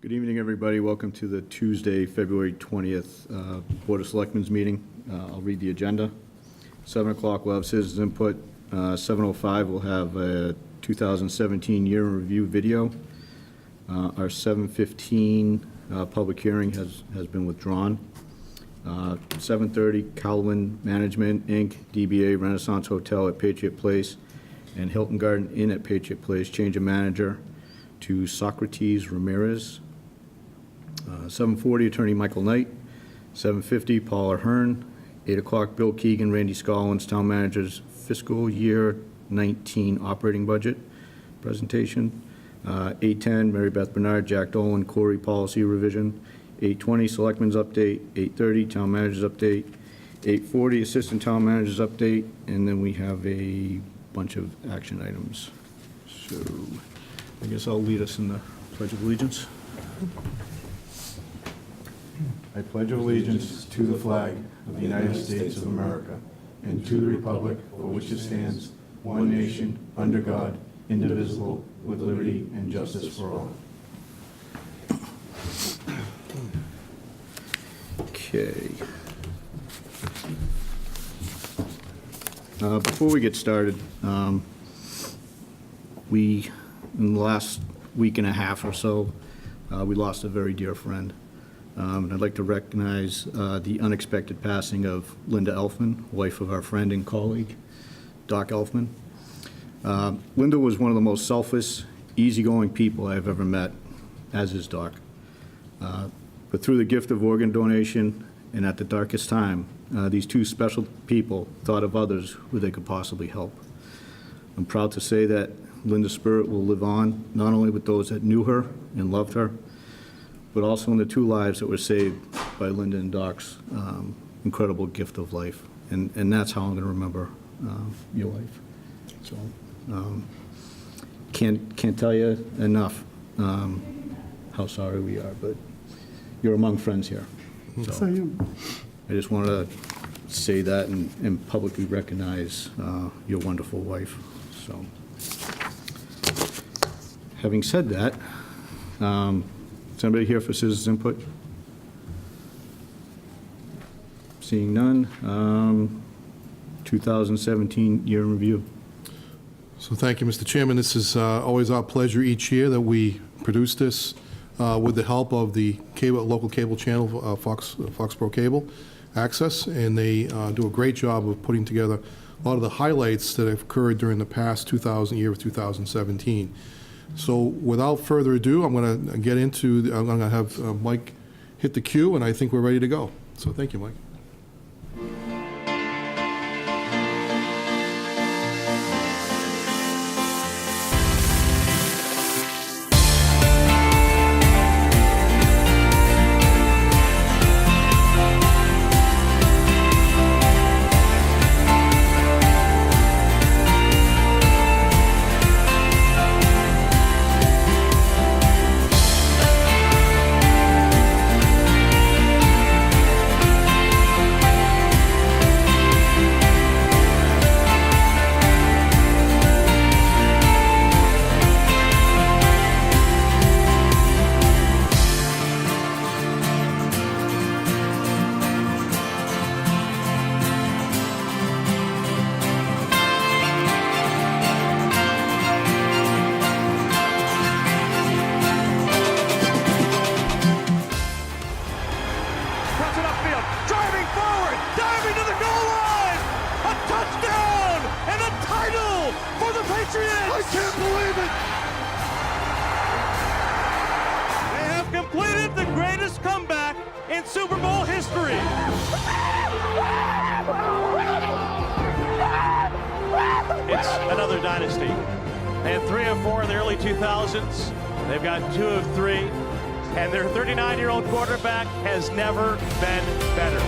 Good evening, everybody. Welcome to the Tuesday, February 20th Board of Selectmen's meeting. I'll read the agenda. 7 o'clock, we'll have citizens input. 7:05, we'll have a 2017 year in review video. Our 7:15 public hearing has been withdrawn. 7:30, Calvin Management, Inc., DBA Renaissance Hotel at Patriot Place and Hilton Garden Inn at Patriot Place, change of manager to Socrates Ramirez. 7:40, Attorney Michael Knight. 7:50, Paula Hearn. 8 o'clock, Bill Keegan, Randy Scollins, Town Manager's Fiscal Year 19 Operating Budget Presentation. 8:10, Mary Beth Bernard, Jack Dolan, Corey Policy Revision. 8:20, Selectmen's Update. 8:30, Town Manager's Update. 8:40, Assistant Town Manager's Update. And then we have a bunch of action items. So I guess I'll lead us in the Pledge of Allegiance. I pledge allegiance to the flag of the United States of America and to the republic for which it stands, one nation, under God, indivisible, with liberty and justice for all. Okay. Before we get started, in the last week and a half or so, we lost a very dear friend. And I'd like to recognize the unexpected passing of Linda Elfman, wife of our friend and colleague, Doc Elfman. Linda was one of the most selfless, easygoing people I've ever met, as is Doc. But through the gift of organ donation and at the darkest time, these two special people thought of others who they could possibly help. I'm proud to say that Linda's spirit will live on, not only with those that knew her and loved her, but also in the two lives that were saved by Linda and Doc's incredible gift of life. And that's how I'm going to remember your life. So can't tell you enough how sorry we are, but you're among friends here. So I just want to say that and publicly recognize your wonderful wife. So having said that, is anybody here for citizens input? Seeing none. 2017 year in review. So thank you, Mr. Chairman. This is always our pleasure each year that we produce this with the help of the local cable channel, Foxboro Cable Access, and they do a great job of putting together a lot of the highlights that have occurred during the past 2017. So without further ado, I'm going to get into, I'm going to have Mike hit the cue, and I think we're ready to go. So thank you, Mike. Another dynasty. They had 3 of 4 in the early 2000s. They've got 2 of 3. And their 39-year-old quarterback has never been better.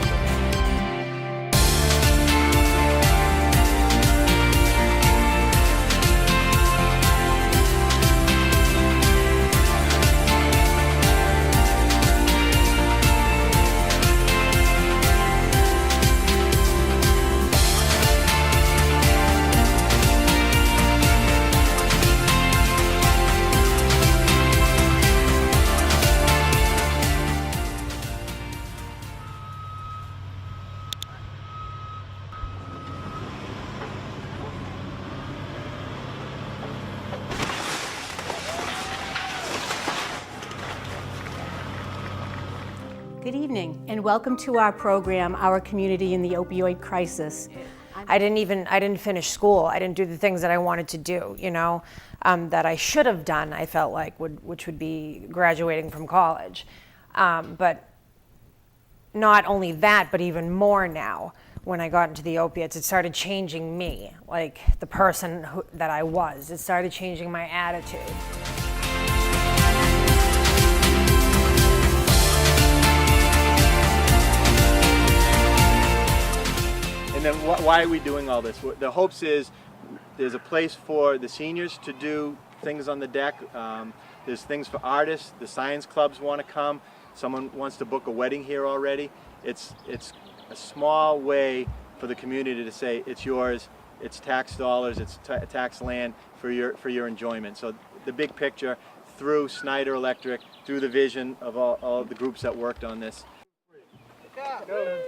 Good evening, and welcome to our program, Our Community in the Opioid Crisis. I didn't finish school. I didn't do the things that I wanted to do, that I should have done, I felt like, which would be graduating from college. But not only that, but even more now, when I got into the opiates, it started changing me, like the person that I was. It started changing my attitude. And then why are we doing all this? The hopes is there's a place for the seniors to do things on the deck. There's things for artists. The science clubs want to come. Someone wants to book a wedding here already. It's a small way for the community to say it's yours. It's tax dollars. It's tax land for your enjoyment. So the big picture through Snyder Electric, through the vision of all the groups that worked on this. Go.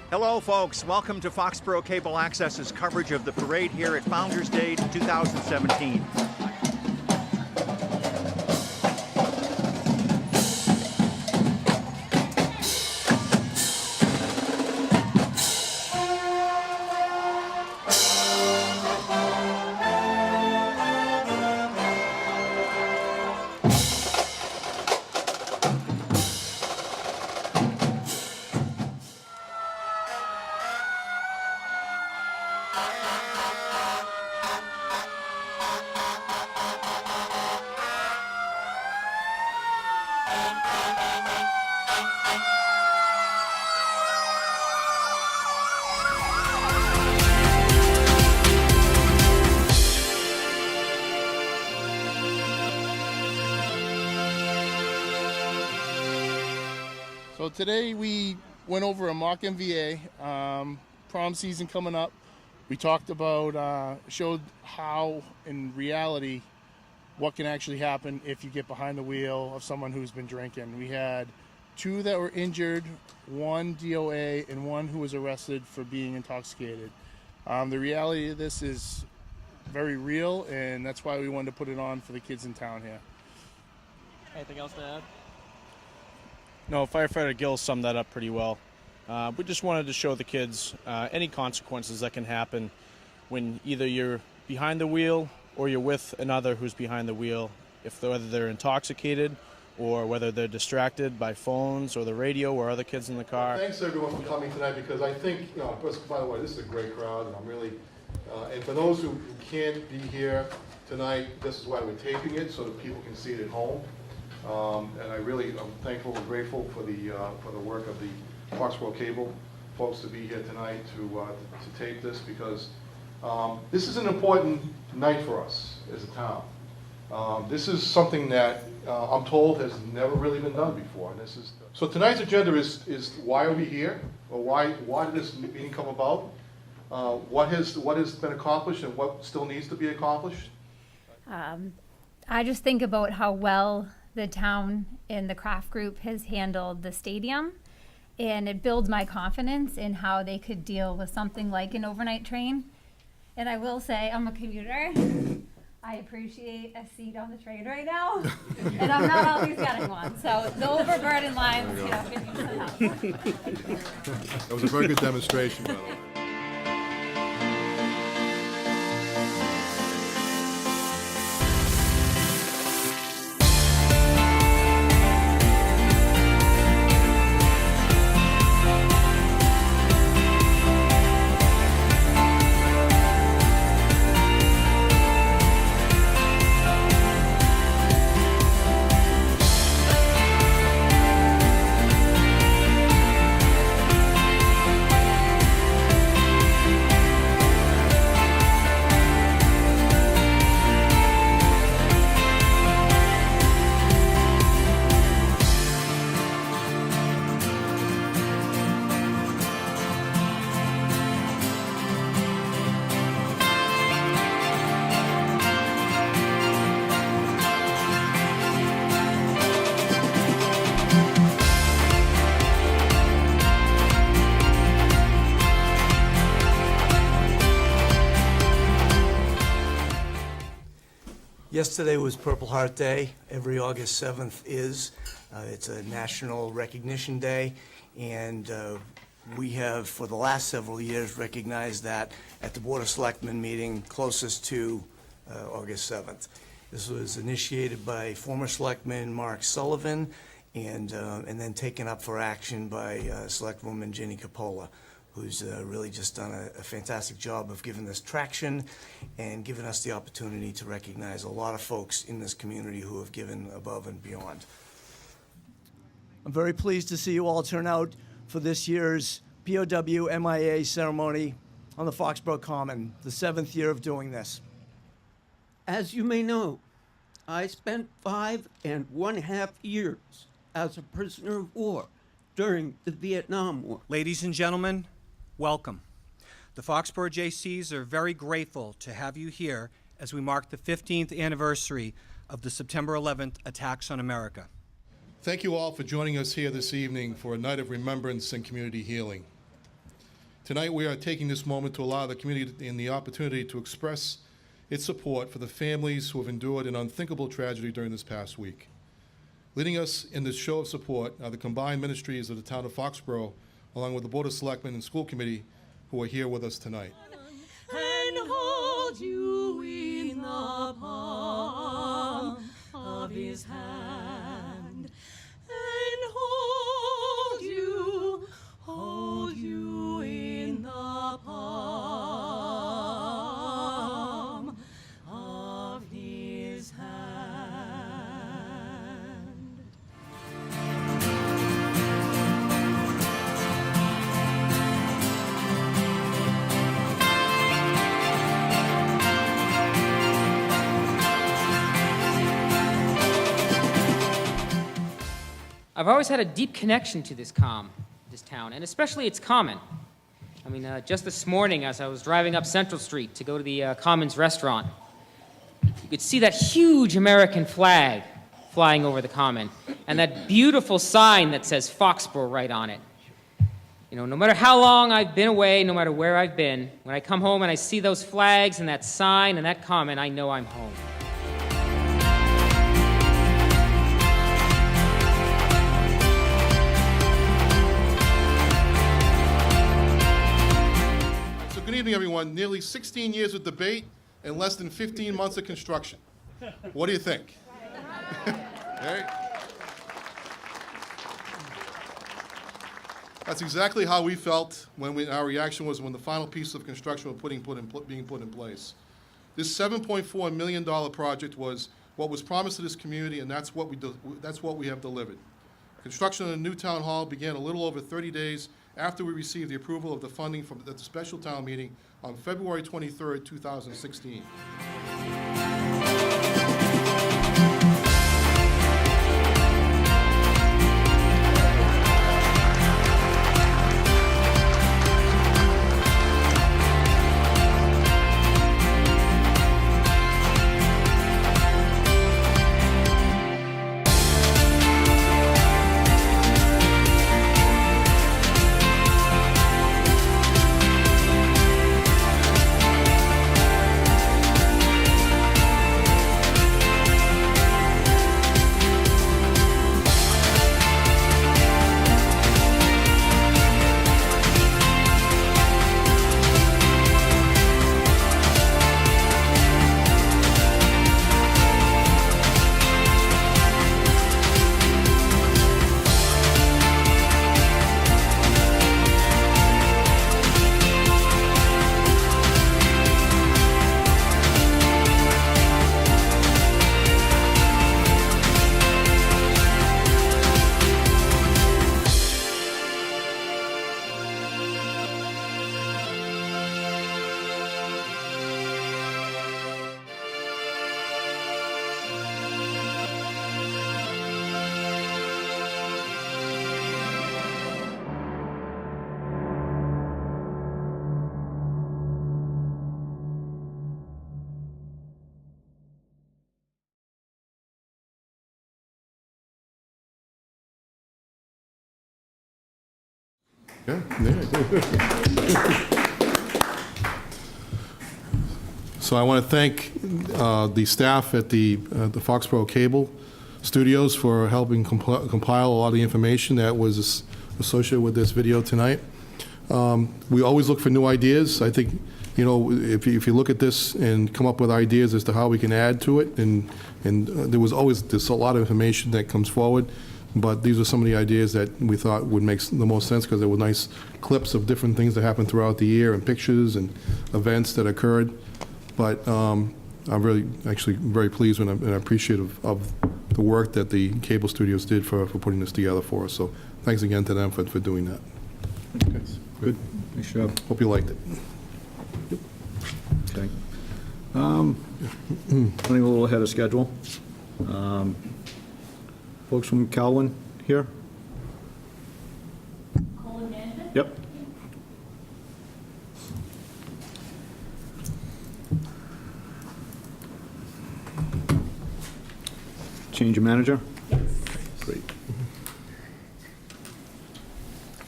Hello, folks. Welcome to Foxborough Cable Access's coverage of the parade here at Founders Day 2017. So today we went over a mock MVA, prom season coming up. We talked about, showed how in reality what can actually happen if you get behind the wheel of someone who's been drinking. We had 2 that were injured, 1 DOA, and 1 who was arrested for being intoxicated. The reality of this is very real, and that's why we wanted to put it on for the kids in town here. Anything else to add? No, Firefighter Gill summed that up pretty well. We just wanted to show the kids any consequences that can happen when either you're behind the wheel or you're with another who's behind the wheel, whether they're intoxicated or whether they're distracted by phones or the radio or other kids in the car. Thanks everyone for coming tonight, because I think, by the way, this is a great crowd, and I'm really, and for those who can't be here tonight, this is why we're taping it, so that people can see it at home. And I'm thankful and grateful for the work of the Foxboro Cable folks to be here tonight to tape this, because this is an important night for us as a town. This is something that I'm told has never really been done before, and so tonight's agenda is why are we here, or why did this meeting come about, what has been accomplished, and what still needs to be accomplished. I just think about how well the town and the craft group has handled the stadium, and it builds my confidence in how they could deal with something like an overnight train. And I will say, I'm a commuter. I appreciate a seat on the train right now, and I'm not always getting one. So the overburden lines, can use some help. That was a very good demonstration, by the way. Yesterday was Purple Heart Day. Every August 7th is. It's a national recognition day, and we have, for the last several years, recognized that at the Board of Selectmen meeting closest to August 7th. This was initiated by former Selectman Mark Sullivan and then taken up for action by Selectwoman Ginny Capola, who's really just done a fantastic job of giving this traction and giving us the opportunity to recognize a lot of folks in this community who have given above and beyond. I'm very pleased to see you all turn out for this year's POW MIA ceremony on the Foxborough Common, the 7th year of doing this. As you may know, I spent 5.5 years as a prisoner of war during the Vietnam War. Ladies and gentlemen, welcome. The Foxborough JCs are very grateful to have you here as we mark the 15th anniversary of the September 11th attacks on America. Thank you all for joining us here this evening for a night of remembrance and community healing. Tonight we are taking this moment to allow the community the opportunity to express its support for the families who have endured an unthinkable tragedy during this past week. Leading us in this show of support are the combined ministries of the town of Foxborough, along with the Board of Selectmen and School Committee, who are here with us tonight. And hold you in the palm of his hand, and hold you in the palm of his hand. I've always had a deep connection to this town, and especially its common. I mean, just this morning as I was driving up Central Street to go to the Commons restaurant, you could see that huge American flag flying over the common, and that beautiful sign that says Foxboro right on it. You know, no matter how long I've been away, no matter where I've been, when I come home and I see those flags and that sign and that common, I know I'm home. Good evening, everyone. Nearly 16 years of debate and less than 15 months of construction. What do you think? Okay. That's exactly how we felt when our reaction was when the final piece of construction was being put in place. This $7.4 million project was what was promised to this community, and that's what we have delivered. Construction of the new town hall began a little over 30 days after we received the approval of the funding from the special town meeting on February 23rd, 2016. So I want to thank the staff at the Foxborough Cable Studios for helping compile a lot of the information that was associated with this video tonight. We always look for new ideas. I think, if you look at this and come up with ideas as to how we can add to it, and there's a lot of information that comes forward, but these are some of the ideas that we thought would make the most sense because they were nice clips of different things that happened throughout the year and pictures and events that occurred. But I'm actually very pleased and appreciative of the work that the cable studios did for putting this together for us. So thanks again to them for doing that. Good. Nice job. Hope you liked it. Okay. Running a little ahead of schedule. Folks from Calwin here? Colin Management? Yep. Change of manager? Yes. Great.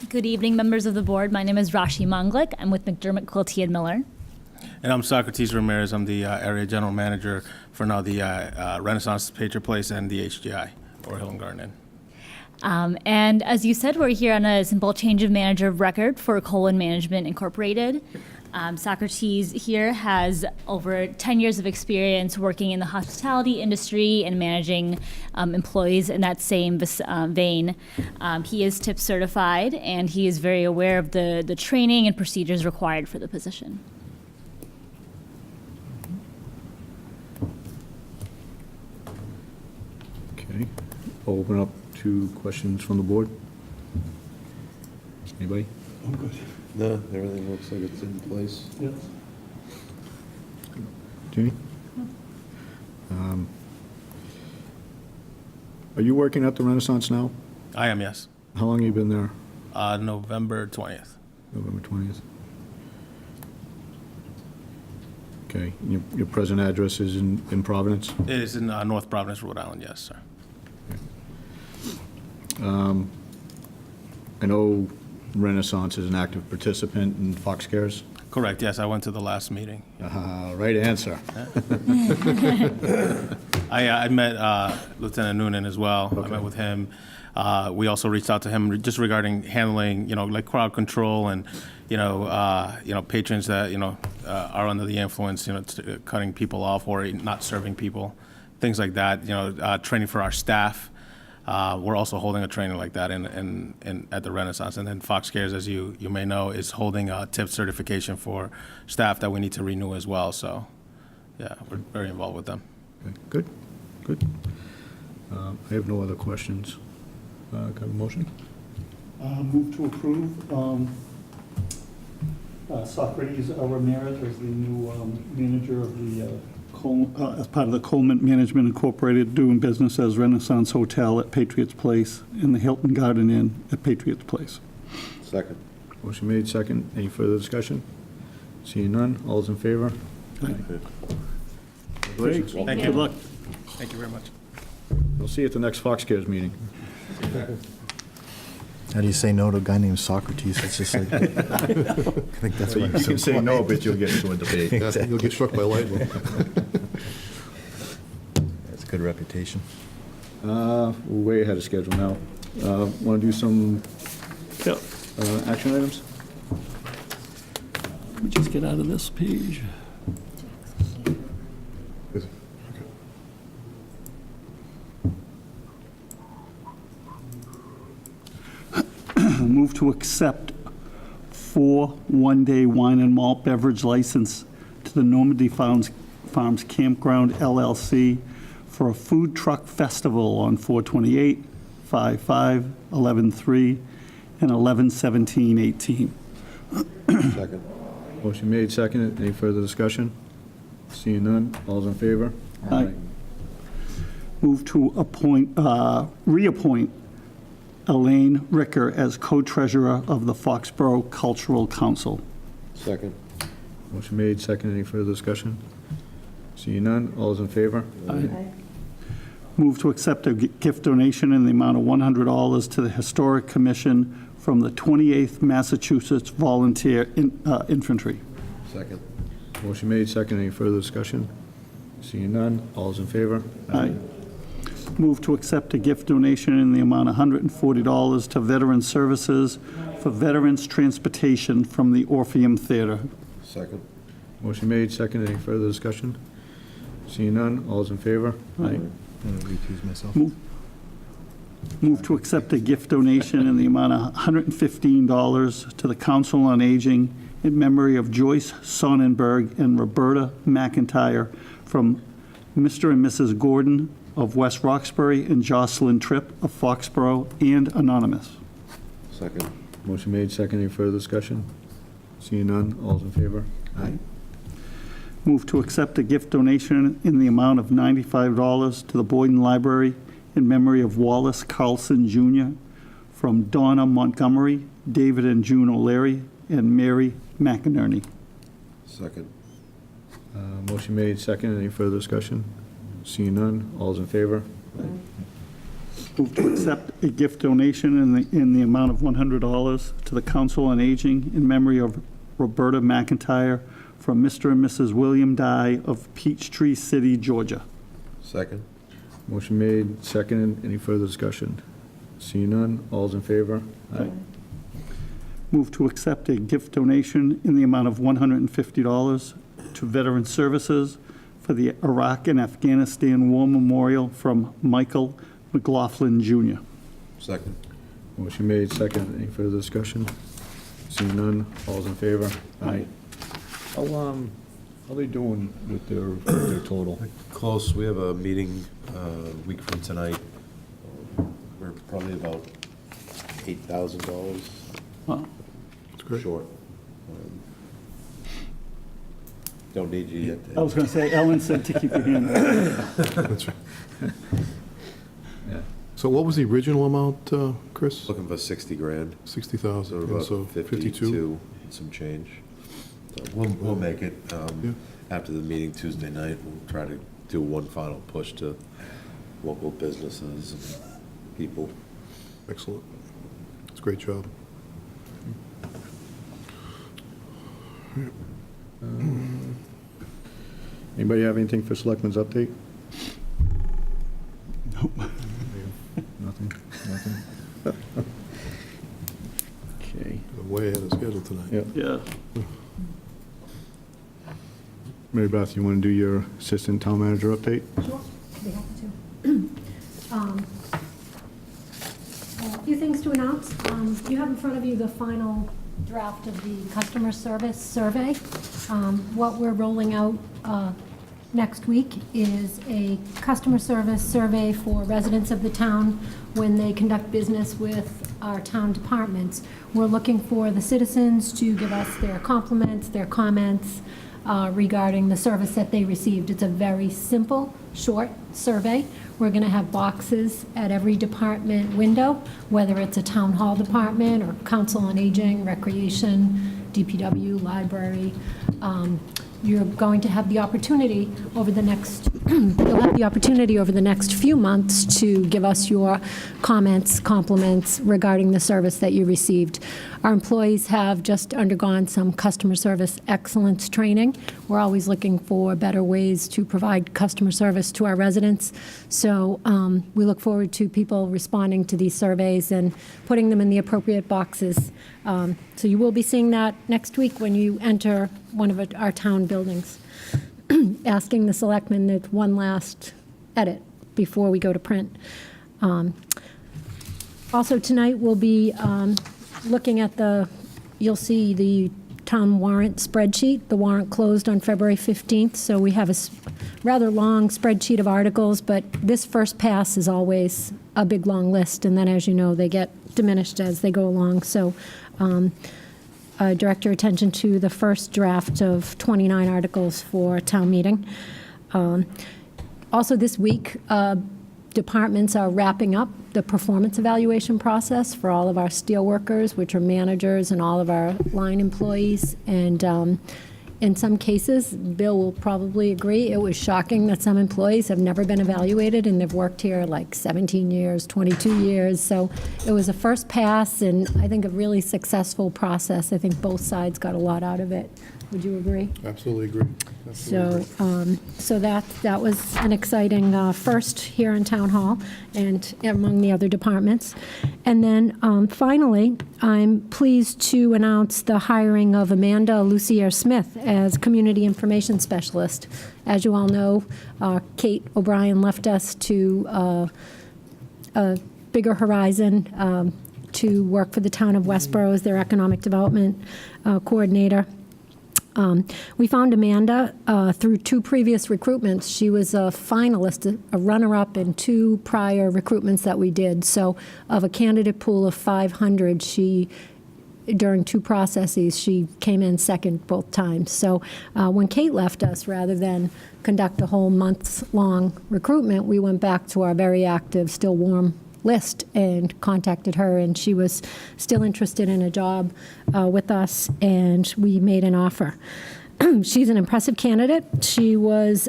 Good evening, members of the board. My name is Rashi Manglik. I'm with McDermott Quilty and Miller. And I'm Socrates Ramirez. I'm the area general manager for now the Renaissance Patriot Place and the HGI, or Hill and Garden Inn. And as you said, we're here on a simple change of manager of record for Colin Management Incorporated. Socrates here has over 10 years of experience working in the hospitality industry and managing employees in that same vein. He is TIP certified, and he is very aware of the training and procedures required for the position. Okay. I'll open up to questions from the board. Anybody? I'm good. No, everything looks like it's in place. Yes. Jamie? Are you working at the Renaissance now? I am, yes. How long have you been there? November 20th. November 20th. Okay. Your present address is in Providence? It is in North Providence, Rhode Island, yes, sir. I know Renaissance is an active participant in Fox Cares. Correct, yes. I went to the last meeting. Right answer. I met Lieutenant Noonan as well. Okay. I met with him. We also reached out to him just regarding handling, like crowd control and, patrons that, are under the influence, cutting people off or not serving people, things like that. Training for our staff. We're also holding a training like that at the Renaissance. And then Fox Cares, as you may know, is holding a TIP certification for staff that we need to renew as well. So, yeah, we're very involved with them. Okay. Good. I have no other questions. Can I have a motion? Move to approve Socrates Ramirez as the new manager of the as part of the Coleman Management Incorporated, doing business as Renaissance Hotel at Patriots Place and the Hilton Garden Inn at Patriots Place. Second. Motion made, second. Any further discussion? Seeing none, all those in favor? Aye. Congratulations. Thank you. Good luck. Thank you very much. We'll see you at the next Fox Cares meeting. How do you say no to a guy named Socrates? It's just like, I think that's why You can say no, but you'll get into a debate. You'll get struck by lightning. That's a good reputation. We're way ahead of schedule now. Want to do some action items? Let me just get out of this page. Move to accept 4 one-day wine and malt beverage license to the Normandy Farms Campground LLC for a food truck festival on 4/28, 5/5, 11/3, and 11/17/18. Second. Motion made, second. Any further discussion? Seeing none, all those in favor? Aye. Move to reappoint Elaine Ricker as co-treasurer of the Foxborough Cultural Council. Second. Motion made, second. Any further discussion? Seeing none, all those in favor? Aye. Move to accept a gift donation in the amount of $100 to the Historic Commission from the 28th Massachusetts Volunteer Infantry. Second. Motion made, second. Any further discussion? Seeing none, all's in favor? Aye. Move to accept a gift donation in the amount of $140 to Veteran Services for veterans' transportation from the Orpheum Theater. Second. Motion made, second. Any further discussion? Seeing none, all's in favor? Aye. I'm going to recuse myself. Move to accept a gift donation in the amount of $115 to the Council on Aging in memory of Joyce Sonnenberg and Roberta McIntyre from Mr. and Mrs. Gordon of West Roxbury and Jocelyn Tripp of Foxborough and Anonymous. Second. Motion made, second. Any further discussion? Seeing none, all's in favor? Aye. Move to accept a gift donation in the amount of $95 to the Boyden Library in memory of Wallace Carlson Jr. from Donna Montgomery, David and June O'Leary, and Mary McInerney. Second. Motion made, second. Any further discussion? Seeing none, all's in favor? Move to accept a gift donation in the amount of $100 to the Council on Aging in memory of Roberta McIntyre from Mr. and Mrs. William Dye of Peachtree City, Georgia. Second. Motion made, second. Any further discussion? Seeing none, all's in favor? Aye. Move to accept a gift donation in the amount of $150 to Veteran Services for the Iraq and Afghanistan War Memorial from Michael McLaughlin Jr. Second. Motion made, second. Any further discussion? Seeing none, all's in favor? Aye. How are they doing with their total? Close. We have a meeting a week from tonight. We're probably about $8,000 Wow. That's great. short. Don't need you yet. I was going to say, Ellen said to keep your hand up. That's right. So what was the original amount, Chris? Looking for 60 grand. 60,000, So and about so 52. and some change. So we'll make it. After the meeting Tuesday night, we'll try to do one final push to local businesses and people. Excellent. It's a great job. Anybody have anything for Selectmen's update? Nope. Nothing? Okay. I'm way ahead of schedule tonight. Yep. Yeah. Mary Beth, you want to do your assistant town manager update? Sure, I'd be happy to. A few things to announce. You have in front of you the final draft of the customer service survey. What we're rolling out next week is a customer service survey for residents of the town when they conduct business with our town departments. We're looking for the citizens to give us their compliments, their comments regarding the service that they received. It's a very simple, short survey. We're going to have boxes at every department window, whether it's a town hall department or council on aging, recreation, DPW, library. You're going to have the opportunity over the next, you'll have the opportunity over the next few months to give us your comments, compliments regarding the service that you received. Our employees have just undergone some customer service excellence training. We're always looking for better ways to provide customer service to our residents. So we look forward to people responding to these surveys and putting them in the appropriate boxes. So you will be seeing that next week when you enter one of our town buildings, asking the selectmen that one last edit before we go to print. Also tonight we'll be looking at you'll see the town warrant spreadsheet. The warrant closed on February 15th, so we have a rather long spreadsheet of articles, but this first pass is always a big, long list, and then, as you know, they get diminished as they go along. So direct your attention to the first draft of 29 articles for town meeting. Also this week, departments are wrapping up the performance evaluation process for all of our steel workers, which are managers, and all of our line employees. And In some cases, Bill will probably agree, it was shocking that some employees have never been evaluated, and they've worked here like 17 years, 22 years. So it was a first pass, and I think a really successful process. I think both sides got a lot out of it. Would you agree? Absolutely agree. Absolutely So, so that was an exciting first here in Town Hall and among the other departments. And then finally, I'm pleased to announce the hiring of Amanda Lucier-Smith as Community Information Specialist. As you all know, Kate O'Brien left us to a bigger horizon to work for the town of Westboro as their economic development coordinator. We found Amanda through 2 previous recruitments. She was a finalist, a runner-up in 2 prior recruitments that we did. So of a candidate pool of 500, during 2 processes, she came in second both times. So when Kate left us, rather than conduct a whole months-long recruitment, we went back to our very active, still warm list and contacted her, and she was still interested in a job with us, and we made an offer. She's an impressive candidate. She has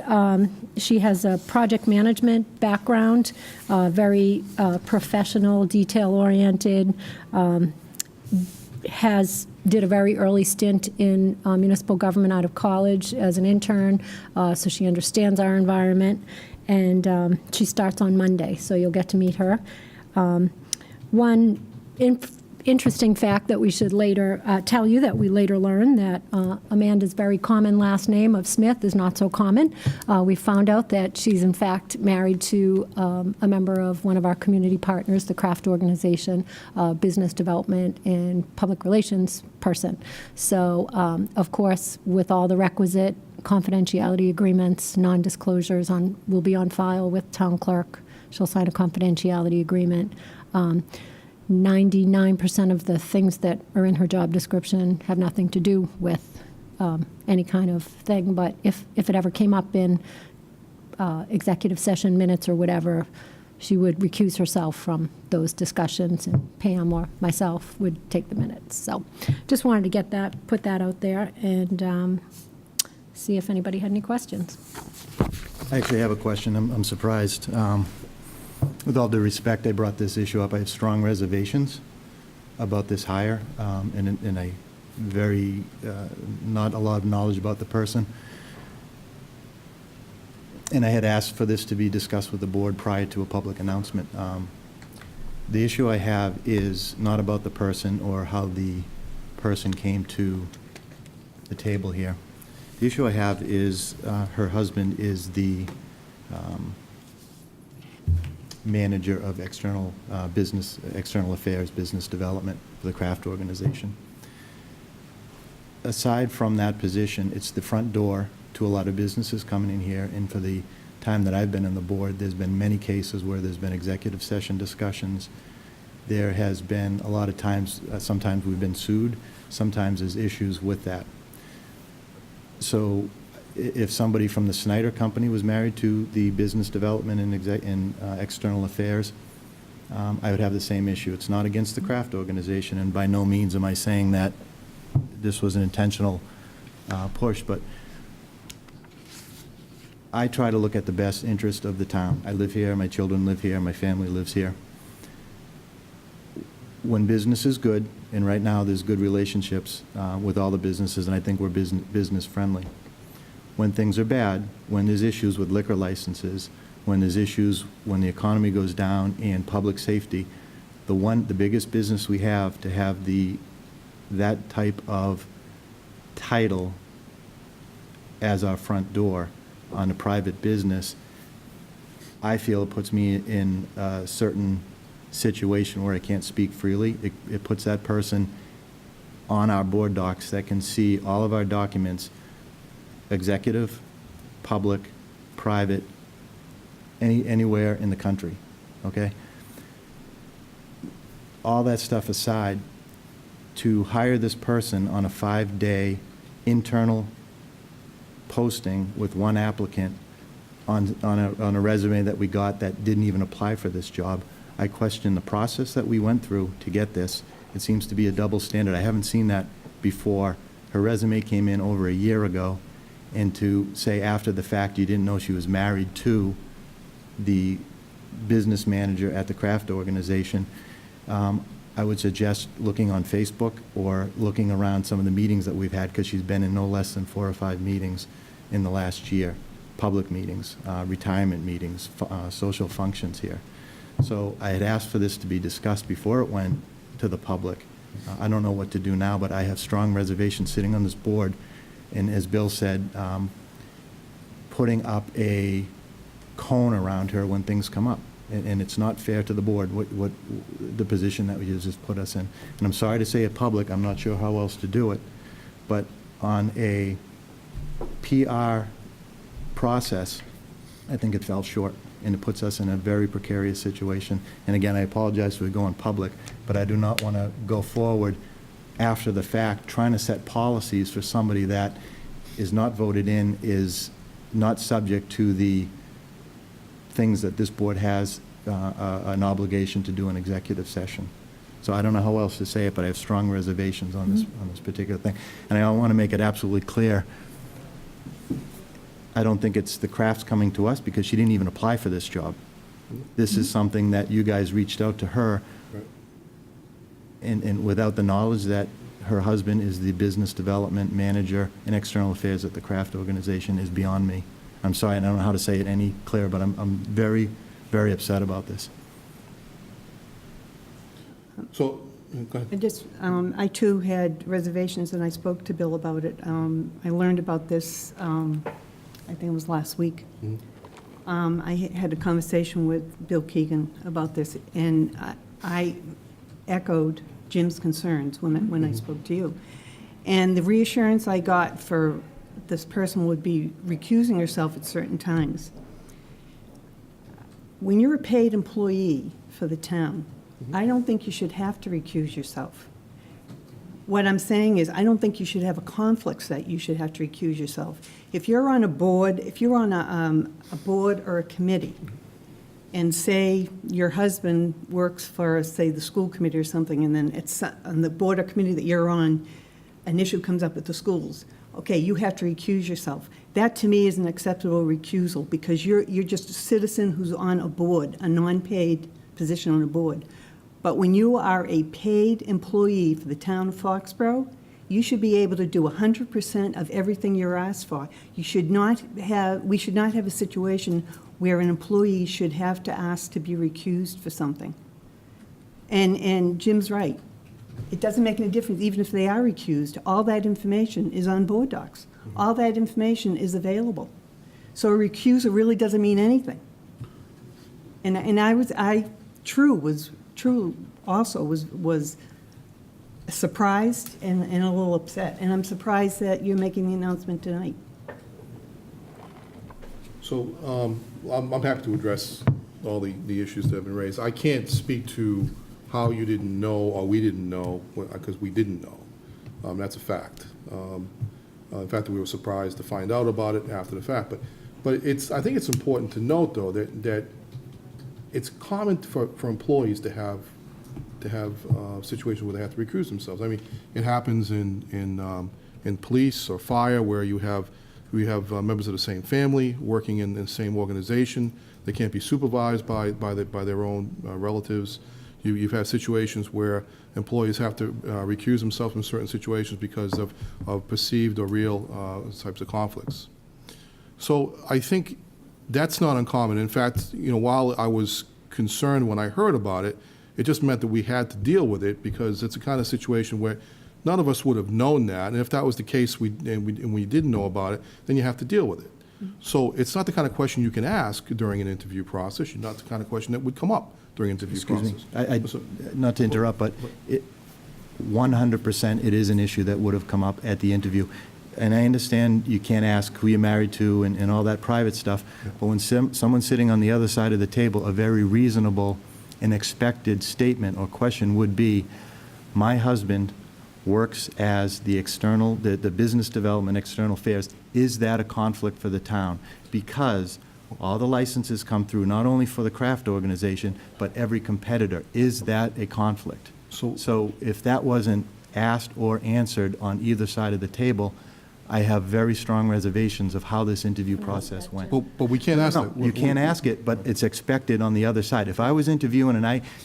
a project management background, very professional, detail-oriented, did a very early stint in municipal government out of college as an intern, so she understands our environment. And she starts on Monday, so you'll get to meet her. One interesting fact that we should later tell you, that we later learned, that Amanda's very common last name of Smith is not so common. We found out that she's in fact married to a member of one of our community partners, the Craft Organization, business development and public relations person. So, of course, with all the requisite confidentiality agreements, non-disclosures will be on file with town clerk. She'll sign a confidentiality agreement. 99% of the things that are in her job description have nothing to do with any kind of thing, but if it ever came up in executive session minutes or whatever, she would recuse herself from those discussions, and Pam or myself would take the minutes. So just wanted to put that out there, and see if anybody had any questions. I actually have a question. I'm surprised. With all due respect, I brought this issue up. I have strong reservations about this hire, and I very not a lot of knowledge about the person. And I had asked for this to be discussed with the board prior to a public announcement. The issue I have is not about the person or how the person came to the table here. The issue I have is her husband is the manager of external affairs, business development for the Craft Organization. Aside from that position, it's the front door to a lot of businesses coming in here, and for the time that I've been on the board, there's been many cases where there's been executive session discussions. There has been a lot of times, sometimes we've been sued, sometimes there's issues with that. So if somebody from the Snyder Company was married to the business development and external affairs, I would have the same issue. It's not against the Craft Organization, and by no means am I saying that this was an intentional push, but I try to look at the best interest of the town. I live here, my children live here, my family lives here. When business is good, and right now there's good relationships with all the businesses, and I think we're business friendly. When things are bad, when there's issues with liquor licenses, when there's issues when the economy goes down and public safety, the biggest business we have to have that type of title as our front door on a private business, I feel it puts me in a certain situation where I can't speak freely. It puts that person on our board docs that can see all of our documents, executive, public, private, anywhere in the country, okay? All that stuff aside, to hire this person on a 5-day internal posting with one applicant on a resume that we got that didn't even apply for this job, I question the process that we went through to get this. It seems to be a double standard. I haven't seen that before her resume came in over a year ago, and to say after the fact you didn't know she was married to the business manager at the craft organization, I would suggest looking on Facebook or looking around some of the meetings that we've had, because she's been in no less than 4 or 5 meetings in the last year, public meetings, retirement meetings, social functions here. So I had asked for this to be discussed before it went to the public. I don't know what to do now, but I have strong reservations sitting on this board, and as Bill said, putting up a cone around her when things come up. And it's not fair to the board, what the position that you just put us in. And I'm sorry to say it public, I'm not sure how else to do it, but on a PR process, I think it fell short, and it puts us in a very precarious situation. And again, I apologize for going public, but I do not want to go forward after the fact, trying to set policies for somebody that is not voted in, is not subject to the things that this board has an obligation to do in executive session. So I don't know how else to say it, but I have strong reservations on this particular thing. And I want to make it absolutely clear, I don't think it's the Crafts coming to us, because she didn't even apply for this job. This is something that you guys reached out to her, and without the knowledge that her husband is the business development manager and external affairs at the Craft organization is beyond me. I'm sorry, and I don't know how to say it any clearer, but I'm very, very upset about this. So, go ahead. I too had reservations, and I spoke to Bill about it. I learned about this, I think it was last week. I had a conversation with Bill Keegan about this, and I echoed Jim's concerns when I spoke to you. And the reassurance I got for this person would be recusing herself at certain times. When you're a paid employee for the town, I don't think you should have to recuse yourself. What I'm saying is, I don't think you should have a conflict that you should have to recuse yourself. If you're on a board, if you're on a board or a committee, and say your husband works for, say, the school committee or something, and then it's on the board or committee that you're on, an issue comes up at the schools, okay, you have to recuse yourself. That, to me, is an acceptable recusal, because you're just a citizen who's on a board, a non-paid position on a board. But when you are a paid employee for the town of Foxborough, you should be able to do 100% of everything you're asked for. We should not have a situation where an employee should have to ask to be recused for something. And Jim's right. It doesn't make any difference, even if they are recused. All that information is on board docs. All that information is available. So a recusal really doesn't mean anything. And I also was surprised and a little upset. And I'm surprised that you're making the announcement tonight. So I'm happy to address all the issues that have been raised. I can't speak to how you didn't know or we didn't know, because we didn't know. That's a fact. In fact, we were surprised to find out about it after the fact. But I think it's important to note, though, that it's common for employees to have situations where they have to recuse themselves. I mean, it happens in police or fire, where we have members of the same family working in the same organization. They can't be supervised by their own relatives. You've had situations where employees have to recuse themselves from certain situations because of perceived or real types of conflicts. So I think that's not uncommon. In fact, while I was concerned when I heard about it, it just meant that we had to deal with it, because it's a kind of situation where none of us would have known that. And if that was the case, and we didn't know about it, then you have to deal with it. So it's not the kind of question you can ask during an interview process. Not the kind of question that would come up during an interview process. Excuse me, not to interrupt, but 100% it is an issue that would have come up at the interview. And I understand you can't ask who you're married to and all that private stuff, but when someone's sitting on the other side of the table, a very reasonable and expected statement or question would be, my husband works as the business development, external affairs. Is that a conflict for the town? Because all the licenses come through, not only for the craft organization, but every competitor. Is that a conflict? So if that wasn't asked or answered on either side of the table, I have very strong reservations of how this interview process went. But we can't ask that. You can't ask it, but it's expected on the other side. If I was interviewing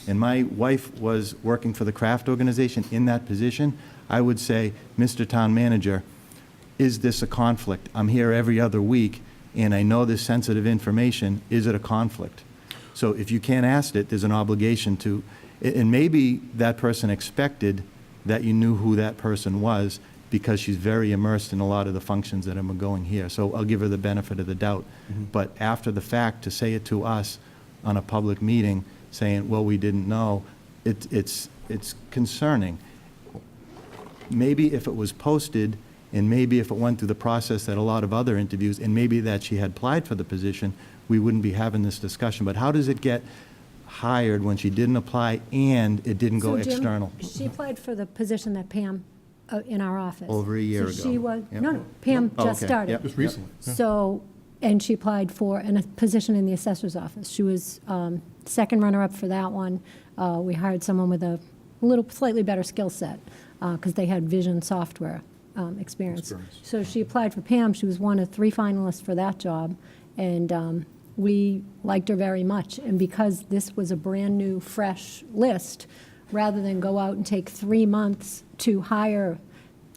and my wife was working for the craft organization in that position, I would say, Mr. Town Manager, is this a conflict? I'm here every other week, and I know this sensitive information. Is it a conflict? So if you can't ask it, there's an obligation to, and maybe that person expected that you knew who that person was, because she's very immersed in a lot of the functions that are going here. So I'll give her the benefit of the doubt. But after the fact, to say it to us on a public meeting, saying, well, we didn't know, it's concerning. Maybe if it was posted, and maybe if it went through the process that a lot of other interviews, and maybe that she had applied for the position, we wouldn't be having this discussion. But how does it get hired when she didn't apply and it didn't go So, Jim, external? she applied for the position that Pam, in our office. Over a year So ago. she was, Yep. no, Pam Oh, just okay. started. Yep. Just recently, yeah. So, and she applied for a position in the assessor's office. She was second runner-up for that one. We hired someone with a little slightly better skill set because they had vision software experience. So she applied for Pam. She was one of 3 finalists for that job, and we liked her very much. And because this was a brand-new, fresh list, rather than go out and take 3 months to hire,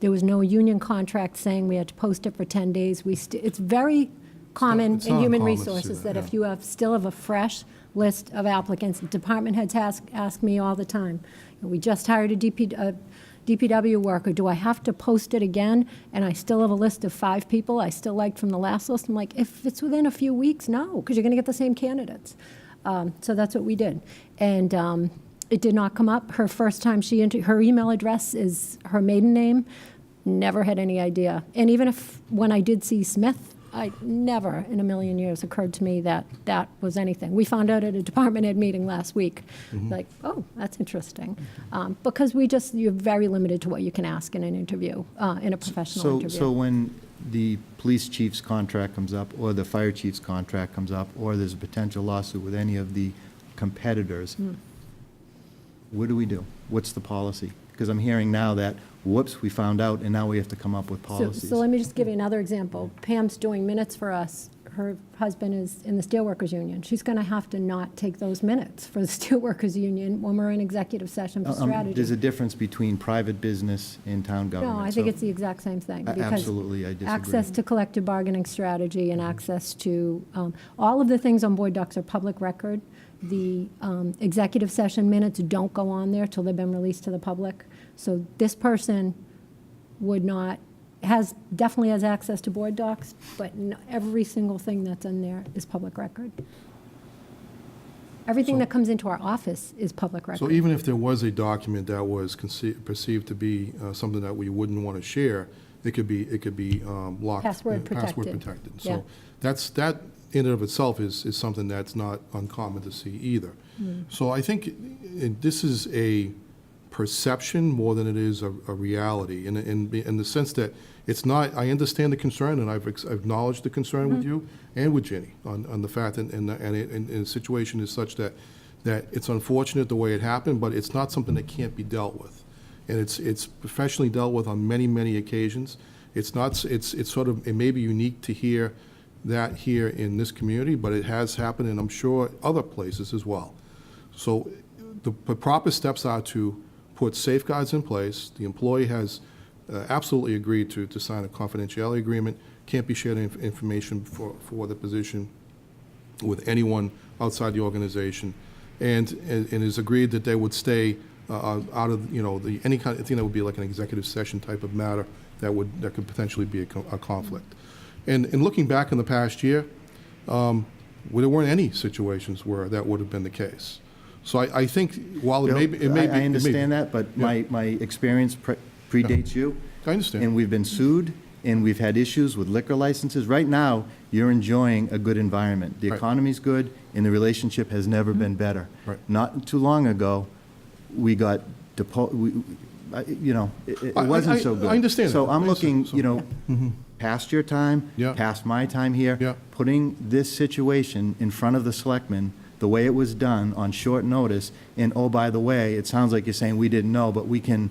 there was no union contract saying we had to post it for 10 days. It's very common It's in not human uncommon to see resources that, that if you still have a fresh list of applicants, department heads ask me all the time, we just hired a DPW worker, do I have to post it again? And I still have a list of 5 people I still liked from the last list. I'm like, if it's within a few weeks, no, because you're going to get the same candidates. So that's what we did. And it did not come up. Her first time she entered, her email address is her maiden name. Never had any idea. And even if, when I did see Smith, I never in a million years occurred to me that that was anything. We found out at a department head meeting last week, like, oh, that's interesting. Because you're very limited to what you can ask in an interview, in a professional interview. So when the police chief's contract comes up, or the fire chief's contract comes up, or there's a potential lawsuit with any of the competitors, what do we do? What's the policy? Because I'm hearing now that, whoops, we found out, and now we have to come up with policies. So let me just give you another example. Pam's doing minutes for us. Her husband is in the Steelworkers Union. She's going to have to not take those minutes for the Steelworkers Union when we're in executive session for strategy. There's a difference between private business and town government. No, I think so- it's the exact same thing. because Absolutely, I disagree. Access to collective bargaining strategy and access to, all of the things on board docs are public record. The executive session minutes don't go on there till they've been released to the public. So this person definitely has access to board docs, but every single thing that's in there is public record. Everything that comes into our office is public record. So even if there was a document that was perceived to be something that we wouldn't want to share, it could be locked. Password protected. Password protected. Yeah. So that in and of itself is something that's not uncommon to see either. So I think this is a perception more than it is a reality, in the sense that it's not, I understand the concern, and I've acknowledged the concern with you and with Jenny on the fact, and the situation is such that it's unfortunate the way it happened, but it's not something that can't be dealt with. And it's professionally dealt with on many, many occasions. It's sort of, it may be unique to hear that here in this community, but it has happened, and I'm sure other places as well. So the proper steps are to put safeguards in place. The employee has absolutely agreed to sign a confidentiality agreement, can't be sharing information for the position with anyone outside the organization, and has agreed that they would stay out of, any kind of thing that would be like an executive session type of matter that could potentially be a conflict. And looking back in the past year, there weren't any situations where that would have been the case. So I think while it may be... I understand that, but my experience predates you. I understand. And we've been sued, and we've had issues with liquor licenses. Right now, you're enjoying a good environment. The economy's good, and the relationship has never been better. Right. Not too long ago, we got deposed, it wasn't so good. I understand So that. I'm looking, past your time, past my time here, putting this situation in front of the selectmen, the way it was done on short notice, and oh, by the way, it sounds like you're saying we didn't know, but we can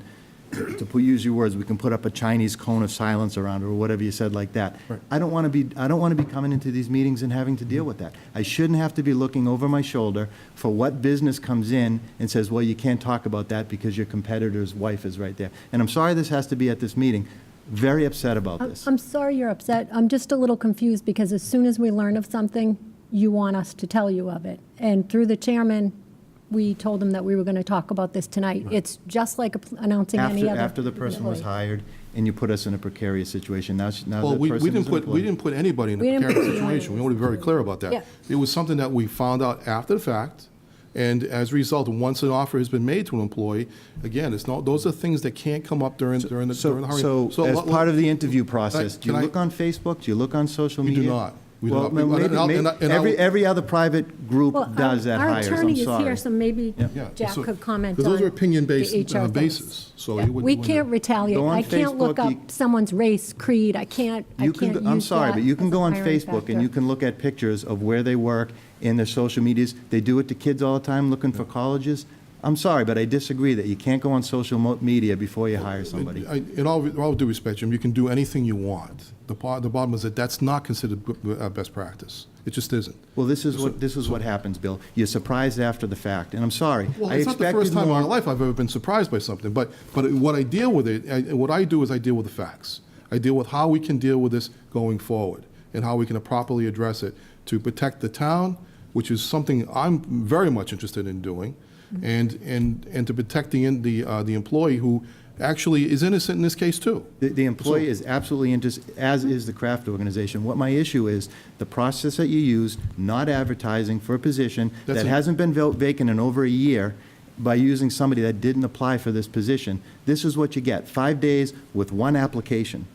use your words, we can put up a Chinese cone of silence around it, or whatever you said like that. I don't want to be coming into these meetings and having to deal with that. I shouldn't have to be looking over my shoulder for what business comes in and says, well, you can't talk about that because your competitor's wife is right there. And I'm sorry this has to be at this meeting. Very upset about this. I'm sorry you're upset. I'm just a little confused because as soon as we learn of something, you want us to tell you of it. And through the chairman, we told him that we were going to talk about this tonight. It's just like announcing any other. After the person was employee. hired, and you put us in a precarious situation. Now Well, the we person didn't is an put, we employee. didn't put anybody in a We didn't precarious put you situation. We want to be very clear about that. Yeah. It was something that we found out after the fact, and as a result, once an offer has been made to an employee, again, it's not, those are things that can't come up during the hiring. So as part of the interview process, do you can I- look on Facebook? Do you look on social We media? do not. We do Well, not. maybe every other private group Well, does that our hires, I'm attorney is sorry. here, so maybe Yeah, Jack so- could comment on Because those are opinion-based the HR things. bases, so Yeah, you wouldn't. we can't retaliate. Go on I can't look Facebook, up someone's race, creed. I can't You can, use I'm sorry, that but you can as go a on hiring Facebook factor. and you can look at pictures of where they work in their social medias. They do it to kids all the time, looking for colleges. I'm sorry, but I disagree that you can't go on social media before you hire somebody. In all due respect, Jim, you can do anything you want. The bottom is that that's not considered best practice. It just isn't. Well, this is what happens, Bill. You're surprised after the fact, and I'm sorry. Well, I it's not the expected first time in more. my life I've ever been surprised by something, but what I deal with it, what I do is I deal with the facts. I deal with how we can deal with this going forward and how we can properly address it to protect the town, which is something I'm very much interested in doing, and to protect the employee who actually is innocent in this case too. The employee is absolutely interested, as is the craft organization. What my issue is, the process that you use, not advertising for a position that hasn't been vacant in over a year, by using somebody that didn't apply for this position. This is what you get, 5 days with one application.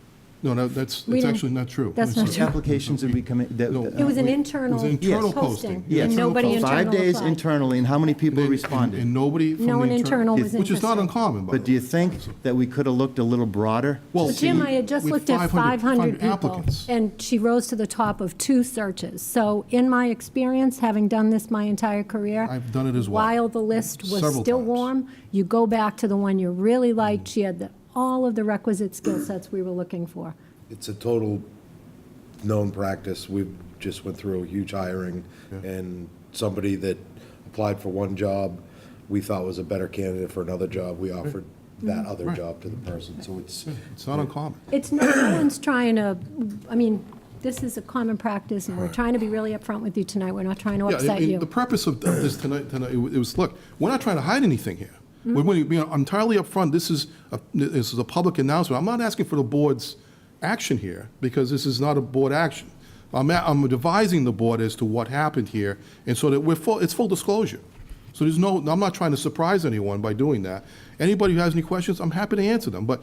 No, that's We didn't- actually not true. that's How not many true. applications did we come in? It was an internal internal posting, posting. and nobody internal 5 days applied. internally, and how many people responded? And nobody from No the one internal was which is not interested. uncommon, by But do you think that we could have looked a little broader? Well, Jim, I had just with looked at 500 people, applicants. and she rose to the top of 2 searches. So in my experience, having done this my entire career. I've done it as well. While the list was Several still times. warm, you go back to the one you really liked. She had all of the requisite skill sets we were looking for. It's a total known practice. We've just went through a huge hiring, and somebody that applied for one job, we thought was a better candidate for another job, we offered that other Right. job to the person, so it's. It's not uncommon. It's no one's trying to, I mean, this is a common practice, and we're trying to be really upfront with you tonight. We're not trying to Yeah, upset and you. the purpose of this tonight, it was, look, we're not trying to hide anything here. We're going to be entirely upfront. This is a public announcement. I'm not asking for the board's action here, because this is not a board action. I'm advising the board as to what happened here, and so that it's full disclosure. So I'm not trying to surprise anyone by doing that. Anybody who has any questions, I'm happy to answer them. But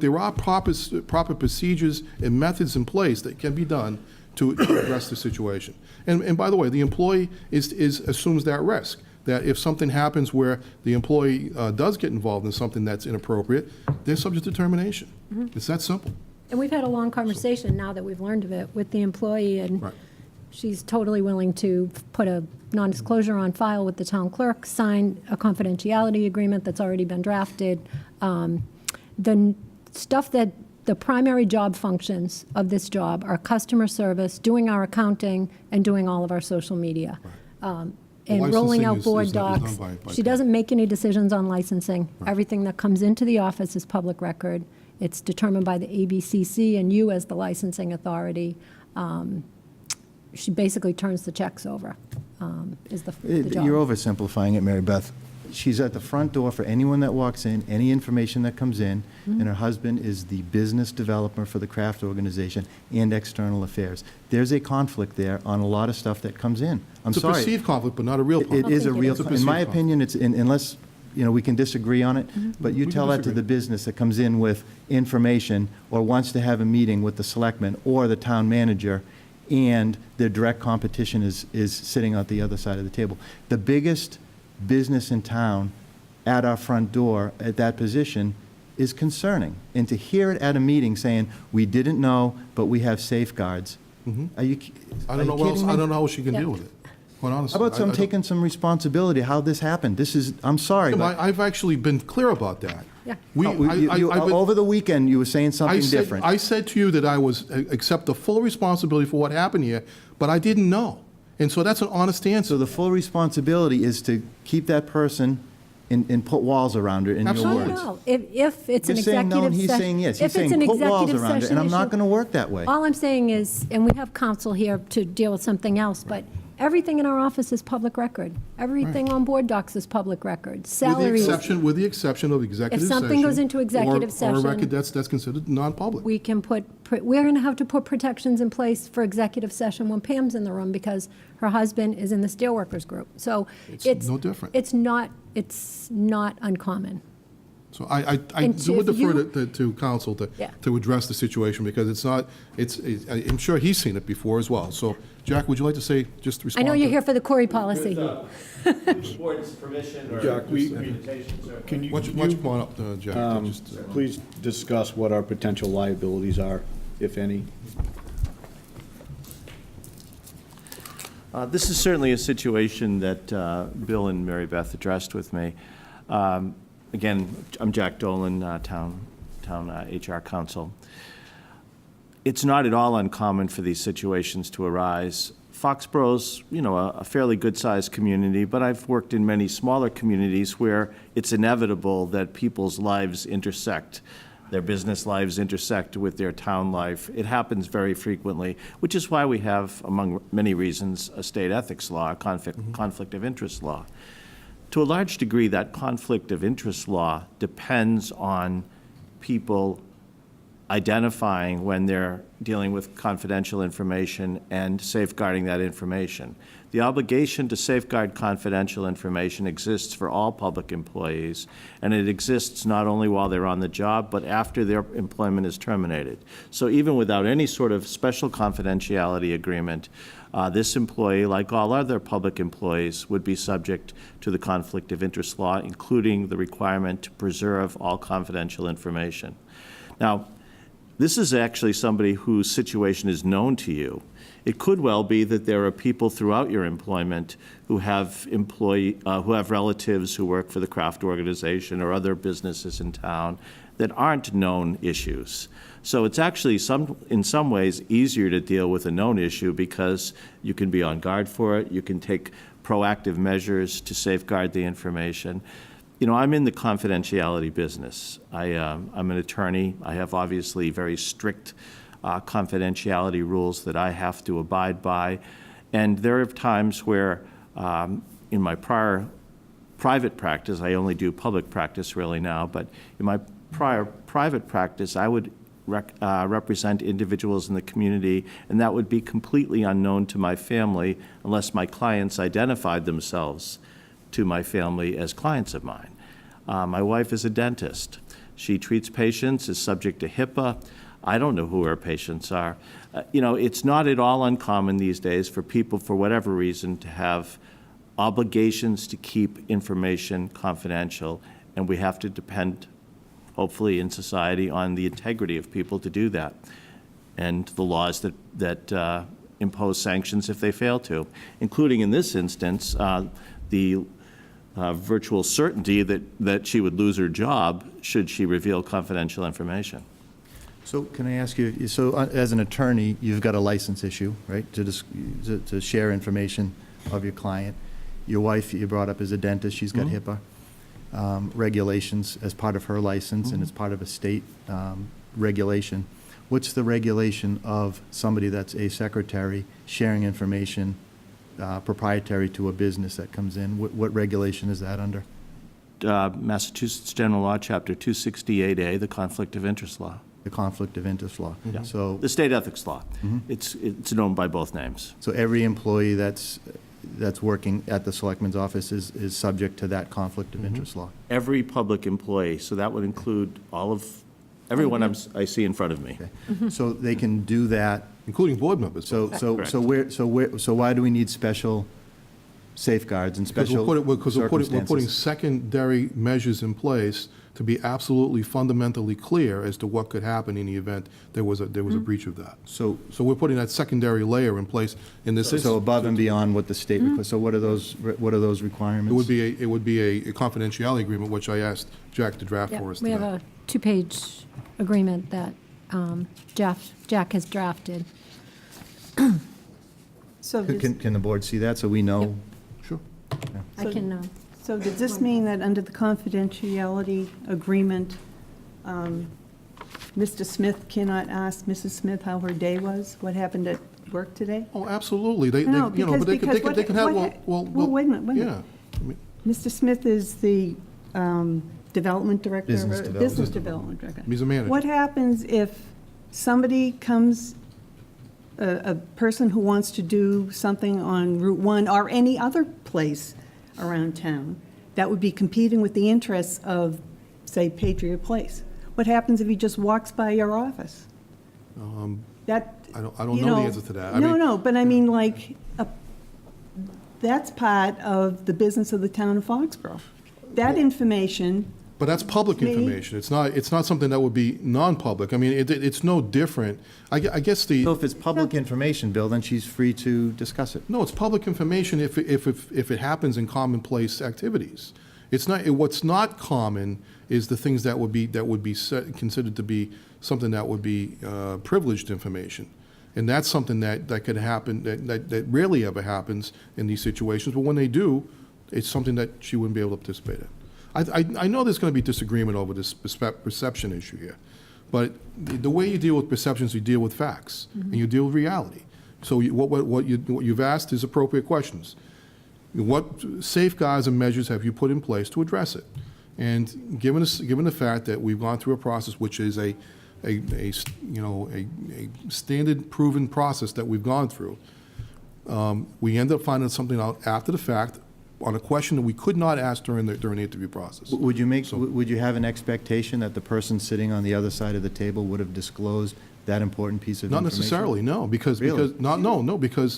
there are proper procedures and methods in place that can be done to address the situation. And by the way, the employee assumes that risk, that if something happens where the employee does get involved in something that's inappropriate, they're subject to termination. It's that simple. And we've had a long conversation now that we've learned of it with the employee, and she's totally willing to put a non-disclosure on file with the town clerk, sign a confidentiality agreement that's already been drafted. The stuff that the primary job functions of this job are customer service, doing our accounting, and doing all of our social media. And rolling licensing out is board done docs. by She doesn't make any decisions on licensing. Everything that comes into the office is public record. It's determined by the ABCC and you as the licensing authority. She basically turns the checks over, is the job. You're oversimplifying it, Mary Beth. She's at the front door for anyone that walks in, any information that comes in, and her husband is the business developer for the craft organization and external affairs. There's a conflict there on a lot of stuff that comes in. I'm It's a sorry. perceived conflict, but not a real conflict. It is a real, It's a in perceived my conflict. opinion, it's, unless, we can disagree on it, but you We can tell that to disagree. the business that comes in with information or wants to have a meeting with the selectman or the town manager, and their direct competition is sitting at the other side of the table. The biggest business in town at our front door at that position is concerning. And to hear it at a meeting saying, we didn't know, but we have safeguards. Are you I don't know what else, kidding me? I don't know how she can deal with it. Quite honestly. How about some taking some responsibility how this happened? I'm sorry, Tim, but I've actually been clear about that. Yeah. over the weekend, you were saying something different. I said to you that I was accept the full responsibility for what happened here, but I didn't know. And so that's an honest answer. So the full responsibility is to keep that person and put walls around it, in your words. No, if it's an You're saying no, executive and he's session. saying yes. If He's it's saying an put walls executive around it, session and I'm not issue- going to work that way. All I'm saying is, and we have counsel here to deal with something else, but everything in our office is public record. Everything on board docs is public record. Salaries. With the exception of executive session. If something goes into executive Or a session- record that's considered non-public. We can we're going to have to put protections in place for executive session when Pam's in the room because her husband is in the steelworkers group. So It's no different. It's not uncommon. So I And would if defer you- to counsel Yeah. to address the situation because I'm sure he's seen it before as well. So, Jack, would you like to say, just I respond? know you're to- here for the Corey policy. With the board's permission or Jack, communication, sir. Can you, Why don't you come on up, Jack? please discuss what our potential liabilities are, if any? This is certainly a situation that Bill and Mary Beth addressed with me. Again, I'm Jack Dolan, town HR counsel. It's not at all uncommon for these situations to arise. Foxborough's, a fairly good-sized community, but I've worked in many smaller communities where it's inevitable that people's lives intersect. Their business lives intersect with their town life. It happens very frequently, which is why we have, among many reasons, a state ethics law, a conflict of interest law. To a large degree, that conflict of interest law depends on people identifying when they're dealing with confidential information and safeguarding that information. The obligation to safeguard confidential information exists for all public employees, and it exists not only while they're on the job, but after their employment is terminated. So even without any sort of special confidentiality agreement, this employee, like all other public employees, would be subject to the conflict of interest law, including the requirement to preserve all confidential information. Now, this is actually somebody whose situation is known to you. It could well be that there are people throughout your employment who have relatives who work for the craft organization or other businesses in town that aren't known issues. So it's actually in some ways easier to deal with a known issue because you can be on guard for it. You can take proactive measures to safeguard the information. I'm in the confidentiality business. I'm an attorney. I have obviously very strict confidentiality rules that I have to abide by. And there are times where in my prior private practice, I only do public practice really now, but in my prior private practice, I would represent individuals in the community, and that would be completely unknown to my family unless my clients identified themselves to my family as clients of mine. My wife is a dentist. She treats patients, is subject to HIPAA. I don't know who her patients are. It's not at all uncommon these days for people, for whatever reason, to have obligations to keep information confidential, and we have to depend, hopefully in society, on the integrity of people to do that, and the laws that impose sanctions if they fail to, including in this instance, the virtual certainty that she would lose her job should she reveal confidential information. So can I ask you, as an attorney, you've got a license issue, right, to share information of your client. Your wife, you brought up, is a dentist. She's got HIPAA regulations as part of her license, and it's part of a state regulation. What's the regulation of somebody that's a secretary sharing information proprietary to a business that comes in? What regulation is that under? Massachusetts General Law, Chapter 268A, the Conflict of Interest Law. The Conflict of Interest Law. Yeah. So the state ethics law. It's known by both names. So every employee that's working at the Selectmen's office is subject to that Conflict of Interest law? Every public employee, so that would include everyone I see in front of me. Okay. So they can do that, including board members. So why do we need special safeguards and Because special we're putting circumstances. secondary measures in place to be absolutely fundamentally clear as to what could happen in the event there was a breach of that. So we're putting that secondary layer in place in this. So above and beyond what the state requests. So what are those requirements? It would be a confidentiality agreement, which I asked Jack to draft Yeah, for us we today. have a 2-page agreement that Jack has drafted. So Can the board see that, so we know? Sure. I can, So does this mean that under the confidentiality agreement, Mr. Smith cannot ask Mrs. Smith how her day was? What happened at work today? Oh, absolutely. They No, you know, but they because can have, well, wait a minute, wait a minute. yeah. Mr. Smith is the development director? Business or development. Business development director. He's a manager. What happens if somebody comes, a person who wants to do something on Route 1 or any other place around town that would be competing with the interests of, say, Patriot Place? What happens if he just walks by your office? That, I don't you know the answer to that. I mean- No, but I mean, like, that's part of the business of the town of Foxborough. That information. But that's public Me? information. It's not something that would be non-public. I mean, it's no different. I guess So if it's public information, Bill, then she's free to discuss it. No, it's public information if it happens in commonplace activities. It's not, what's not common is the things that would be considered to be something that would be privileged information. And that's something that could happen, that rarely ever happens in these situations. But when they do, it's something that she wouldn't be able to participate in. I know there's going to be disagreement over this perception issue here, but the way you deal with perceptions, you deal with facts, and you deal with reality. So what you've asked is appropriate questions. What safeguards and measures have you put in place to address it? And given the fact that we've gone through a process which is a standard proven process that we've gone through, we end up finding something out after the fact on a question that we could not ask during the interview process. Would you have an expectation that the person sitting on the other side of the table would have disclosed that important piece of Not information? necessarily, no, because Really?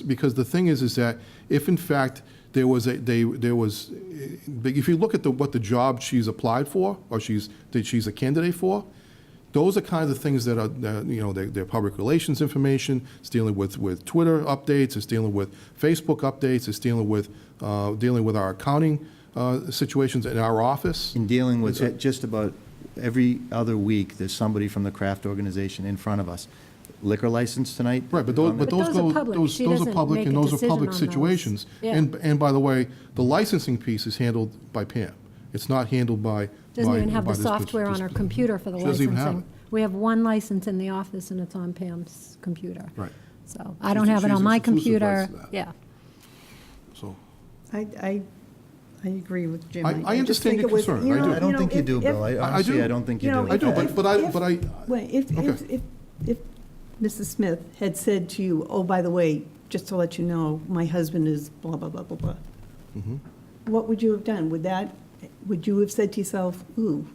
because the thing is that if in fact if you look at what the job she's applied for or that she's a candidate for, those are kinds of things that are they're public relations information. It's dealing with Twitter updates. It's dealing with Facebook updates. It's dealing with our accounting situations in our office. In dealing with just about every other week, there's somebody from the craft organization in front of us. Liquor license tonight? Right, but those are public. She Those are doesn't public, make and a those are decision public on those. situations. Yeah. And by the way, the licensing piece is handled by Pam. It's not handled by. Doesn't even have by the this software on her computer for the She doesn't even have licensing. We have one license in the office, and it's on Pam's computer. Right. So I don't have it on She's my exclusive rights computer. to that. Yeah. So. I agree with Jim. I just understand think your it was, concern. you I know, do. I don't think you do, Bill. Honestly, I don't think you do. I do, but I. Wait, Okay. if Mrs. Smith had said to you, oh, by the way, just to let you know, my husband is blah, blah, blah, blah, blah, Mhm. what would you have done? Would you have said to yourself, ooh,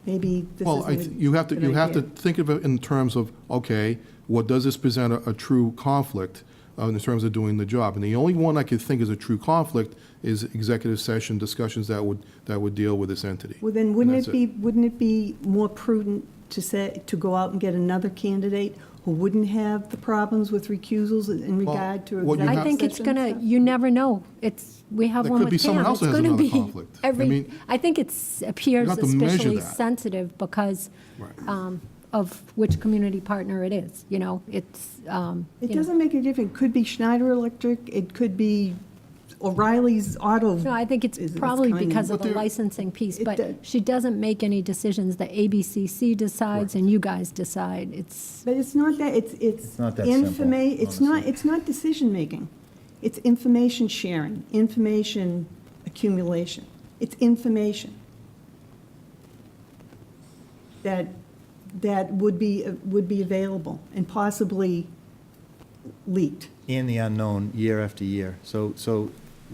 maybe this Well, isn't a you have to good idea? think of it in terms of, okay, what does this present a true conflict in terms of doing the job? And the only one I could think is a true conflict is executive session discussions that would deal with this entity. Well, then And wouldn't that's it be more prudent to go out and get another candidate who wouldn't have the problems with recusals in regard to what you executive have- I think it's session gonna, stuff? you never know. We have There one could with be someone Pam. else that It's has gonna another be conflict. I mean- I think it appears You have to measure especially that. sensitive because of which community partner it is, it's, It doesn't make a difference. It could be Schneider Electric, it could be O'Reilly's Auto. No, I think it's is probably kind because of But the there- licensing piece, it but does. she doesn't make any decisions. The ABCC decides and you guys decide. It's, But it's not that, it's not that simple, it's not decision-making. It's information sharing, information accumulation. It's information that would be available and possibly leaked. And the unknown year after year. So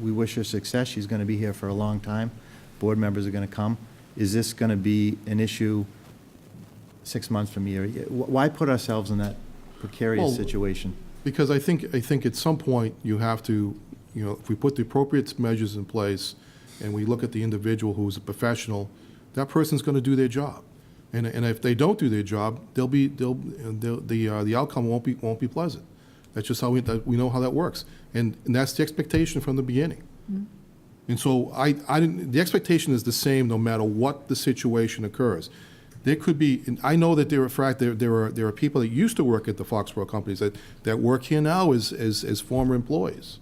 we wish her success. She's going to be here for a long time. Board members are going to come. Is this going to be an issue 6 months from here? Why put ourselves in that precarious Well, situation? Because I think at some point you have to if we put the appropriate measures in place and we look at the individual who's a professional, that person's going to do their job. And if they don't do their job, the outcome won't be pleasant. That's just how we know how that works. And that's the expectation from the beginning. Mm-hmm. And so the expectation is the same no matter what the situation occurs. There could be, and I know that there are people that used to work at the Foxborough companies that work here now as former employees.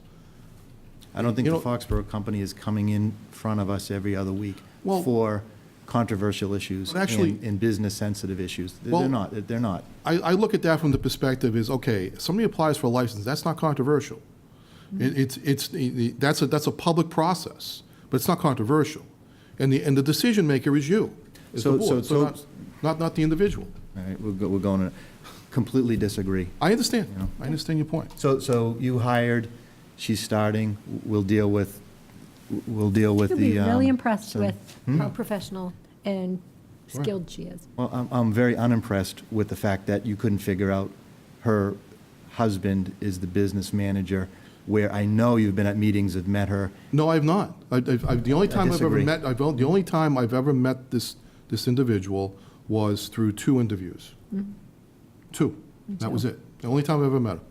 I don't think the Foxborough company is coming in front of us every other week for controversial issues and business-sensitive issues. They're not. I look at that from the perspective is, okay, somebody applies for a license, that's not controversial. That's a public process, but it's not controversial. And the decision maker is you, the board, not the individual. All right, we're going to completely disagree. I understand. I understand your point. So you hired, she's starting, we'll deal with You'll be really impressed with how professional and skilled she is. Well, I'm very unimpressed with the fact that you couldn't figure out her husband is the business manager, where I know you've been at meetings, have met her. No, I have not. The only time I've ever met this individual was through 2 interviews. Mm-hmm. 2. That was it. The only time I've ever met her.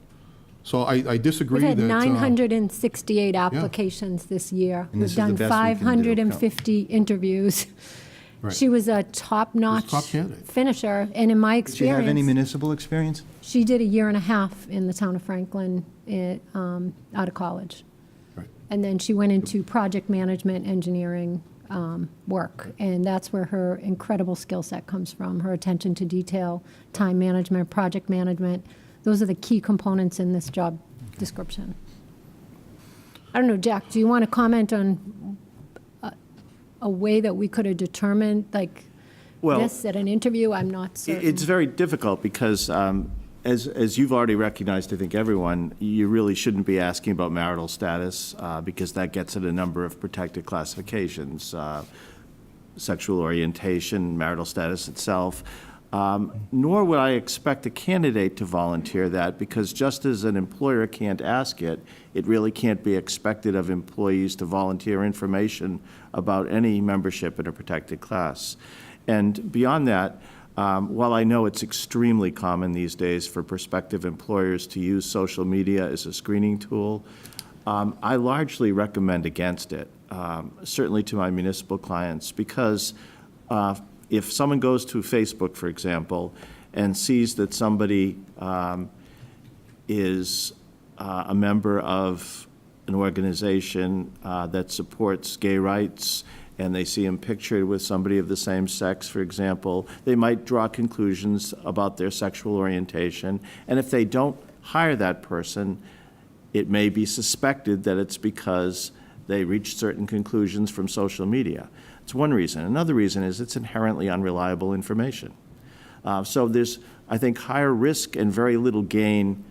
So I disagree We've that... had 968 applications this year. And this We've is the done best we can do. 550 interviews. Right. She was a top-notch top candidate. finisher, and in my Did she experience... have any municipal experience? She did a year and a half in the town of Franklin out of college. Right. And then she went into project management, engineering work. And that's where her incredible skill set comes from, her attention to detail, time management, project management. Those are the key components in this job description. I don't know, Jack, do you want to comment on a way that we could have determined, this at an interview? I'm not certain. It's very difficult because, as you've already recognized, I think everyone, you really shouldn't be asking about marital status because that gets at a number of protected classifications, sexual orientation, marital status itself. Nor would I expect a candidate to volunteer that, because just as an employer can't ask it, it really can't be expected of employees to volunteer information about any membership in a protected class. And beyond that, while I know it's extremely common these days for prospective employers to use social media as a screening tool, I largely recommend against it, certainly to my municipal clients, because if someone goes to Facebook, for example, and sees that somebody is a member of an organization that supports gay rights, and they see him pictured with somebody of the same sex, for example, they might draw conclusions about their sexual orientation. And if they don't hire that person, it may be suspected that it's because they reached certain conclusions from social media. It's one reason. Another reason is it's inherently unreliable information. So there's, I think, higher risk and very little gain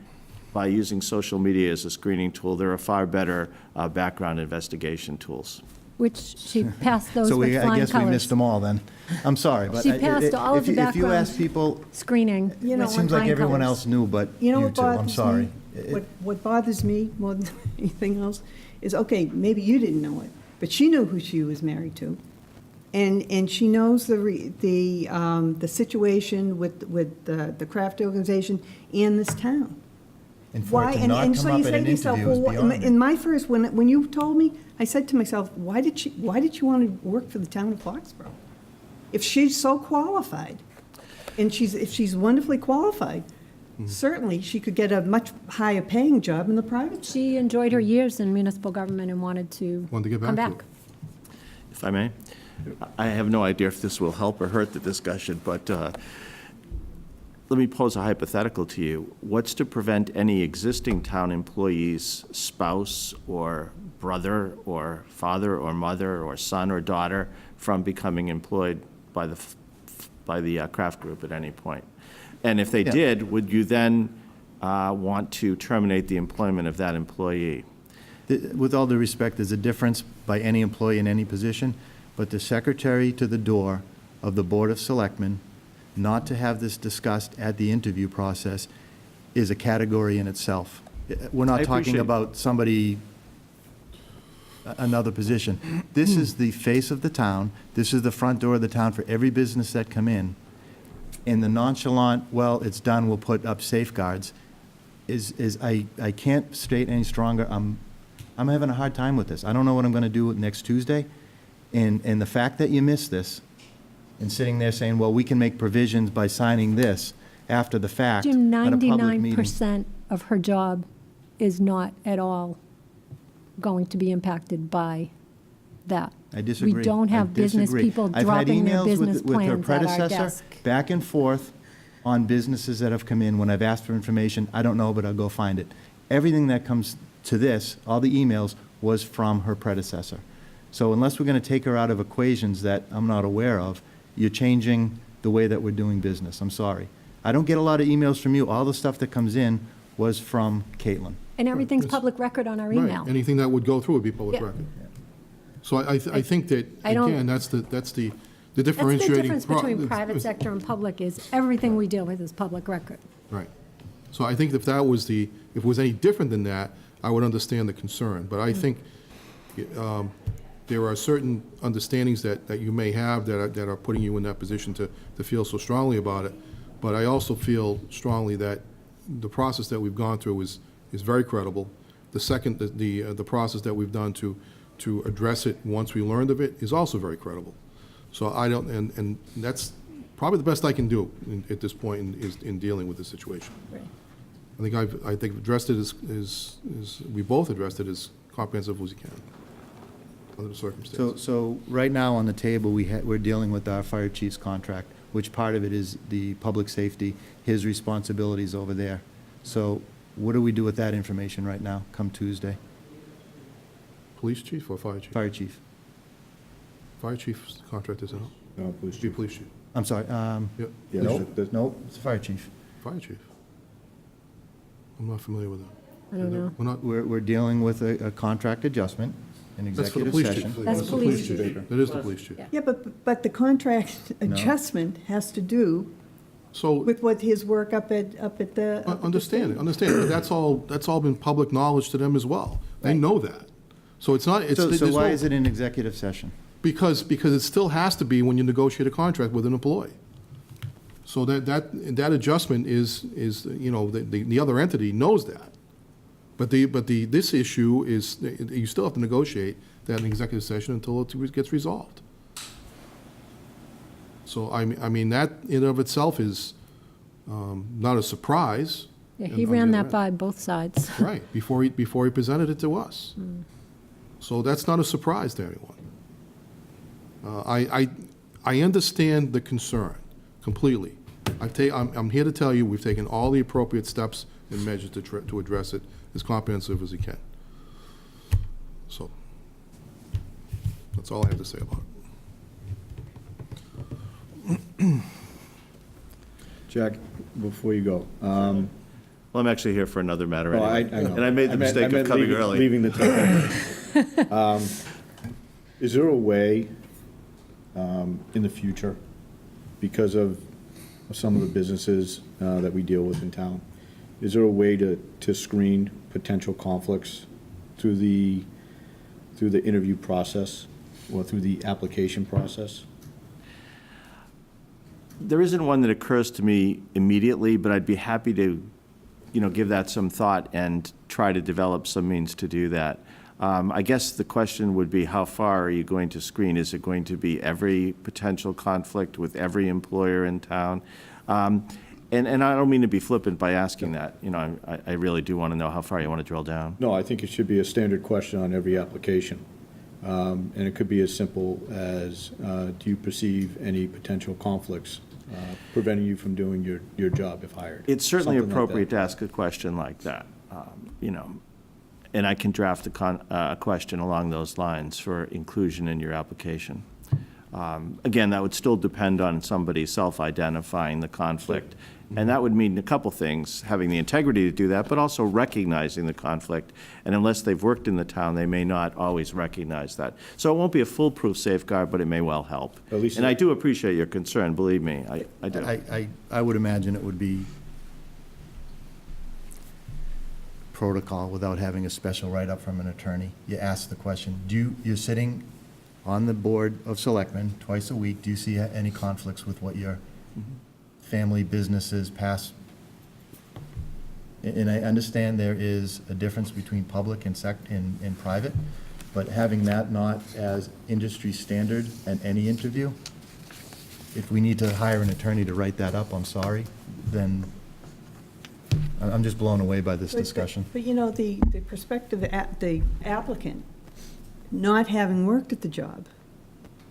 by using social media as a screening tool. There are far better background investigation tools. Which she passed those So with flying I guess colors. we missed them all then. I'm sorry, but She passed all of the if you ask people, screening. it seems like everyone else knew, but You know you what two, I'm bothers sorry. me? What bothers me more than anything else is, okay, maybe you didn't know it, but she knew who she was married to. And she knows the situation with the craft organization and this town. And for it to not And so come you up at say an to yourself, interview is well, beyond me. in my first, when you told me, I said to myself, why did she want to work for the town of Foxborough? If she's so qualified, and if she's wonderfully qualified, certainly she could get a much higher paying job in the private sector. She enjoyed her years in municipal government and wanted to get come back to back. If I may, I have no idea if this will help or hurt the discussion, but let me pose a hypothetical to you. What's to prevent any existing town employee's spouse or brother or father or mother or son or daughter from becoming employed by the craft group at any point? And if they did, would you then want to terminate the employment of that employee? With all due respect, there's a difference by any employee in any position, but the secretary to the door of the Board of Selectmen, not to have this discussed at the interview process, is a category in itself. We're not talking about somebody another position. This is the face of the town. This is the front door of the town for every business that come in. And the nonchalant, well, it's done, we'll put up safeguards, I can't state any stronger. I'm having a hard time with this. I don't know what I'm going to do next Tuesday. And the fact that you missed this and sitting there saying, well, we can make provisions by signing this after the fact Jim, at a public meeting. 99% of her job is not at all going to be impacted by that. I disagree. We don't have I business disagree. people I've had dropping their emails business with her plans at our predecessor desk. back and forth on businesses that have come in. When I've asked for information, I don't know, but I'll go find it. Everything that comes to this, all the emails, was from her predecessor. So unless we're going to take her out of equations that I'm not aware of, you're changing the way that we're doing business. I'm sorry. I don't get a lot of emails from you. All the stuff that comes in was from Caitlin. And everything's public record on our Right. email. Anything that would go through would be public Yeah. record. So I think that, I don't- again, that's the That's the differentiating. difference between private sector and public is everything we deal with is public record. Right. So I think if it was any different than that, I would understand the concern. But I think there are certain understandings that you may have that are putting you in that position to feel so strongly about it. But I also feel strongly that the process that we've gone through is very credible. The process that we've done to address it once we learned of it is also very credible. So I don't, and that's probably the best I can do at this point in dealing with the situation. Right. I think addressed it we both addressed it as comprehensive as we can under the circumstances. So right now on the table, we're dealing with our fire chief's contract, which part of it is the public safety, his responsibilities over there. So what do we do with that information right now, come Tuesday? Police chief or fire chief? Fire chief. Fire chief's contract is out. No, police Be chief. police chief. I'm sorry, Yep. Yeah, nope, it's the fire chief. Fire chief. I'm not familiar with that. I don't know. We're not, We're dealing with a contract adjustment in that's for the executive police session. chief. That's the police chief. chief. That is the police chief. Yeah, but the contract adjustment has to do So, with what his work up at the. understand it, but that's all been public knowledge to them as well. They know that. So it's not, So there's why no- is it in executive session? Because it still has to be when you negotiate a contract with an employee. So that adjustment is, the other entity knows that. But this issue is, you still have to negotiate that in executive session until it gets resolved. So, I mean, that in and of itself is not a surprise. Yeah, And he on ran the that other by both sides. Right, before he presented it to us. So that's not a surprise to anyone. I understand the concern completely. I'm here to tell you, we've taken all the appropriate steps and measures to address it as comprehensive as we can. So, that's all I have to say about it. Jack, before you go, Well, I'm actually here for another matter oh, anyway. I know. And I made the mistake of coming early. Leaving the table. Is there a way, in the future, because of some of the businesses that we deal with in town, is there a way to screen potential conflicts through the interview process or through the application process? There isn't one that occurs to me immediately, but I'd be happy to, give that some thought and try to develop some means to do that. I guess the question would be, how far are you going to screen? Is it going to be every potential conflict with every employer in town? And I don't mean to be flippant by asking that. I really do want to know how far you want to drill down. No, I think it should be a standard question on every application. And it could be as simple as, do you perceive any potential conflicts preventing you from doing your job if hired? It's certainly Something like appropriate that. to ask a question like that, and I can draft a question along those lines for inclusion in your application. Again, that would still depend on somebody self-identifying the conflict. And that would mean a couple things, having the integrity to do that, but also recognizing the conflict. And unless they've worked in the town, they may not always recognize that. So it won't be a foolproof safeguard, but it may well help. At least and I do appreciate your concern, believe me, I do. I would imagine it would be protocol without having a special write-up from an attorney. You ask the question, you're sitting on the Board of Selectmen twice a week, do you see any conflicts with what your family businesses past? And I understand there is a difference between public and private, but having that not as industry standard at any interview, if we need to hire an attorney to write that up, I'm sorry, then I'm just blown away by this discussion. But you know, the perspective, the applicant, not having worked at the job,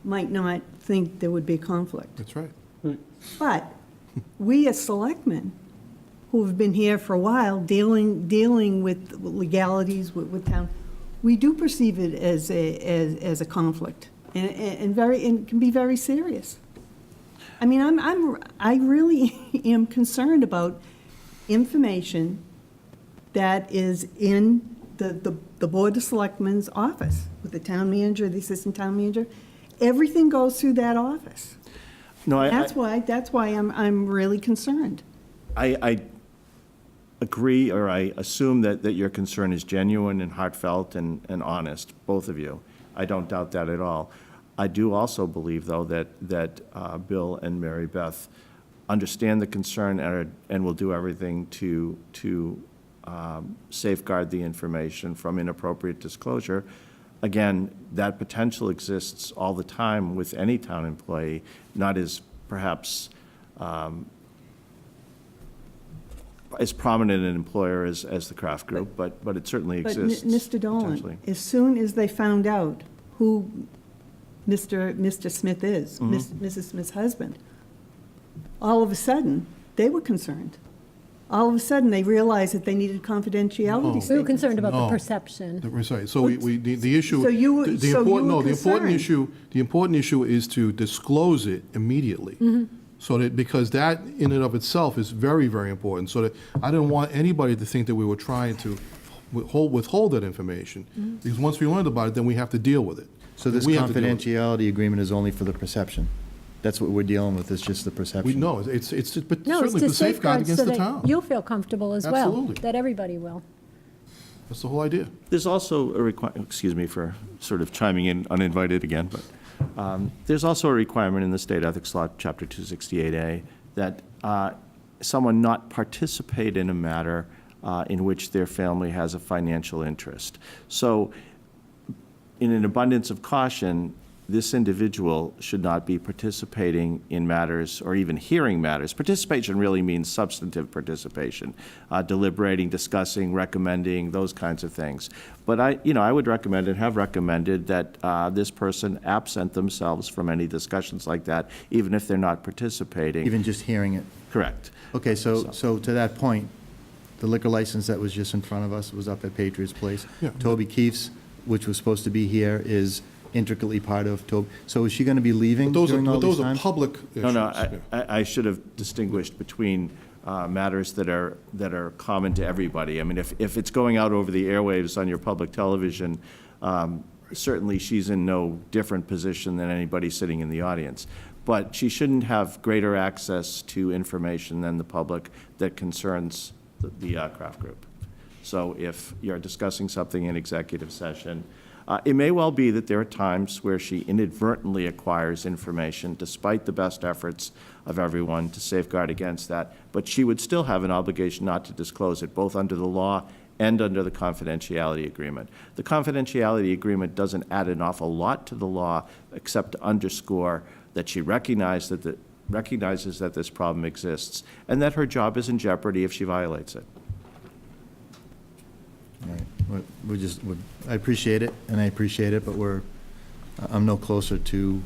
might not think there would be a conflict. That's right. But we as selectmen, who have been here for a while, dealing with legalities with town, we do perceive it as a conflict, and it can be very serious. I mean, I really am concerned about information that is in the Board of Selectmen's office, with the town manager, the assistant town manager. Everything goes through that office. No, That's why I'm really concerned. I agree, or I assume that your concern is genuine and heartfelt and honest, both of you. I don't doubt that at all. I do also believe, though, that Bill and Mary Beth understand the concern and will do everything to safeguard the information from inappropriate disclosure. Again, that potential exists all the time with any town employee, not as perhaps as prominent an employer as the Kraft Group, but it certainly exists. But Mr. Dolan, as soon as they found out who Mr. Smith is, Mrs. Smith's husband, all of a sudden, they were concerned. All of a sudden, they realized that they needed confidentiality statements. We were concerned about the No. perception. Right, so the issue. So you were- the so important- you were no, concerned. the important issue is to disclose it immediately. So that, because that in and of itself is very, very important. So that, I didn't want anybody to think that we were trying to withhold that information. Because once we learned about it, then we have to deal with it. So this We have to deal with it. confidentiality agreement is only for the perception? That's what we're dealing with, it's just the perception? No, it's but No, it's certainly to to safeguard safeguard against so the that town. you'll feel comfortable as well. Absolutely. That everybody will. That's the whole idea. There's also a excuse me for sort of chiming in uninvited again, but there's also a requirement in the state ethics law, chapter 268A, that someone not participate in a matter in which their family has a financial interest. So in an abundance of caution, this individual should not be participating in matters or even hearing matters. Participation really means substantive participation, deliberating, discussing, recommending, those kinds of things. But I would recommend and have recommended that this person absent themselves from any discussions like that, even if they're not participating. Even just hearing it? Correct. Okay, so to that point, the liquor license that was just in front of us was up at Patriots Place. Yeah. Toby Keefe's, which was supposed to be here, is intricately part of Toby. So is she going to be leaving during all these times? Public issues. No, I should have distinguished between matters that are common to everybody. I mean, if it's going out over the airwaves on your public television, certainly she's in no different position than anybody sitting in the audience. But she shouldn't have greater access to information than the public that concerns the Kraft Group. So if you're discussing something in executive session, it may well be that there are times where she inadvertently acquires information despite the best efforts of everyone to safeguard against that, but she would still have an obligation not to disclose it, both under the law and under the confidentiality agreement. The confidentiality agreement doesn't add an awful lot to the law except to underscore that she recognizes that this problem exists and that her job is in jeopardy if she violates it. Right. I appreciate it, and I appreciate it, but I'm no closer to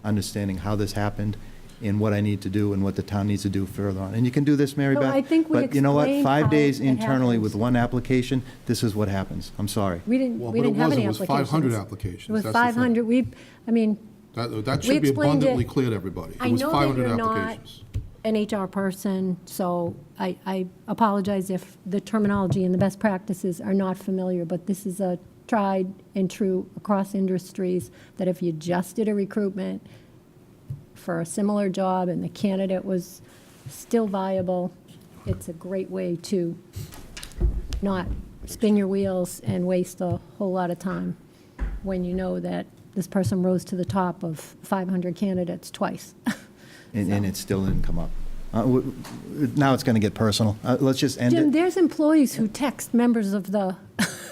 understanding how this happened and what I need to do and what the town needs to do further on. And you can do this, Mary No, Beth. I think we but you know what? explained 5 how days it internally happens. with one application, this is what happens. I'm sorry. We didn't have any applications. It was 500 applications. It was That's the thing. 500. That should be explained abundantly it. clear to everybody. I It was know that 500 you're not applications. an HR person, so I apologize if the terminology and the best practices are not familiar, but this is a tried and true across industries, that if you just did a recruitment for a similar job and the candidate was still viable, it's a great way to not spin your wheels and waste a whole lot of time when you know that this person rose to the top of 500 candidates twice. And it still didn't come up. Now it's going to get personal. Let's just end Jim, it. there's employees who text members of the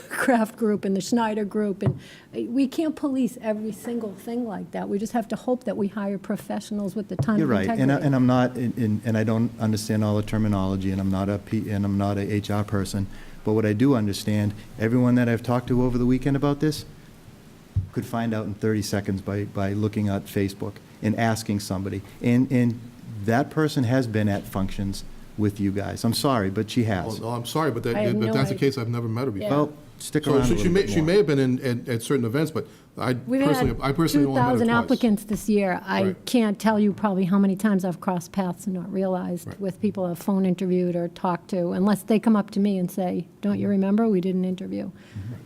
Kraft group and the Schneider group, and we can't police every single thing like that. We just have to hope that we hire professionals with the ton You're of right, integrity. and I'm not, and I don't understand all the terminology, and I'm not a HR person, but what I do understand, everyone that I've talked to over the weekend about this could find out in 30 seconds by looking at Facebook and asking somebody. And that person has been at functions with you guys. I'm sorry, but she has. Oh, no, I'm sorry, but I have if no that's the idea. case, I've never met her before. Well, stick So around a she little may, bit she more. may have been at certain events, but I We've personally had only met her 2,000 twice. applicants this year. I Right. can't tell you probably how many times I've crossed paths and not realized with people I've phone interviewed or talked to, unless they come up to me and say, don't you remember, we did an interview.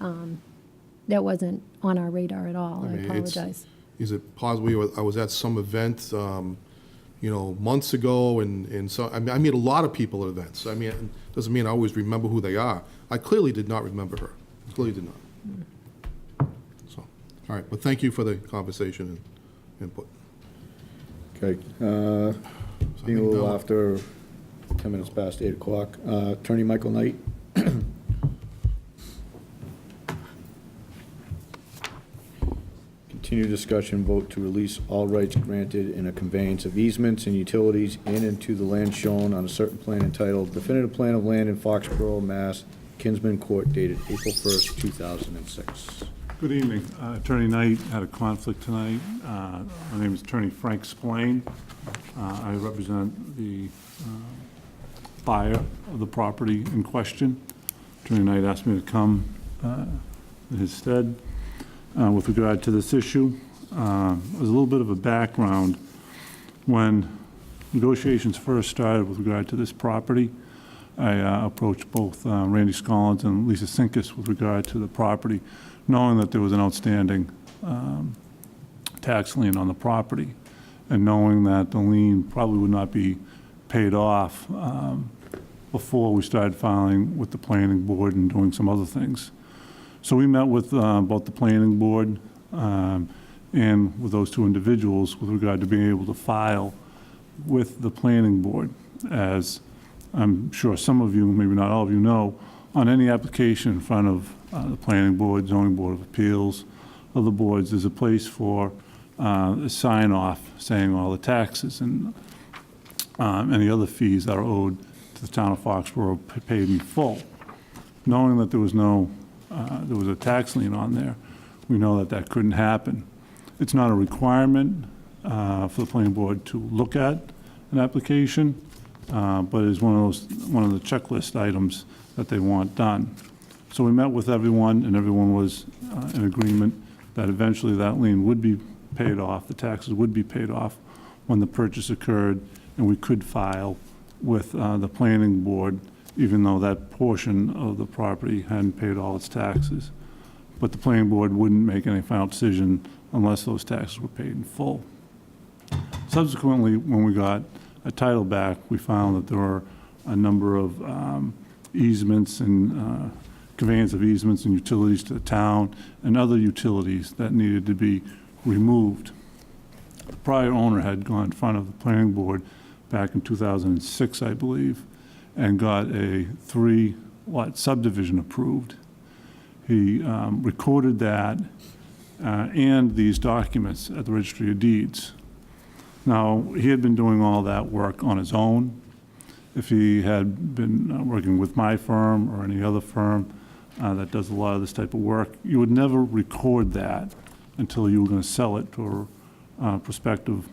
That wasn't on our radar at all. I mean, it's- apologize. Is it possible, I was at some event, months ago, and so, I mean, I meet a lot of people at events. I mean, it doesn't mean I always remember who they are. I clearly did not remember her. Clearly did not. So, all right, but thank you for the conversation and input. Okay, being a little after 10 minutes past 8 o'clock, Attorney Michael Knight. Continue discussion, vote to release all rights granted in a conveyance of easements and utilities in and to the land shown on a certain plan entitled Definitive Plan of Land in Foxborough, Mass, Kinsman Court dated April 1st, 2006. Good evening. Attorney Knight had a conflict tonight. My name is Attorney Frank Splain. I represent the buyer of the property in question. Attorney Knight asked me to come in his stead with regard to this issue. There's a little bit of a background. When negotiations first started with regard to this property, I approached both Randy Scollins and Lisa Sinkus with regard to the property, knowing that there was an outstanding tax lien on the property, and knowing that the lien probably would not be paid off before we started filing with the planning board and doing some other things. So we met with both the planning board and with those two individuals with regard to being able to file with the planning board. As I'm sure some of you, maybe not all of you know, on any application in front of the planning board, zoning board of appeals, other boards, there's a place for a sign off saying all the taxes and any other fees that are owed to the town of Foxborough paid in full. Knowing that there was there was a tax lien on there, we know that that couldn't happen. It's not a requirement for the planning board to look at an application, but it's one of the checklist items that they want done. So we met with everyone, and everyone was in agreement that eventually that lien would be paid off, the taxes would be paid off when the purchase occurred, and we could file with the planning board, even though that portion of the property hadn't paid all its taxes. But the planning board wouldn't make any final decision unless those taxes were paid in full. Subsequently, when we got a title back, we found that there were a number of easements and conveyance of easements and utilities to the town and other utilities that needed to be removed. The prior owner had gone in front of the planning board back in 2006, I believe, and got a 3-lot subdivision approved. He recorded that and these documents at the Registry of Deeds. Now, he had been doing all that work on his own. If he had been working with my firm or any other firm that does a lot of this type of work, you would never record that until you were going to sell it to a prospective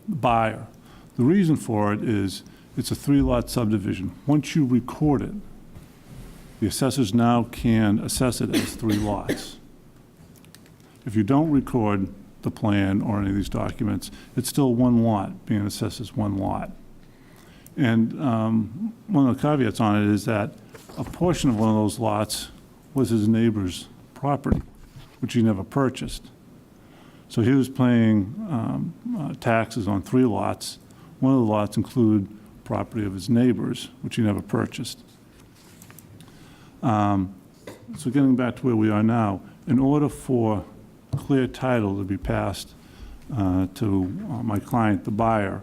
buyer. The reason for it is it's a 3-lot subdivision. Once you record it, the assessors now can assess it as 3 lots. If you don't record the plan or any of these documents, it's still 1 lot, being assessed as 1 lot. And one of the caveats on it is that a portion of one of those lots was his neighbor's property, which he never purchased. So he was paying taxes on 3 lots. One of the lots included property of his neighbors, which he never purchased. So getting back to where we are now, in order for clear title to be passed to my client, the buyer,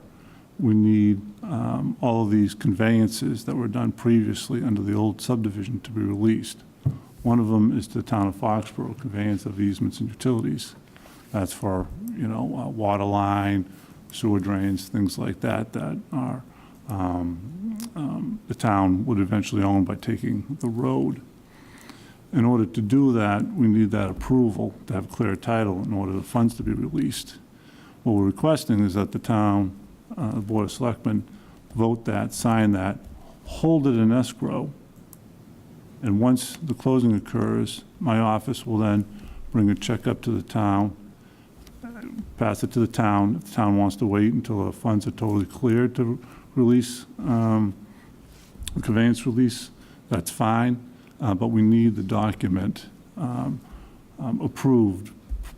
we need all of these conveyances that were done previously under the old subdivision to be released. One of them is to the town of Foxborough, conveyance of easements and utilities. That's for, water line, sewer drains, things like that, that are, the town would eventually own by taking the road. In order to do that, we need that approval to have clear title in order for the funds to be released. What we're requesting is that the town, the Board of Selectmen, vote that, sign that, hold it in escrow, and once the closing occurs, my office will then bring a check up to the town, pass it to the town. If the town wants to wait until the funds are totally cleared to release, the conveyance release, that's fine, but we need the document approved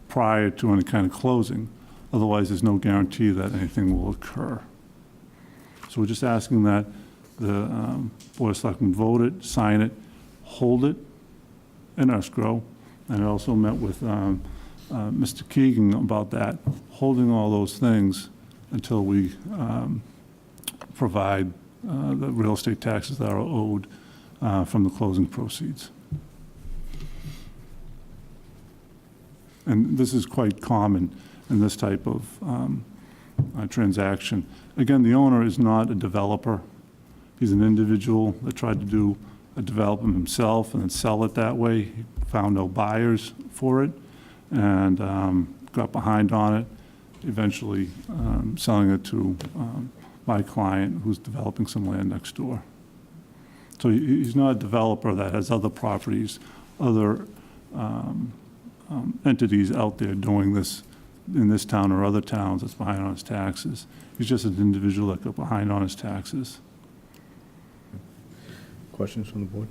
prior to any kind of closing. Otherwise, there's no guarantee that anything will occur. So we're just asking that the Board of Selectmen vote it, sign it, hold it in escrow. And I also met with Mr. Keegan about that, holding all those things until we provide the real estate taxes that are owed from the closing proceeds. And this is quite common in this type of transaction. Again, the owner is not a developer. He's an individual that tried to do a development himself and then sell it that way. He found no buyers for it and got behind on it, eventually selling it to my client who's developing some land next door. So he's not a developer that has other properties, other entities out there doing this in this town or other towns that's behind on his taxes. He's just an individual that got behind on his taxes. Questions from the board?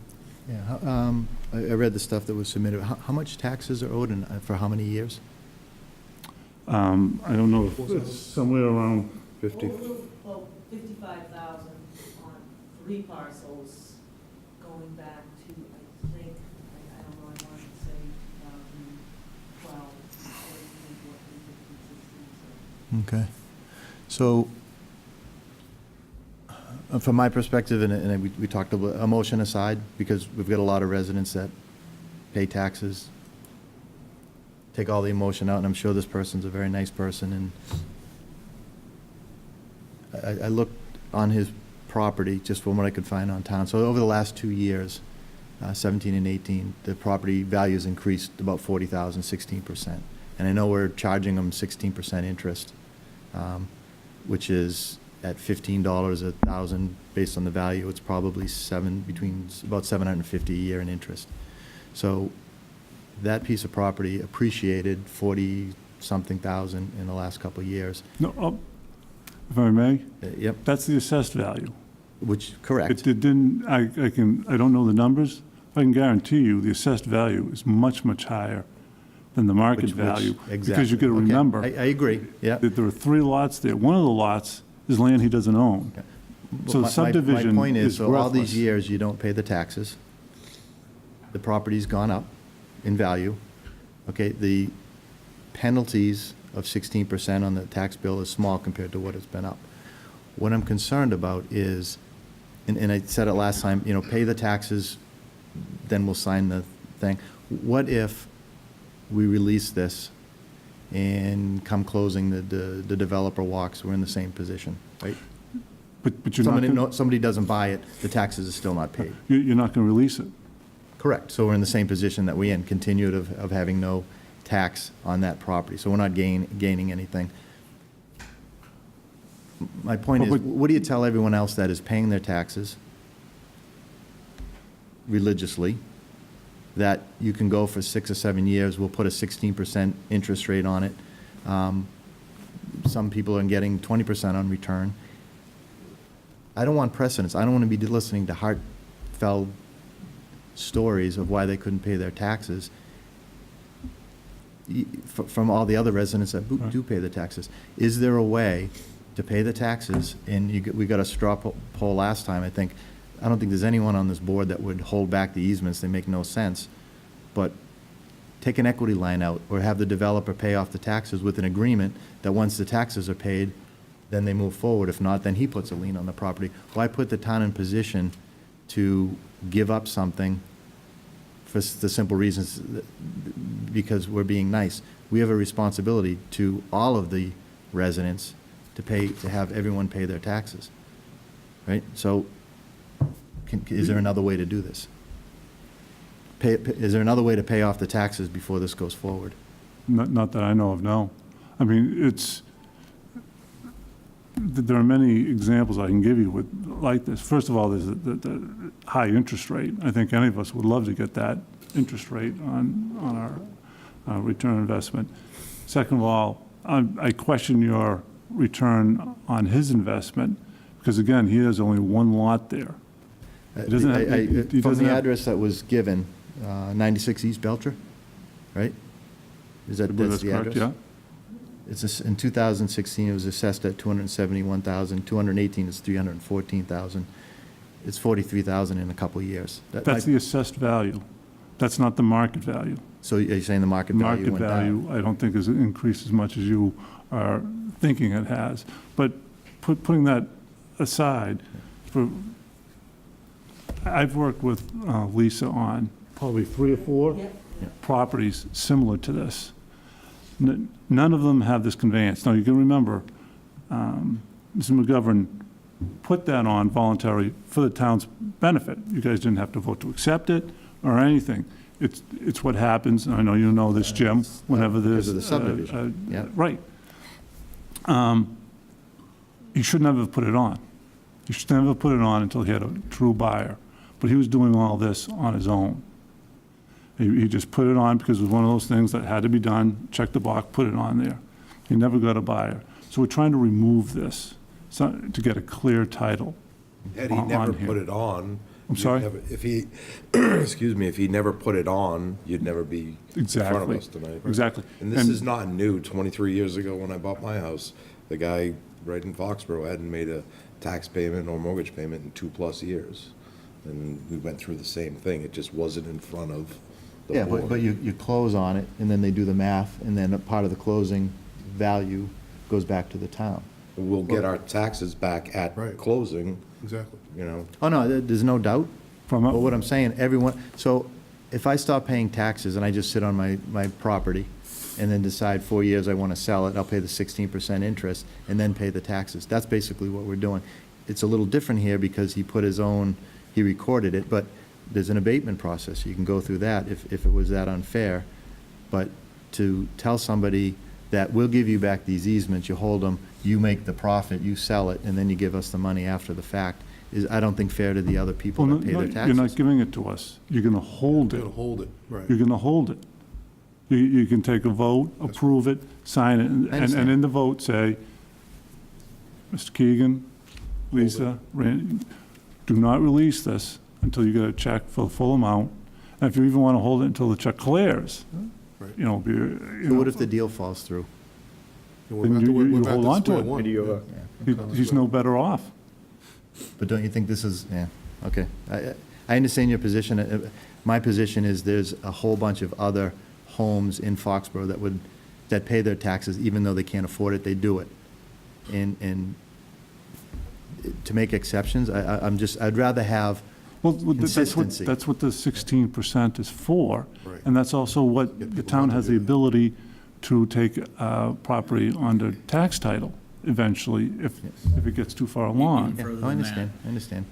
Yeah, I read the stuff that was submitted. How much taxes are owed and for how many years? I don't know if it's somewhere around 50. Well, 55,000 on 3 parcels going back to, I think, I don't know, I wanted to say 2012. Okay. So, from my perspective, and we talked about emotion aside, because we've got a lot of residents that pay taxes, take all the emotion out, and I'm sure this person's a very nice person, and I looked on his property, just from what I could find on town. So over the last 2 years, 17 and 18, the property values increased about 40,000, 16%. And I know we're charging them 16% interest, which is at $15 a thousand based on the value. It's probably between about $750 a year in interest. So that piece of property appreciated 40-something thousand in the last couple of years. No, if I may? Yep. That's the assessed value. Which, correct. It didn't, I don't know the numbers. I can guarantee you the assessed value is much, much higher than the market value. Exactly. Because you've got to remember. I agree, yeah. That there are 3 lots there. One of the lots is land he doesn't own. Okay. So the subdivision My point is, so all these worthless. years, you don't pay the taxes. The property's gone up in value. Okay, the penalties of 16% on the tax bill is small compared to what it's been up. What I'm concerned about is, and I said it last time, pay the taxes, then we'll sign the thing. What if we release this and come closing, the developer walks, we're in the same position, right? But you're not gonna, somebody doesn't buy it, the taxes are still not paid. you're not going to release it. Correct. So we're in the same position that we in, continued of having no tax on that property. So we're not gaining anything. My point is, what do you tell everyone else that is paying their taxes religiously, that you can go for 6 or 7 years, we'll put a 16% interest rate on it. Some people are getting 20% on return. I don't want precedents. I don't want to be listening to heartfelt stories of why they couldn't pay their taxes from all the other residents that do pay the taxes. Is there a way to pay the taxes? And we got a straw poll last time, I think. I don't think there's anyone on this board that would hold back the easements, they make no sense. But take an equity line out, or have the developer pay off the taxes with an agreement that once the taxes are paid, then they move forward. If not, then he puts a lien on the property. Why put the town in position to give up something for the simple reasons, because we're being nice? We have a responsibility to all of the residents to have everyone pay their taxes, right? So, is there another way to do this? Is there another way to pay off the taxes before this goes forward? Not that I know of, no. I mean, there are many examples I can give you like this. First of all, there's the high interest rate. I think any of us would love to get that interest rate on our return on investment. Second of all, I question your return on his investment, because again, he has only one lot there. He doesn't have, he From doesn't the have- address that was given, 96 East Belcher, right? That's the correct, address? yeah. In 2016, it was assessed at 271,000. 2018 is 314,000. It's 43,000 in a couple of years. That's the assessed value. That's not the market value. So you're saying the market value went down? I don't think has increased as much as you are thinking it has. But putting that aside, I've worked with Lisa on probably 3 or 4 properties similar to this. None of them have this conveyance. Now, you can remember, Mr. McGovern put that on voluntary for the town's benefit. You guys didn't have to vote to accept it or anything. It's what happens, and I know you know this, Jim, whenever there's... Because of the subdivision. Yeah. Right. He should never have put it on. He should never have put it on until he had a true buyer. But he was doing all this on his own. He just put it on because it was one of those things that had to be done, check the box, put it on there. He never got a buyer. So we're trying to remove this to get a clear title. Had he never put it on. I'm sorry? If he, excuse me, if he never put it on, you'd never be in front of us tonight. Exactly. And this is not new. 23 years ago when I bought my house, the guy right in Foxborough hadn't made a tax payment or mortgage payment in 2+ years. And we went through the same thing. It just wasn't in front of the Yeah, board. but you close on it, and then they do the math, and then a part of the closing value goes back to the town. We'll get our taxes back at closing. Exactly. You know. Oh, no, there's no doubt. But what I'm saying, so if I stop paying taxes and I just sit on my property and then decide 4 years I want to sell it, I'll pay the 16% interest and then pay the taxes. That's basically what we're doing. It's a little different here because he recorded it, but there's an abatement process. You can go through that if it was that unfair. But to tell somebody that we'll give you back these easements, you hold them, you make the profit, you sell it, and then you give us the money after the fact, is, I don't think, fair to the other people that pay their taxes. You're not giving it to us. You're going to hold it. You're gonna hold it, right. You're going to hold it. You can take a vote, approve it, sign it, and in the vote say, Mr. Keegan, Lisa, Randy, do not release this until you get a check for the full amount. And if you even want to hold it until the check clears, you know. So what if the deal falls through? Then you hold on to it. He's no better off. But don't you think this is, yeah, okay. I understand your position. My position is there's a whole bunch of other homes in Foxborough that pay their taxes, even though they can't afford it, they do it. And to make exceptions, I'd rather have consistency. That's what the 16% is for. And that's also what the town has the ability to take property under tax title eventually, if it gets too far along. I understand.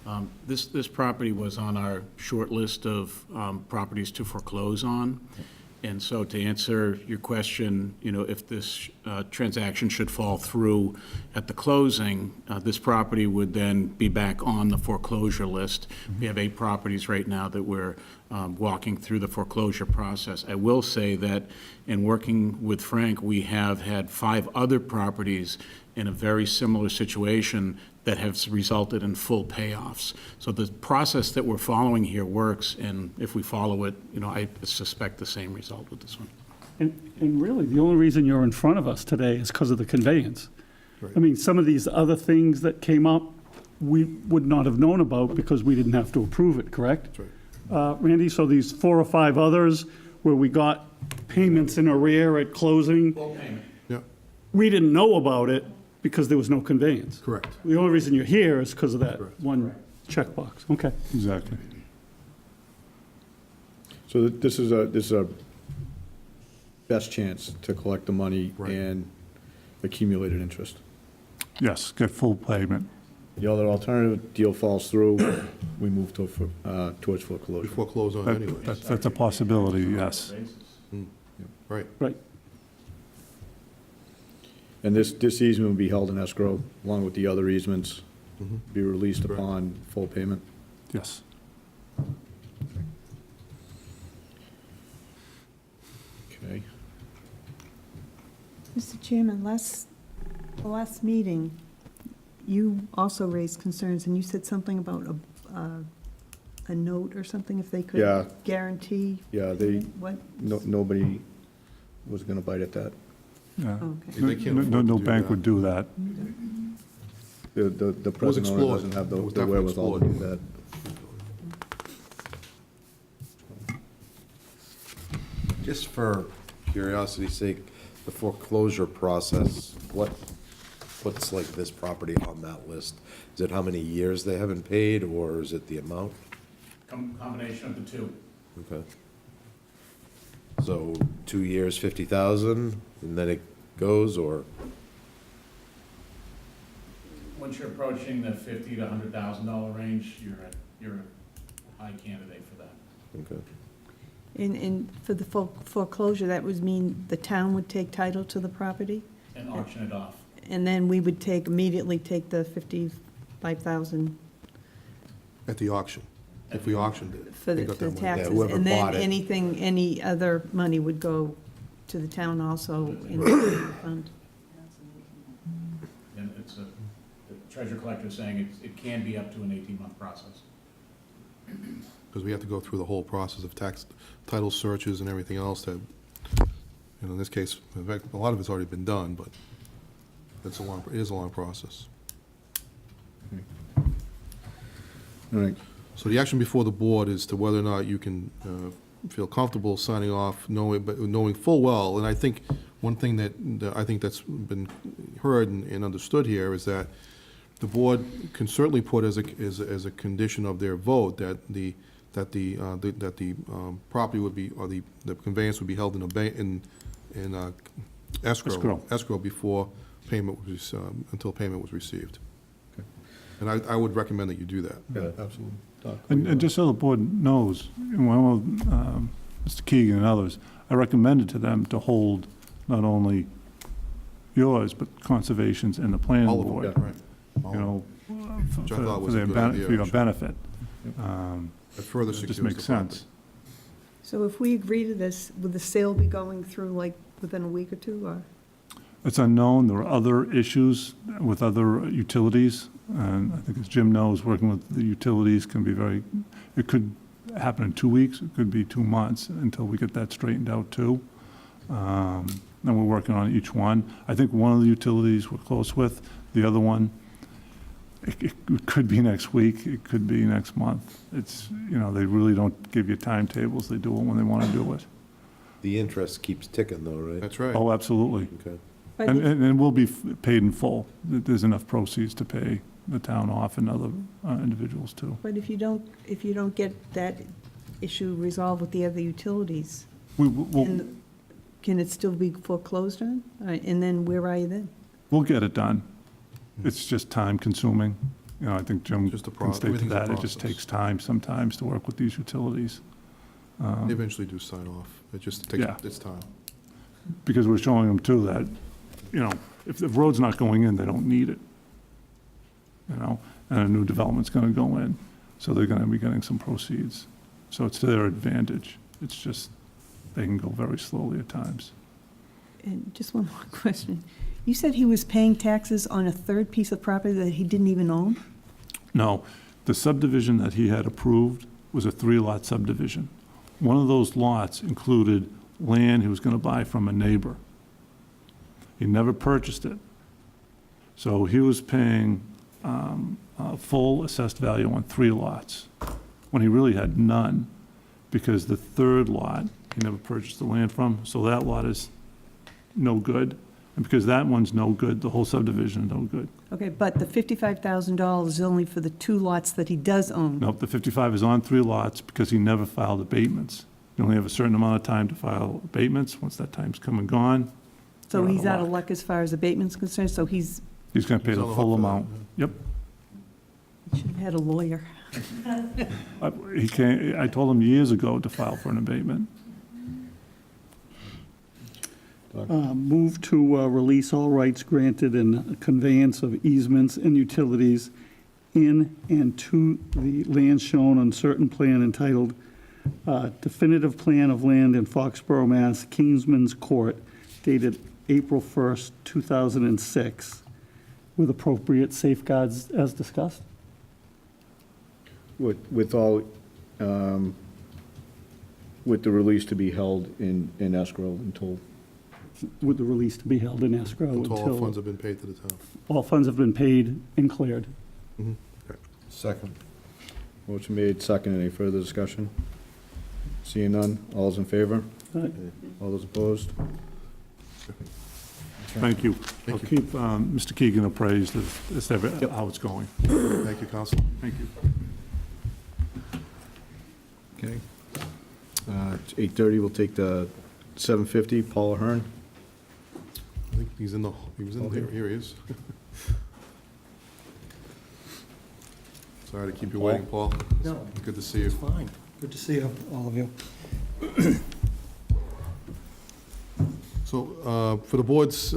This property was on our short list of properties to foreclose on. And so to answer your question, you know, if this transaction should fall through at the closing, this property would then be back on the foreclosure list. We have 8 properties right now that we're walking through the foreclosure process. I will say that in working with Frank, we have had 5 other properties in a very similar situation that have resulted in full payoffs. So the process that we're following here works, and if we follow it, you know, I suspect the same result with this one. And really, the only reason you're in front of us today is because of the conveyance. I mean, some of these other things that came up we would not have known about because we didn't have to approve it, correct? That's Randy, so these 4 or 5 others where we got payments in arrear at closing, Yeah, we didn't know about it because there was no conveyance. correct. The only reason you're here is because of that one checkbox. Okay. Exactly. So this is a best chance to collect the money and accumulated interest. Yes, get full payment. The other alternative, deal falls through, we move towards foreclosure. We foreclose on it anyway. That's a possibility, yes. Right. Right. And this easement will be held in escrow, along with the other easements, be released Correct. upon full payment. Yes. Okay. Mr. Chairman, the last meeting, you also raised concerns, and you said something about a note or something, if they could Yeah. guarantee. Yeah, they, What? nobody was gonna bite at that. Yeah. Okay. They can't afford No to do bank that. would do that. The present owner explored. doesn't have It was the definitely wherewithal to do explored. that. Just for curiosity's sake, the foreclosure process, what's like this property on that list? Is it how many years they haven't paid, or is it the amount? Combination of the two. Okay. So 2 years, 50,000, and then it goes, or? Once you're approaching the $50,000 to $100,000 range, you're a high candidate for that. Okay. And for the foreclosure, that would mean the town would take title to the property? And auction it off. And then we would immediately take the 55,000 At the auction, if we auctioned it. for we the got that money. taxes. whoever And then bought it. any other money would go to the town also in the fund. And the treasure collector is saying it can be up to an 18-month process. Because we have to go through the whole process of tax, title searches and everything else that, in this case, in fact, a lot of it's already been done, but it is a long process. All right. So the action before the board is to whether or not you can feel comfortable signing off, knowing full well, and I think one thing that I think that's been heard and understood here is that the board can certainly put as a condition of their vote that the property would be, or the conveyance would be held in escrow before payment was, until payment was received. Okay. And I would recommend that you do that. Yeah, absolutely. Doc, And just so the board knows, Mr. Keegan and others, I recommended to them to hold not only yours, but conservation's and the planning All of them, board. yeah, right. You know, Which I thought was a good idea, for your actually. benefit. It further It just secures makes the property. sense. So if we agree to this, would the sale be going through like within a week or two, or? It's unknown. There are other issues with other utilities. And I think as Jim knows, working with the utilities can be it could happen in 2 weeks, it could be 2 months until we get that straightened out too. And we're working on each one. I think one of the utilities we're close with, the other one, it could be next week, it could be next month. It's, they really don't give you timetables. They do it when they want to do it. The interest keeps ticking though, right? That's right. Oh, absolutely. Okay. But And we'll be paid in full. There's enough proceeds to pay the town off and other individuals too. But if you don't get that issue resolved with the other utilities, We'll can it still be foreclosed on? And then where are you then? get it done. It's just time consuming. I think Jim Just a can state to everything's a that. It just process. takes time sometimes to work with these utilities. They eventually do sign off. It just takes Yeah. its time. Because we're showing them too that, if the road's not going in, they don't need it. And a new development's gonna go in, so they're gonna be getting some proceeds. So it's to their advantage. It's just, they can go very slowly at times. And just one more question. You said he was paying taxes on a third piece of property that he didn't even own? No, the subdivision that he had approved was a 3-lot subdivision. One of those lots included land he was gonna buy from a neighbor. He never purchased it. So he was paying full assessed value on 3 lots, when he really had none, because the 3rd lot, he never purchased the land from, so that lot is no good. And because that one's no good, the whole subdivision is no good. Okay, but the $55,000 is only for the 2 lots that he does own. Nope, the 55 is on 3 lots because he never filed abatements. You only have a certain amount of time to file abatements. Once that time's come and gone, So you're he's out of of luck. luck as far as abatement's concerned, so He's going to pay He's the on the full hook for that, amount. Yep. should have had a lawyer. He can't, I told him years ago to file for an abatement. Move to release all rights granted in conveyance of easements and utilities in and to the land shown on certain plan entitled Definitive Plan of Land in Foxborough, Mass., Kingsman's Court, dated April 1st, 2006, with appropriate safeguards as discussed. With all, with the release to be held in escrow until, With the release to be held in escrow Until all funds until have been paid to the town. all funds have been paid and cleared. Second. motion made, second. Any further discussion? Seeing none, all's in favor? All those opposed? Thank you. I'll keep Mr. Keegan appraised as to how it's going. Thank you, Counsel. Thank you. Okay. It's 8:30, we'll take the 750, Paul Ahern. I think he was in here he is. Sorry to keep you waiting, Paul. No. Good to see you. It's fine. Good to see you, all of you. So, for the board's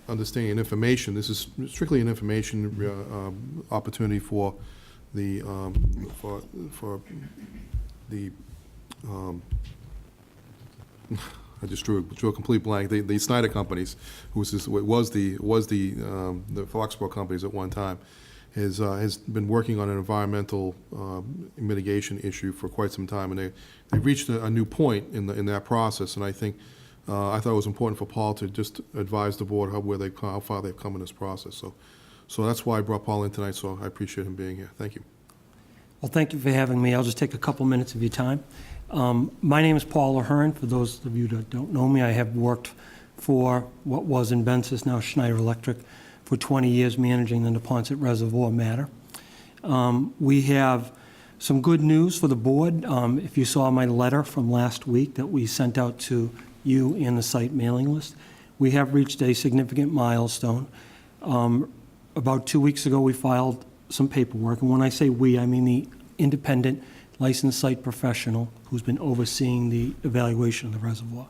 understanding and information, this is strictly an information opportunity for the, I just drew a complete blank. The Snyder Companies, was the Foxborough Companies at one time, has been working on an environmental mitigation issue for quite some time, and they've reached a new point in that process. And I think I thought it was important for Paul to just advise the board how far they've come in this process. So that's why I brought Paul in tonight. So I appreciate him being here. Thank you. Well, thank you for having me. I'll just take a couple minutes of your time. My name is Paul Ahern. For those of you that don't know me, I have worked for what was in Bensis, now Schneider Electric, for 20 years managing the Neponset Reservoir matter. We have some good news for the board. If you saw my letter from last week that we sent out to you and the site mailing list, we have reached a significant milestone. About 2 weeks ago, we filed some paperwork, and when I say we, I mean the independent licensed site professional who's been overseeing the evaluation of the reservoir.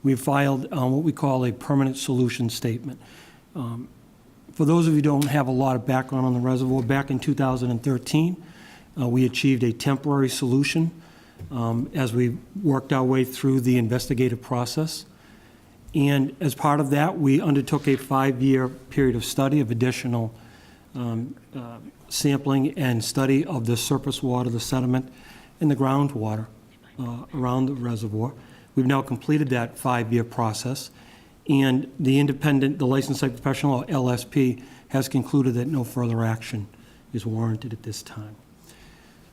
We filed what we call a permanent solution statement. For those of you who don't have a lot of background on the reservoir, back in 2013, we achieved a temporary solution as we worked our way through the investigative process. And as part of that, we undertook a 5-year period of study of additional sampling and study of the surface water, the sediment, and the groundwater around the reservoir. We've now completed that 5-year process, and the licensed site professional, or LSP, has concluded that no further action is warranted at this time.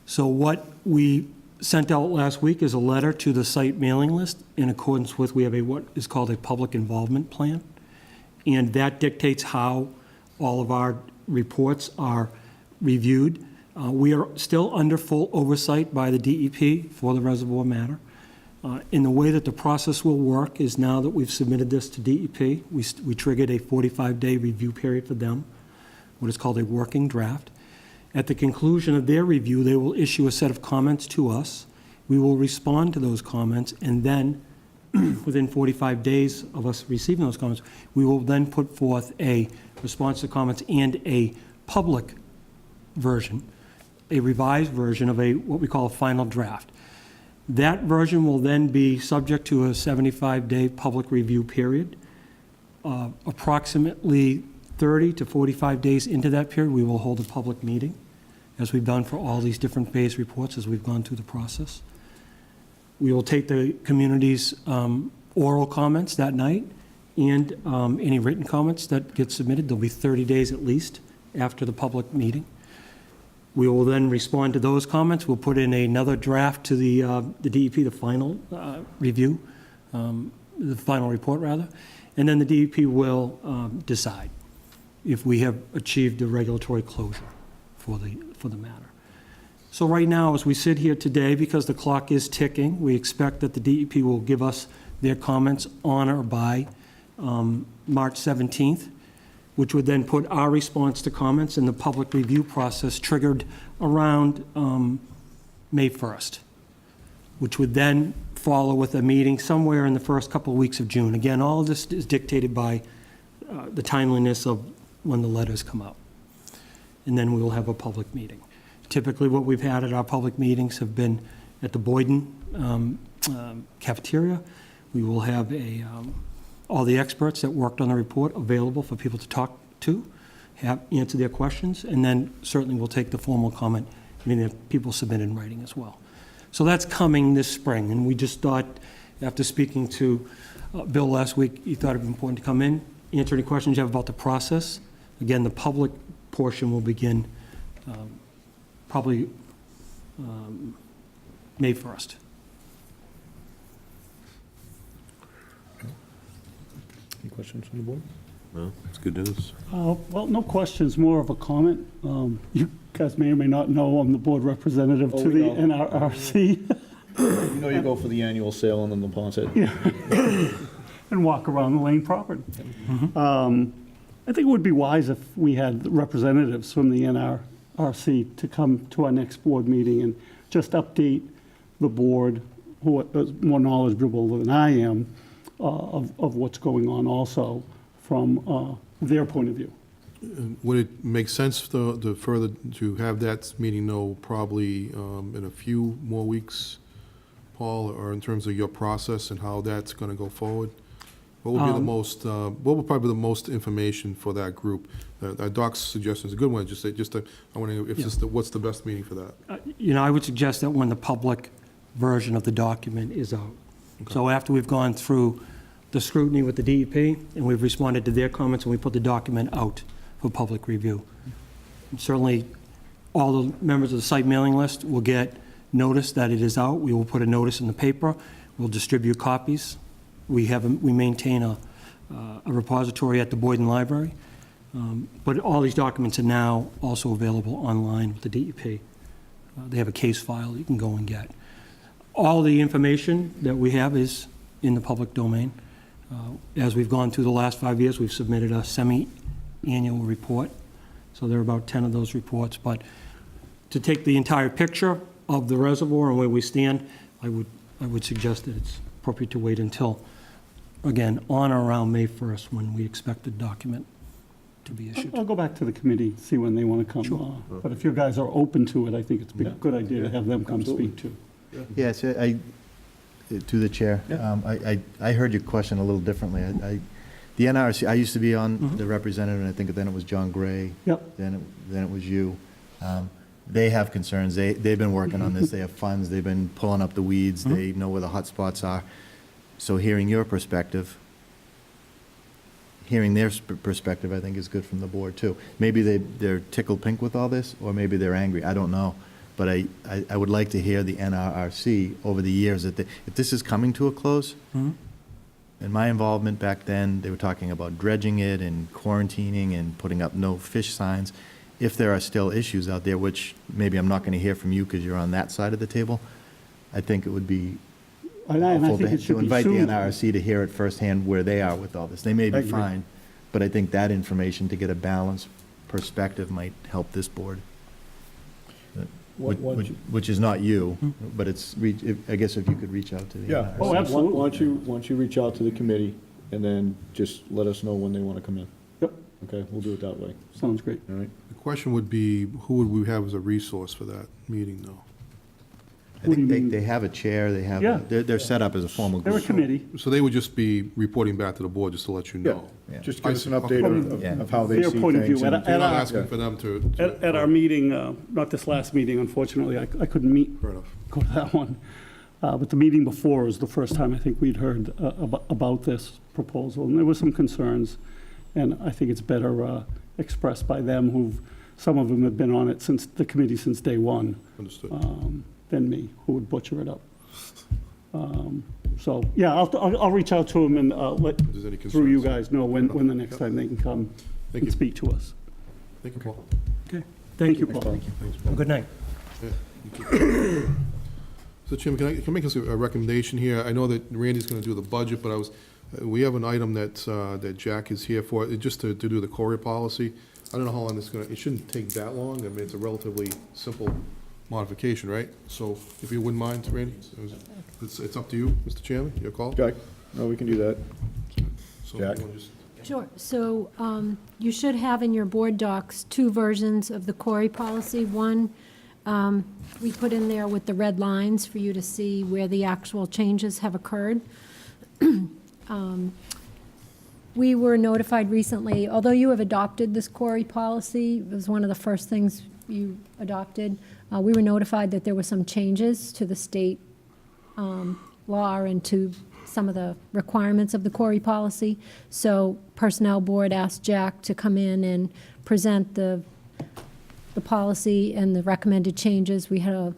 So what we sent out last week is a letter to the site mailing list in accordance with, we have what is called a public involvement plan, and that dictates how all of our reports are reviewed. We are still under full oversight by the DEP for the reservoir matter. In the way that the process will work is, now that we've submitted this to DEP, we triggered a 45-day review period for them, what is called a working draft. At the conclusion of their review, they will issue a set of comments to us. We will respond to those comments, and then within 45 days of us receiving those comments, we will then put forth a response to comments and a public version, a revised version of what we call a final draft. That version will then be subject to a 75-day public review period. Approximately 30 to 45 days into that period, we will hold a public meeting, as we've done for all these different phase reports as we've gone through the process. We will take the community's oral comments that night and any written comments that get submitted. There'll be 30 days at least after the public meeting. We will then respond to those comments. We'll put in another draft to the DEP, the final review, the final report, rather, and then the DEP will decide if we have achieved a regulatory closure for the matter. So right now, as we sit here today, because the clock is ticking, we expect that the DEP will give us their comments on or by March 17th, which would then put our response to comments in the public review process triggered around May 1st, which would then follow with a meeting somewhere in the first couple of weeks of June. Again, all of this is dictated by the timeliness of when the letters come out. And then we will have a public meeting. Typically, what we've had at our public meetings have been at the Boyden cafeteria. We will have all the experts that worked on the report available for people to talk to, answer their questions, and then certainly we'll take the formal comment, meaning that people submit in writing as well. So that's coming this spring, and we just thought, after speaking to Bill last week, he thought it would be important to come in, answer any questions you have about the process. Again, the public portion will begin probably May 1st. Any questions from the board? No, it's good news. Well, no questions, more of a comment. You guys may or may not know I'm the board representative to the NRRC. You know you go for the annual sale on the Neponset. Yeah. And walk around the Lane property. I think it would be wise if we had representatives from the NRRC to come to our next board meeting and just update the board, who is more knowledgeable than I am, of what's going on also from their point of view. Would it make sense to have that meeting probably in a few more weeks, Paul, or in terms of your process and how that's going to go forward? What would be the most? What would probably be the most information for that group? Doc's suggestion is a good one. I want to know what's the best meeting for that? I would suggest that when the public version of the document is out. Okay. So after we've gone through the scrutiny with the DEP and we've responded to their comments and we put the document out for public review. And certainly, all the members of the site mailing list will get notice that it is out. We will put a notice in the paper. We'll distribute copies. We maintain a repository at the Boyden Library, but all these documents are now also available online with the DEP. They have a case file you can go and get. All the information that we have is in the public domain. As we've gone through the last 5 years, we've submitted a semi-annual report, so there are about 10 of those reports. But to take the entire picture of the reservoir and where we stand, I would suggest that it's appropriate to wait until, again, on or around May 1st, when we expect the document to be issued. I'll go back to the committee, see when they want to come. Sure. But if you guys are open to it, I think it's a good idea to have them come speak to. Yes, to the chair. I heard your question a little differently. The NRC, I used to be on the representative, and I think then it was John Gray. Yep. Then it was you. They have concerns. They've been working on this. They have funds. They've been pulling up the weeds. They know where the hot spots are. So hearing your perspective, hearing their perspective, I think is good from the board too. Maybe they're tickled pink with all this, or maybe they're angry. I don't know. But I would like to hear the NRRC over the years that if this is coming to a close, in my involvement back then, they were talking about dredging it and quarantining and putting up no fish signs. If there are still issues out there, which maybe I'm not going to hear from you because you're on that side of the table, I think it would be helpful to invite the NRC to hear it firsthand where they are with all this. They may be fine, but I think that information to get a balanced perspective might help this board. Which is not you, but it's, I guess if you could reach out to the NRC. Oh, absolutely. Why don't you reach out to the committee and then just let us know when they want to come in? Yep. Okay, we'll do it that way. Sounds great. All right. The question would be, who would we have as a resource for that meeting, though? I think they have a chair, they have, they're set up as a formal group. They're a committee. So they would just be reporting back to the board just to let you know? Yeah. Just give us an update of how they see Their point of things. view. You're not asking for them to... At our meeting, not this last meeting, unfortunately, I couldn't go to that one. But the meeting before was the first time I think we'd heard about this proposal. And there were some concerns, and I think it's better expressed by them who've some of them have been on it since, the committee since day one. Understood. Than me, who would butcher it up. So, yeah, I'll reach out to them and let, there's any through you concerns. guys know when the next time they can come Thank and you. speak to us. Thank you, Paul. Okay, thank you, Paul. Thanks, Paul. Good night. Yeah, you too. So, Chairman, can I make us a recommendation here? I know that Randy's going to do the budget, but we have an item that Jack is here for, just to do the Courier policy. I don't know how long it's going to, it shouldn't take that long. I mean, it's a relatively simple modification, right? So if you wouldn't mind, Randy, it's up to you, Mr. Chairman, your call. Jack, no, we can do that. So Jack? you wanna just- Sure. So you should have in your board docs 2 versions of the Corey policy. One, we put in there with the red lines for you to see where the actual changes have occurred. We were notified recently, although you have adopted this Corey policy, it was one of the first things you adopted, we were notified that there were some changes to the state law and to some of the requirements of the Corey policy. So Personnel Board asked Jack to come in and present the policy and the recommended changes. We had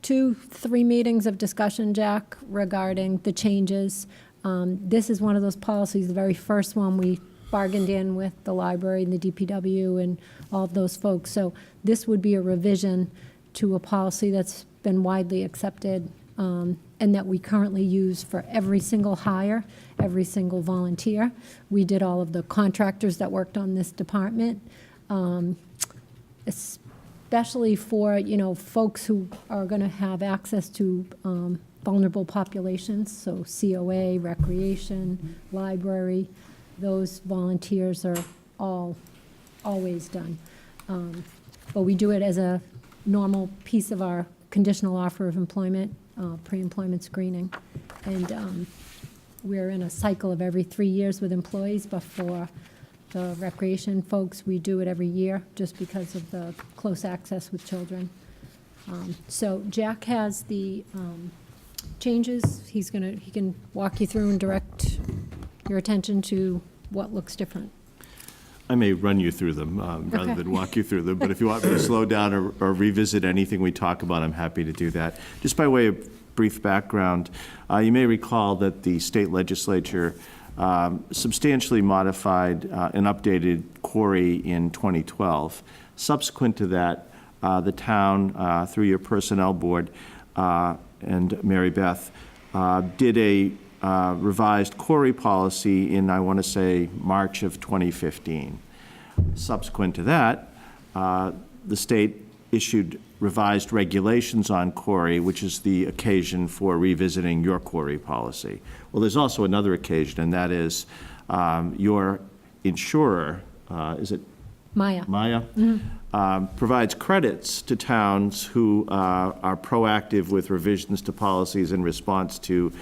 2-3 meetings of discussion, Jack, regarding the changes. This is one of those policies, the very first one we bargained in with the library and the DPW and all of those folks. So this would be a revision to a policy that's been widely accepted and that we currently use for every single hire, every single volunteer. We did all of the contractors that worked on this department, especially for, folks who are going to have access to vulnerable populations, so COA, recreation, library, those volunteers are always done. But we do it as a normal piece of our conditional offer of employment, pre-employment screening. And we're in a cycle of every 3 years with employees, but for the recreation folks, we do it every year just because of the close access with children. So Jack has the changes. He can walk you through and direct your attention to what looks different. I may run you through them rather than walk you through them, but if you want me to slow down or revisit anything we talk about, I'm happy to do that. Just by way of brief background, you may recall that the state legislature substantially modified and updated Corey in 2012. Subsequent to that, the town, through your personnel board and Mary Beth, did a revised Corey policy in, I want to say, March of 2015. Subsequent to that, the state issued revised regulations on Corey, which is the occasion for revisiting your Corey policy. Well, there's also another occasion, and that is your insurer, is it Maya. Maya? Provides credits to towns who are proactive with revisions to policies in response to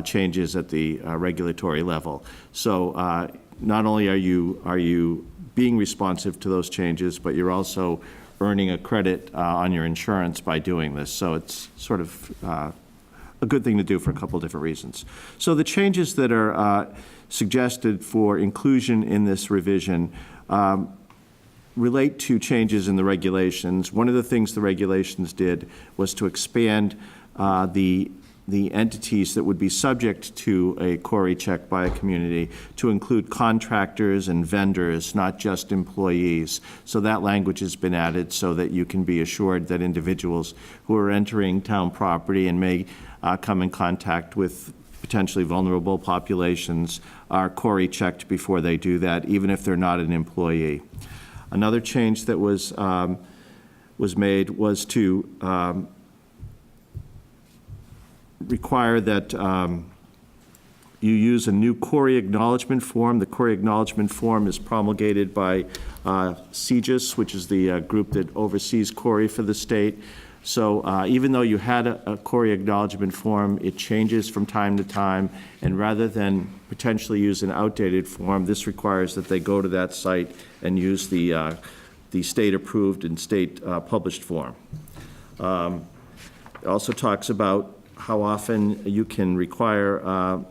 changes at the regulatory level. So not only are you being responsive to those changes, but you're also earning a credit on your insurance by doing this. So it's sort of a good thing to do for a couple different reasons. So the changes that are suggested for inclusion in this revision relate to changes in the regulations. One of the things the regulations did was to expand the entities that would be subject to a Corey check by a community to include contractors and vendors, not just employees. So that language has been added so that you can be assured that individuals who are entering town property and may come in contact with potentially vulnerable populations are Corey checked before they do that, even if they're not an employee. Another change that was made was to require that you use a new Corey acknowledgement form. The Corey acknowledgement form is promulgated by CGIS, which is the group that oversees Corey for the state. So even though you had a Corey acknowledgement form, it changes from time to time, and rather than potentially use an outdated form, this requires that they go to that site and use the state-approved and state-published form. It also talks about how often you can require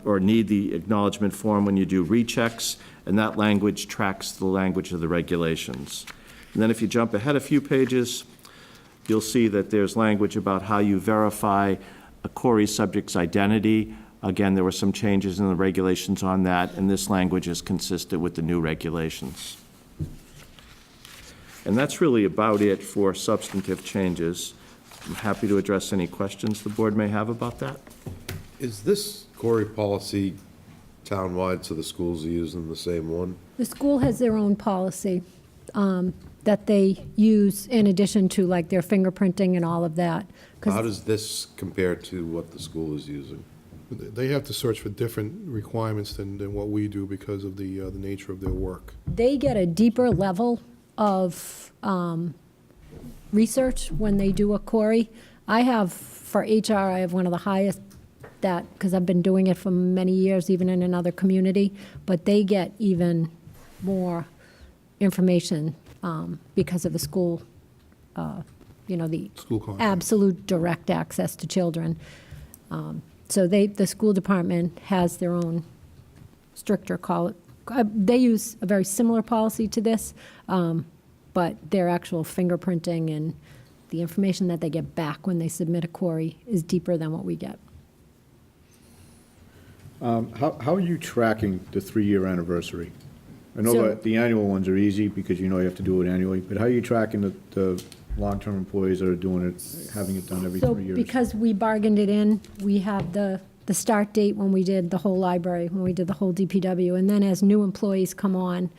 or need the acknowledgement form when you do rechecks, and that language tracks the language of the regulations. And then if you jump ahead a few pages, you'll see that there's language about how you verify a query subject's identity. Again, there were some changes in the regulations on that, and this language is consistent with the new regulations. And that's really about it for substantive changes. I'm happy to address any questions the board may have about that. Is this Corey policy townwide, so the schools are using the same one? The school has their own policy that they use in addition to like their fingerprinting and all of that. 'Cause How does this compare to what the school is using? They have to search for different requirements than what we do because of the nature of their work. they get a deeper level of research when they do a query. I have, for HR, I have one of the highest that, because I've been doing it for many years, even in another community, but they get even more information because of the school, the School content. absolute direct access to children. So the school department has their own stricter they use a very similar policy to this, but their actual fingerprinting and the information that they get back when they submit a query is deeper than what we get. How are you tracking the 3-year anniversary? I know So- that the annual ones are easy because you know you have to do it annually, but how are you tracking the long-term employees that are doing it, having it done every So 3 years? because we bargained it in, we have the start date when we did the whole library, when we did the whole DPW, and then as new employees come on,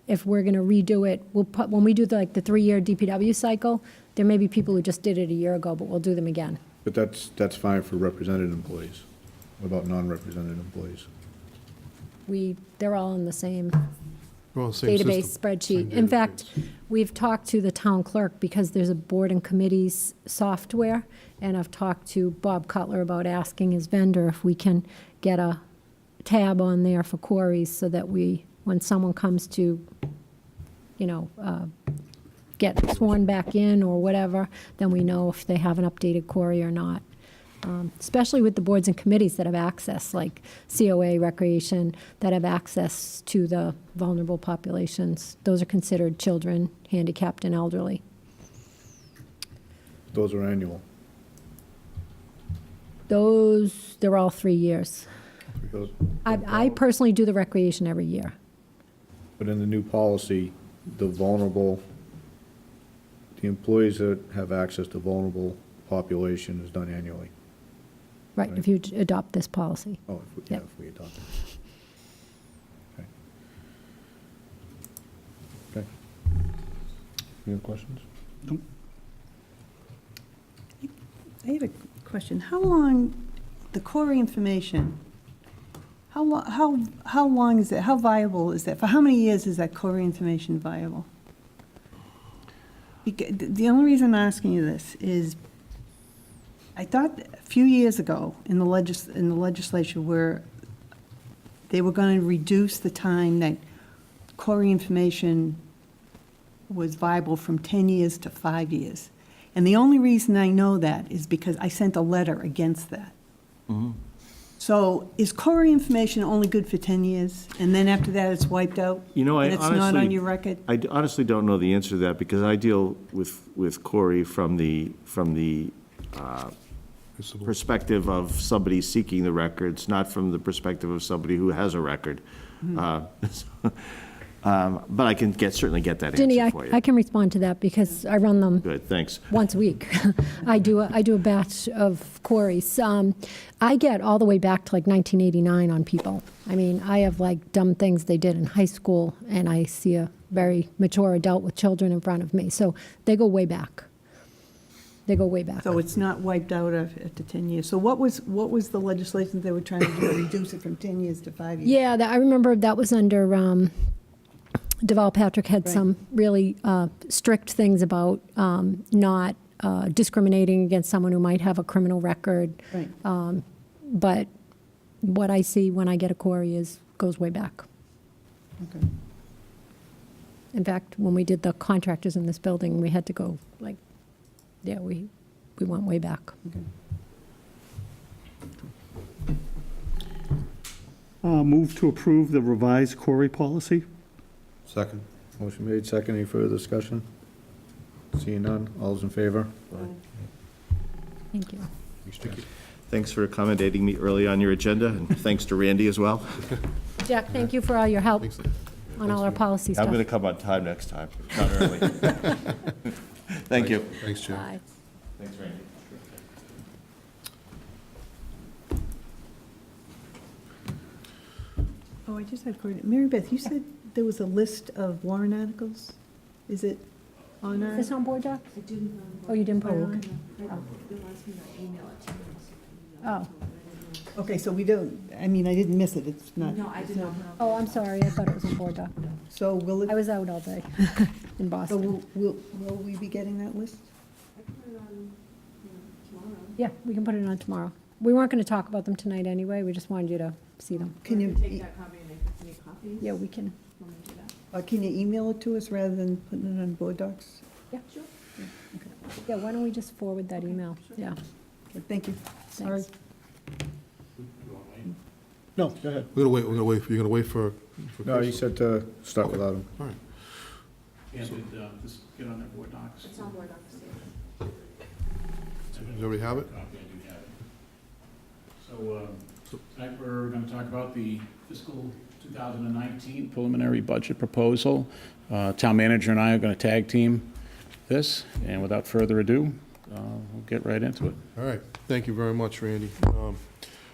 if we're going to redo it, when we do the 3-year DPW cycle, there may be people who just did it a year ago, but we'll do them again. But that's fine for represented employees. What about non-represented employees? They're all in the same We're on the same database system, spreadsheet. same In database. fact, we've talked to the town clerk because there's a board and committees software, and I've talked to Bob Cutler about asking his vendor if we can get a tab on there for queries so that when someone comes to, get sworn back in or whatever, then we know if they have an updated query or not. Especially with the boards and committees that have access, like COA, Recreation, that have access to the vulnerable populations. Those are considered children, handicapped, and elderly. Those are annual. They're all 3 years. Those- I personally do the recreation every year. But in the new policy, the employees that have access to vulnerable population is done annually. Right, if you adopt this policy. Oh, if we adopt it. Okay. Okay. Any other questions? I have a question. How long, the query information, how long is that, how viable is that? For how many years is that query information viable? The only reason I'm asking you this is, I thought a few years ago in the legislature where they were going to reduce the time that query information was viable from 10 years to 5 years. And the only reason I know that is because I sent a letter against that. So is query information only good for 10 years, and then after that it's wiped out? And it's not on your record? I honestly don't know the answer to that because I deal with Corey from the perspective of somebody seeking the records, not from the perspective of somebody who has a record. But I can certainly get that Ginny, answer for you. I can respond to that because I run them Good, thanks. once a week. I do a batch of queries. I get all the way back to like 1989 on people. I mean, I have like dumb things they did in high school, and I see a very mature adult with children in front of me. So they go way back. They go way back. So it's not wiped out after 10 years. So what was the legislation they were trying to do, reduce it from 10 years to 5 years? Yeah, I remember that was under, Deval Patrick had some really strict things about not discriminating against someone who might have a criminal record. Right. But what I see when I get a query goes way back. Okay. In fact, when we did the contractors in this building, we had to go we went way back. Move to approve the revised query policy. Second. Motion made, second. Any further discussion? Seeing none. All those in favor? Thank you. Thanks for accommodating me early on your agenda, and thanks to Randy as well. Jack, thank you for all your help on all our policy stuff. I'm going to come on time next time, not early. Thank you. Thanks, Jim. Bye. Thanks, Randy. Oh, I just had a question. Mary Beth, you said there was a list of warrant articles? Is it on our? Is this on board docs? I didn't. Oh, you didn't put it on? Bill asked me to email it to him. Oh. Okay, so we don't, I mean, I didn't miss it, it's not. No, I did not. Oh, I'm sorry, I thought it was on board doc. So will it? I was out all day in So Boston. will we be getting that list? I can put it on, tomorrow. Yeah, we can put it on tomorrow. We weren't going to talk about them tonight anyway, we just wanted you to see them. Can you, Take that copy and make copies? Yeah, we can. Want me to do that? can you email it to us rather than putting it on board docs? Yeah, sure. Yeah, why don't we just forward that email? Yeah. Okay, thank you. Sorry. Thanks. No, go ahead. We're gonna wait, you're gonna wait for No, Chris? you said to start without him. All right. And just get on their board docs. It's on board docs. Does everybody have it? Copy, I do have it. So tonight we're going to talk about the fiscal 2019 preliminary budget proposal. Town manager and I are going to tag team this, and without further ado, we'll get right into it. All right, thank you very much, Randy.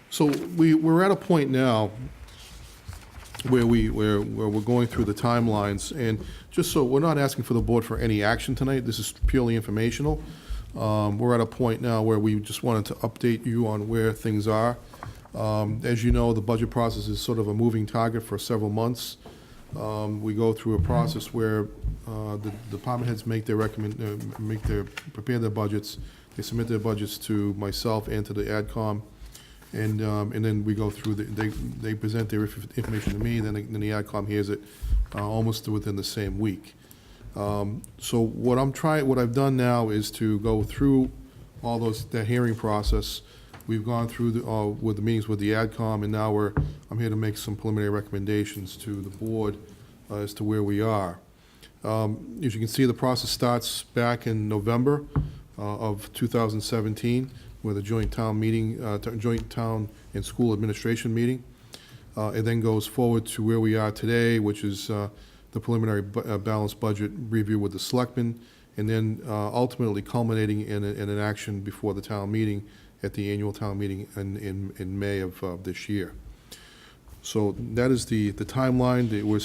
So we're at a point now where we're going through the timelines, and just so, we're not asking for the board for any action tonight, this is purely informational. We're at a point now where we just wanted to update you on where things are. As you know, the budget process is sort of a moving target for several months. We go through a process where the department heads prepare their budgets. They submit their budgets to myself and to the AdCom, and then we go through. They present their information to me. Then the AdCom hears it almost within the same week. So what I've done now is to go through all that hearing process. We've gone through with the meetings with the AdCom, and now I'm here to make some preliminary recommendations to the board as to where we are. As you can see, the process starts back in November of 2017 with a joint town and school administration meeting. It then goes forward to where we are today, which is the preliminary balanced budget review with the Selectmen, and then ultimately culminating in an action before the town meeting at the annual town meeting in May of this year. So that is the timeline. We're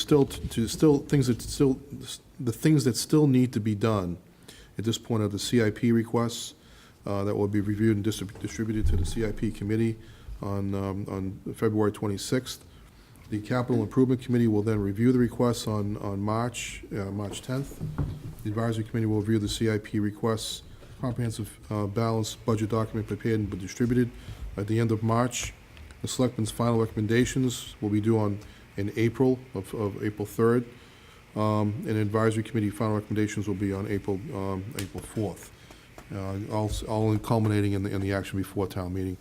the things that still need to be done at this point are the CIP requests that will be reviewed and distributed to the CIP committee on February 26th. The Capital Improvement Committee will then review the requests on March 10th. The Advisory Committee will review the CIP requests. Comprehensive balanced budget document prepared and distributed at the end of March. The Selectmen's final recommendations will be due in April of April 3rd. And Advisory Committee final recommendations will be on April 4th. All culminating in the action before town meeting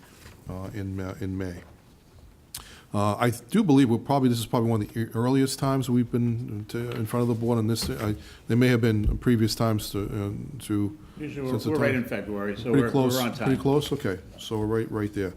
in May. I do believe this is probably one of the earliest times we've been in front of the board on this. There may have been previous times to Usually since the we're right time. in February, so Pretty we're close, on time. Pretty close, okay, so we're right there.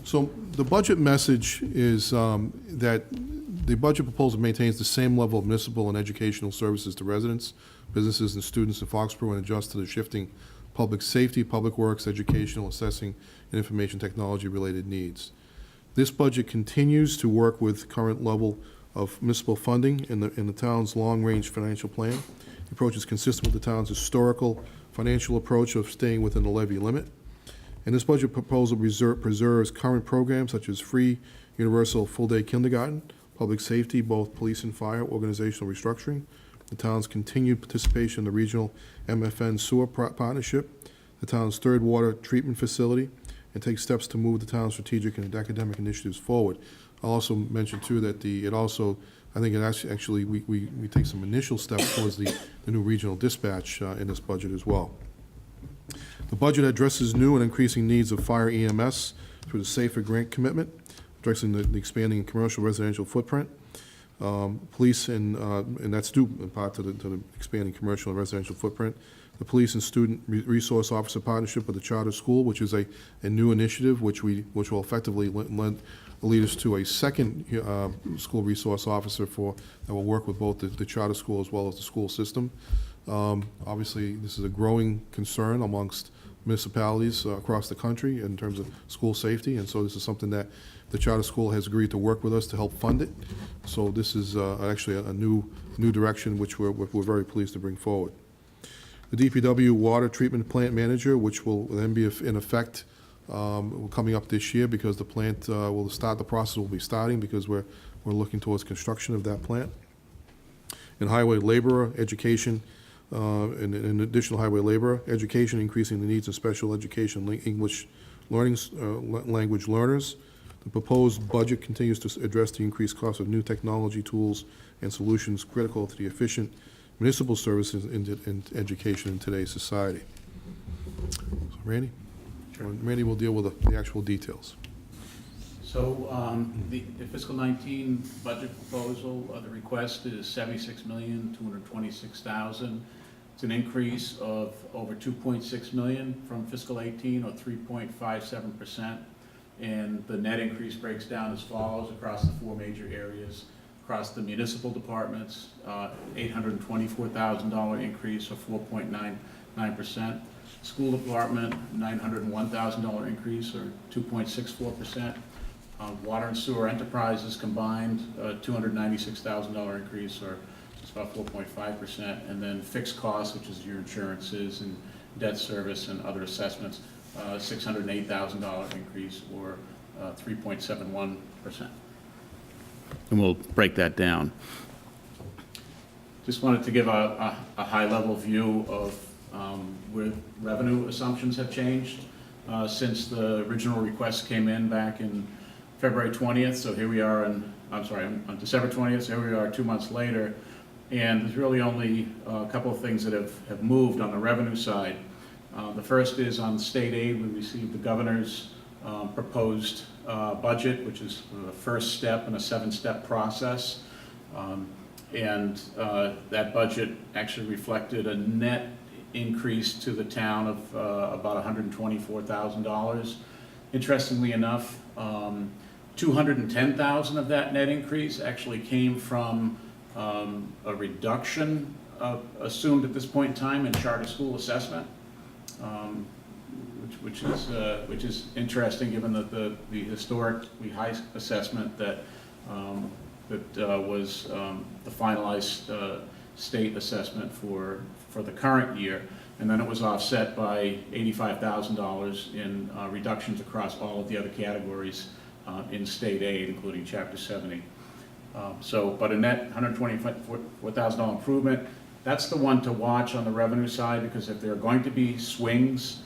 So the budget message is that the budget proposal maintains the same level of municipal and educational services to residents, businesses, and students in Foxborough, and adjusts to the shifting public safety, public works, educational, assessing, and information technology-related needs. This budget continues to work with current level of municipal funding in the town's long-range financial plan. The approach is consistent with the town's historical financial approach of staying within the levy limit. And this budget proposal preserves current programs such as free universal full-day kindergarten, public safety, both police and fire, organizational restructuring, the town's continued participation in the regional MFN sewer partnership, the town's third water treatment facility, and take steps to move the town's strategic and academic initiatives forward. I'll also mention too that we take some initial steps towards the new regional dispatch in this budget as well. The budget addresses new and increasing needs of fire EMS through the Safer Grant commitment, addressing the expanding commercial residential footprint. Police and that's due in part to the expanding commercial and residential footprint. The Police and Student Resource Officer Partnership with the Charter School, which is a new initiative which will effectively lead us to a second school resource officer that will work with both the charter school as well as the school system. Obviously, this is a growing concern amongst municipalities across the country in terms of school safety, and so this is something that the charter school has agreed to work with us to help fund it. So this is actually a new direction which we're very pleased to bring forward. The DPW Water Treatment Plant Manager, which will then be in effect coming up this year, because the plant will start, the process will be starting because we're looking towards construction of that plant. And highway laborer education, and additional highway laborer education, increasing the needs of special education English learning language learners. The proposed budget continues to address the increased cost of new technology, tools, and solutions critical to the efficient municipal services in education in today's society. So Randy? Randy will deal with the actual details. So the fiscal 19 budget proposal, the request is $76,226,000. It's an increase of over $2.6 million from fiscal 18, or 3.57%. And the net increase breaks down as follows across the four major areas. Across the municipal departments, $824,000 increase, or 4.99%. School department, $901,000 increase, or 2.64%. Water and sewer enterprises combined, $296,000 increase, or just about 4.5%. And then fixed costs, which is your insurances and debt service and other assessments, $608,000 increase, or 3.71%. And we'll break that down. Just wanted to give a high-level view of where revenue assumptions have changed since the original request came in back in February 20th. So here we are on December 20th, so here we are 2 months later. And there's really only a couple of things that have moved on the revenue side. The first is on state aid. We received the governor's proposed budget, which is the first step in a 7-step process. That budget actually reflected a net increase to the town of about $124,000. Interestingly enough, $210,000 of that net increase actually came from a reduction assumed at this point in time in charter school assessment. Which is interesting, given that the historically high assessment that was the finalized state assessment for the current year, and then it was offset by $85,000 in reductions across all of the other categories in state aid, including Chapter 70. But a net $124,000 improvement. That's the one to watch on the revenue side, because if there are going to be swings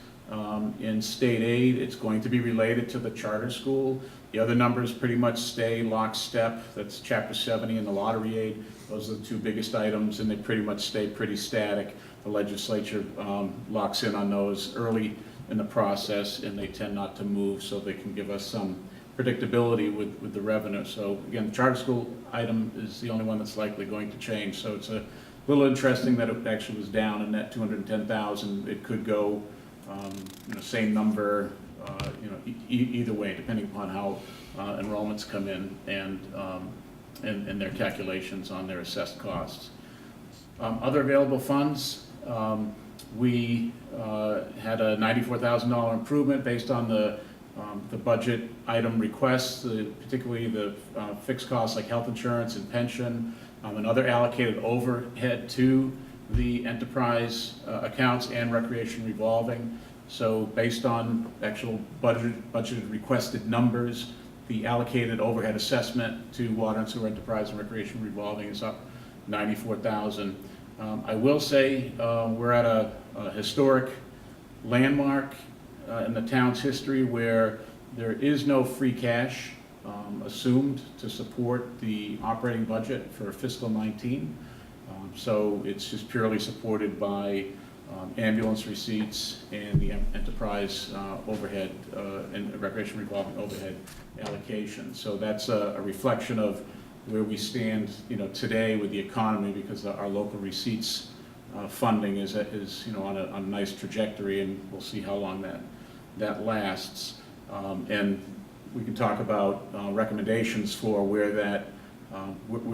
in state aid, it's going to be related to the charter school. The other numbers pretty much stay lockstep. That's Chapter 70 and the lottery aid. Those are the two biggest items, and they pretty much stay pretty static. The legislature locks in on those early in the process, and they tend not to move, so they can give us some predictability with the revenue. So again, the charter school item is the only one that's likely going to change. So it's a little interesting that it actually was down a net $210,000. It could go, same number, either way, depending upon how enrollments come in and their calculations on their assessed costs. Other available funds, we had a $94,000 improvement based on the budget item requests, particularly the fixed costs like health insurance and pension, and other allocated overhead to the enterprise accounts and recreation revolving. So based on actual budgeted requested numbers, the allocated overhead assessment to water and sewer enterprise and recreation revolving is up $94,000. I will say we're at a historic landmark in the town's history where there is no free cash assumed to support the operating budget for fiscal 19. So it's just purely supported by ambulance receipts and the enterprise overhead and recreation revolving overhead allocation. So that's a reflection of where we stand, today with the economy, because our local receipts funding is on a nice trajectory, and we'll see how long that lasts. And we can talk about recommendations for where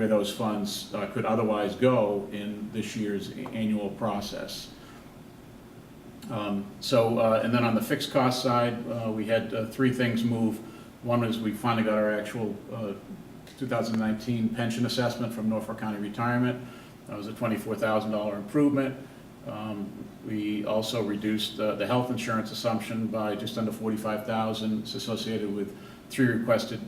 those funds could otherwise go in this year's annual process. And then on the fixed cost side, we had three things move. One is we finally got our actual 2019 pension assessment from Norfolk County Retirement. That was a $24,000 improvement. We also reduced the health insurance assumption by just under $45,000. It's associated with 3 requested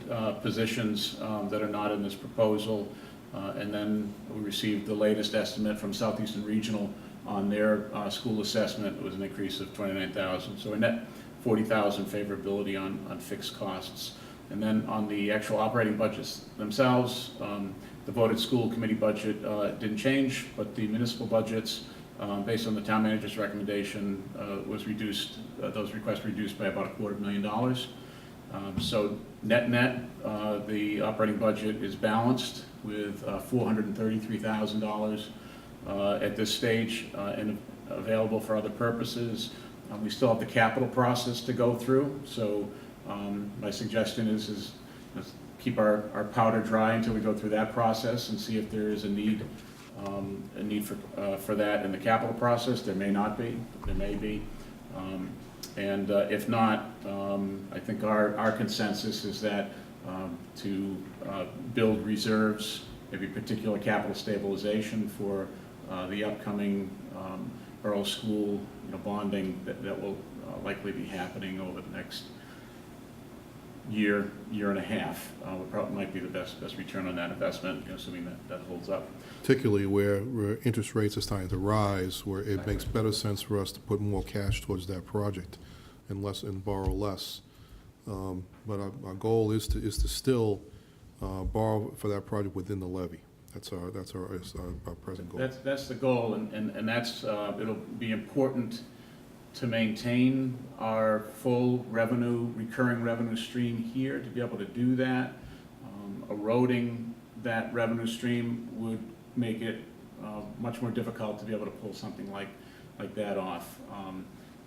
positions that are not in this proposal. And then we received the latest estimate from Southeastern Regional on their school assessment. It was an increase of $29,000. So a net $40,000 favorability on fixed costs. And then on the actual operating budgets themselves, the voted school committee budget didn't change, but the municipal budgets, based on the town manager's recommendation, was reduced, those requests reduced by about $250,000. So net-net, the operating budget is balanced with $433,000 at this stage and available for other purposes. We still have the capital process to go through, so my suggestion is keep our powder dry until we go through that process and see if there is a need for that in the capital process. There may not be, there may be. And if not, I think our consensus is that to build reserves, maybe particular capital stabilization for the upcoming borough school bonding that will likely be happening over the next year and a half. Probably might be the best return on that investment, assuming that holds up. Particularly where interest rates are starting to rise, where it makes better sense for us to put more cash towards that project and borrow less. But our goal is to still borrow for that project within the levy. That's our present goal. That's the goal, and that's it'll be important to maintain our full recurring revenue stream here. To be able to do that, eroding that revenue stream would make it much more difficult to be able to pull something like that off.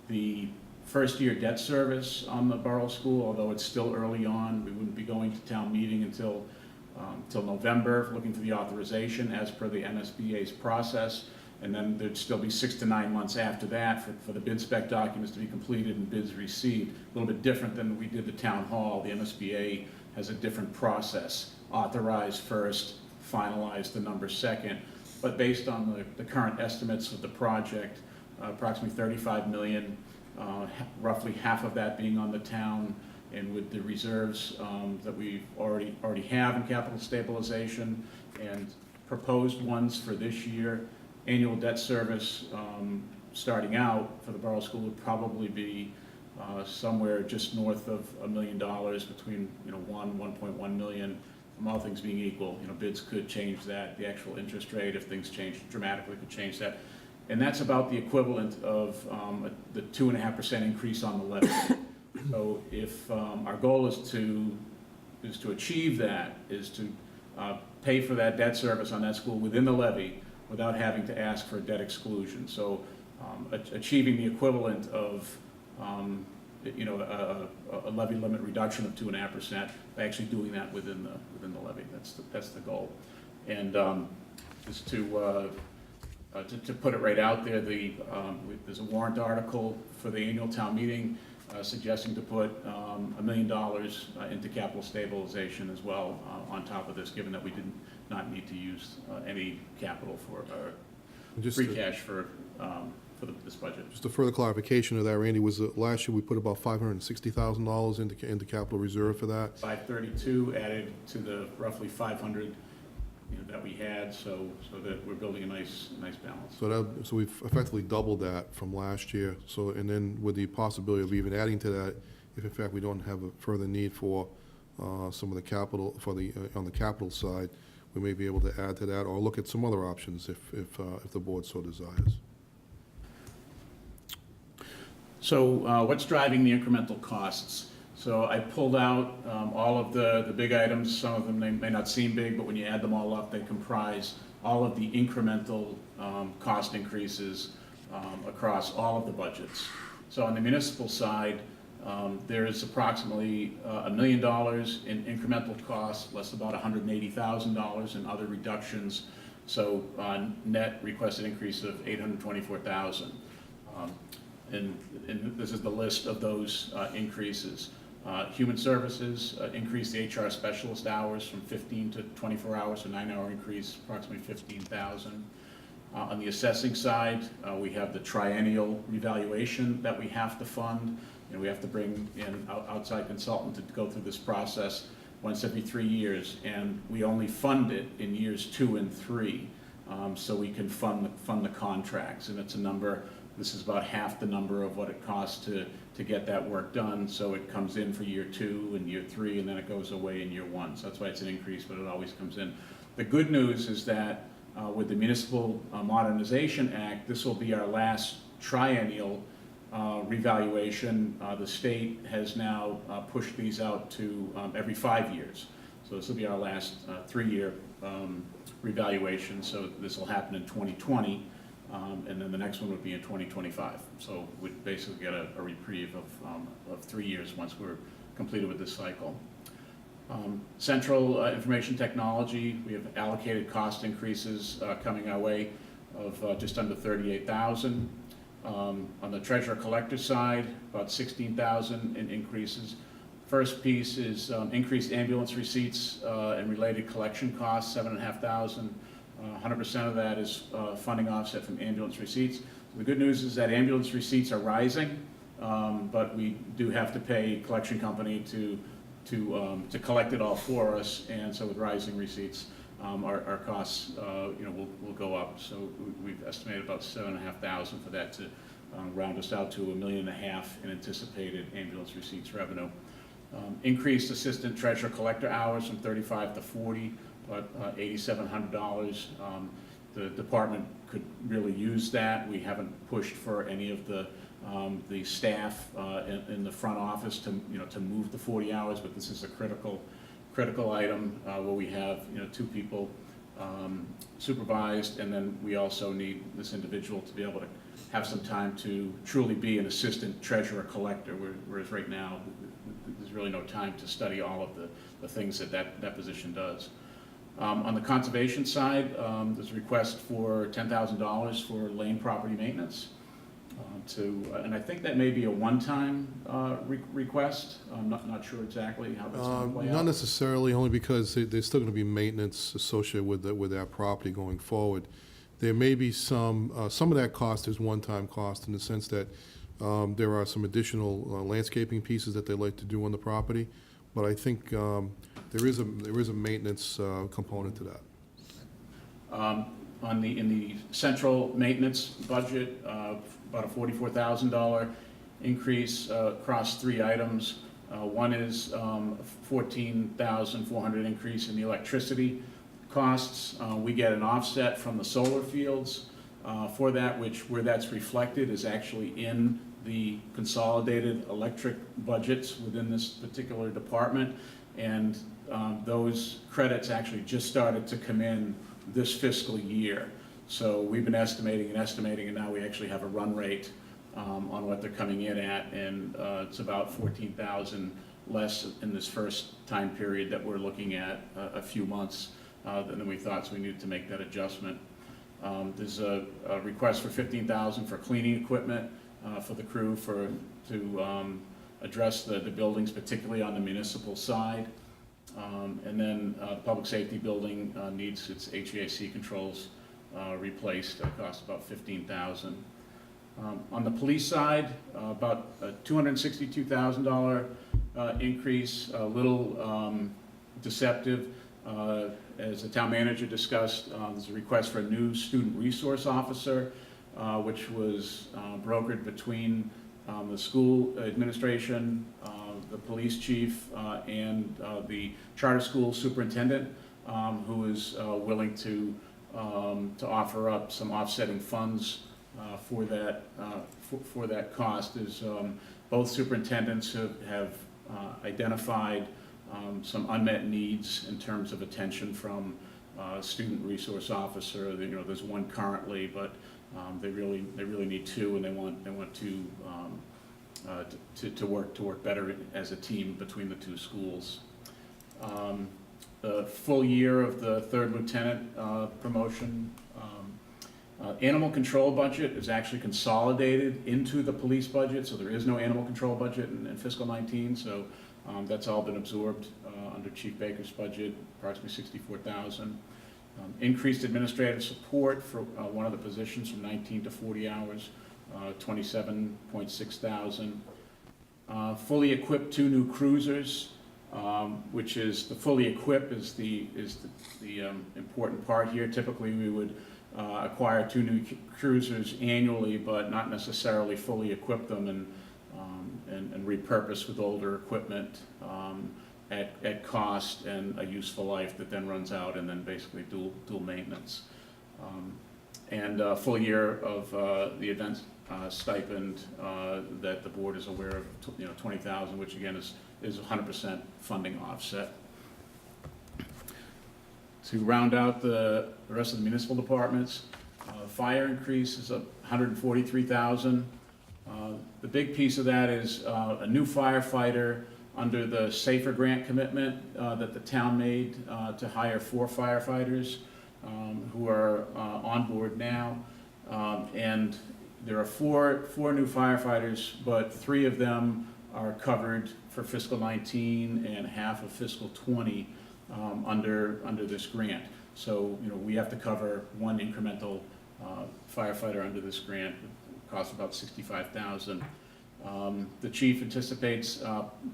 The first year debt service on the borough school, although it's still early on, we wouldn't be going to town meeting until November, looking for the authorization as per the MSBA's process. And then there'd still be 6 to 9 months after that for the bid spec documents to be completed and bids received. A little bit different than we did the town hall. The MSBA has a different process. Authorize first, finalize the number second. But based on the current estimates of the project, approximately $35 million, roughly half of that being on the town, and with the reserves that we already have in capital stabilization and proposed ones for this year, annual debt service starting out for the borough school would probably be somewhere just north of $1 million, between 1.1 million. All things being equal, bids could change that. The actual interest rate, if things change dramatically, could change that. And that's about the equivalent of the 2.5% increase on the levy. So if our goal is to achieve that, is to pay for that debt service on that school within the levy without having to ask for a debt exclusion. So achieving the equivalent of a levy limit reduction of 2.5% by actually doing that within the levy. That's the goal. And just to put it right out there, there's a warrant article for the annual town meeting suggesting to put $1 million into capital stabilization as well on top of this, given that we did not need to use any capital for free cash for this budget. Just a further clarification of that, Randy, was that last year we put about $560,000 into capital reserve for that? 532 added to the roughly 500 that we had, so that we're building a nice balance. So we've effectively doubled that from last year. So, and then with the possibility of even adding to that, if in fact we don't have a further need for some of the capital on the capital side, we may be able to add to that or look at some other options if the board so desires. So what's driving the incremental costs? So I pulled out all of the big items. Some of them may not seem big, but when you add them all up, they comprise all of the incremental cost increases across all of the budgets. So on the municipal side, there is approximately $1 million in incremental costs, less about $180,000 in other reductions. So net requested increase of $824,000. And this is the list of those increases. Human Services increased the HR specialist hours from 15 to 24 hours, so 9-hour increase, approximately 15,000. On the assessing side, we have the triennial revaluation that we have to fund, and we have to bring in outside consultant to go through this process once every 3 years, and we only fund it in years 2 and 3, so we can fund the contracts, and it's a number. This is about half the number of what it costs to get that work done, so it comes in for year 2 and year 3, and then it goes away in year 1. So that's why it's an increase, but it always comes in. The good news is that with the Municipal Modernization Act, this will be our last triennial revaluation. The state has now pushed these out to every 5 years. So this will be our last 3-year revaluation, so this will happen in 2020. And then the next one would be in 2025. So we'd basically get a reprieve of 3 years once we're completed with this cycle. Central Information Technology, we have allocated cost increases coming our way of just under $38,000. On the treasurer collector side, about $16,000 in increases. First piece is increased ambulance receipts and related collection costs, $7,500. 100% of that is funding offset from ambulance receipts. The good news is that ambulance receipts are rising, but we do have to pay collection company to collect it all for us, and so with rising receipts, our costs will go up. So we've estimated about $7,500 for that to round us out to $1.5 million in anticipated ambulance receipts revenue. Increased assistant treasurer collector hours from 35 to 40. But $8,700. The department could really use that. We haven't pushed for any of the staff in the front office to move the 40 hours, but this is a critical item where we have 2 people supervised, and then we also need this individual to be able to have some time to truly be an assistant treasurer collector, whereas right now there's really no time to study all of the things that position does. On the conservation side, there's a request for $10,000 for lane property maintenance. And I think that may be a one-time request. I'm not sure exactly how that's going to play out. Not necessarily, only because there's still going to be maintenance associated with that property going forward. There may be some of that cost is one-time cost in the sense that there are some additional landscaping pieces that they like to do on the property, but I think there is a maintenance component to that. In the central maintenance budget, about a $44,000 increase across 3 items. One is $14,400 increase in the electricity costs. We get an offset from the solar fields for that, where that's reflected is actually in the consolidated electric budgets within this particular department, and those credits actually just started to come in this fiscal year. So we've been estimating, and now we actually have a run rate on what they're coming in at, and it's about $14,000 less in this first time period that we're looking at, a few months than we thought, so we needed to make that adjustment. There's a request for $15,000 for cleaning equipment for the crew to address the buildings, particularly on the municipal side. And then the public safety building needs its HVAC controls replaced. It costs about $15,000. On the police side, about a $262,000 increase, a little deceptive. As the town manager discussed, there's a request for a new student resource officer, which was brokered between the school administration, the police chief, and the charter school superintendent, who is willing to offer up some offsetting funds for that cost. Is both superintendents have identified some unmet needs in terms of attention from student resource officer. You know, there's one currently, but they really need two, and they want to work better as a team between the two schools. The full year of the third lieutenant promotion. Animal control budget is actually consolidated into the police budget, so there is no animal control budget in fiscal 19, so that's all been absorbed under Chief Baker's budget, approximately $64,000. Increased administrative support for one of the positions from 19 to 40 hours, $27.6 thousand. Fully equipped 2 new cruisers, which is the fully equipped is the important part here. Typically, we would acquire 2 new cruisers annually, but not necessarily fully equip them and repurpose with older equipment at cost and a useful life that then runs out, and then basically dual maintenance. And a full year of the event stipend that the board is aware of, $20,000, which again is 100% funding offset. To round out the rest of the municipal departments, fire increase is up $143,000. The big piece of that is a new firefighter under the SAFER grant commitment that the town made to hire 4 firefighters who are on board now. And there are four new firefighters, but 3 of them are covered for fiscal 19 and half of fiscal 20 under this grant. So, we have to cover 1 incremental firefighter under this grant. It costs about $65,000. The chief anticipates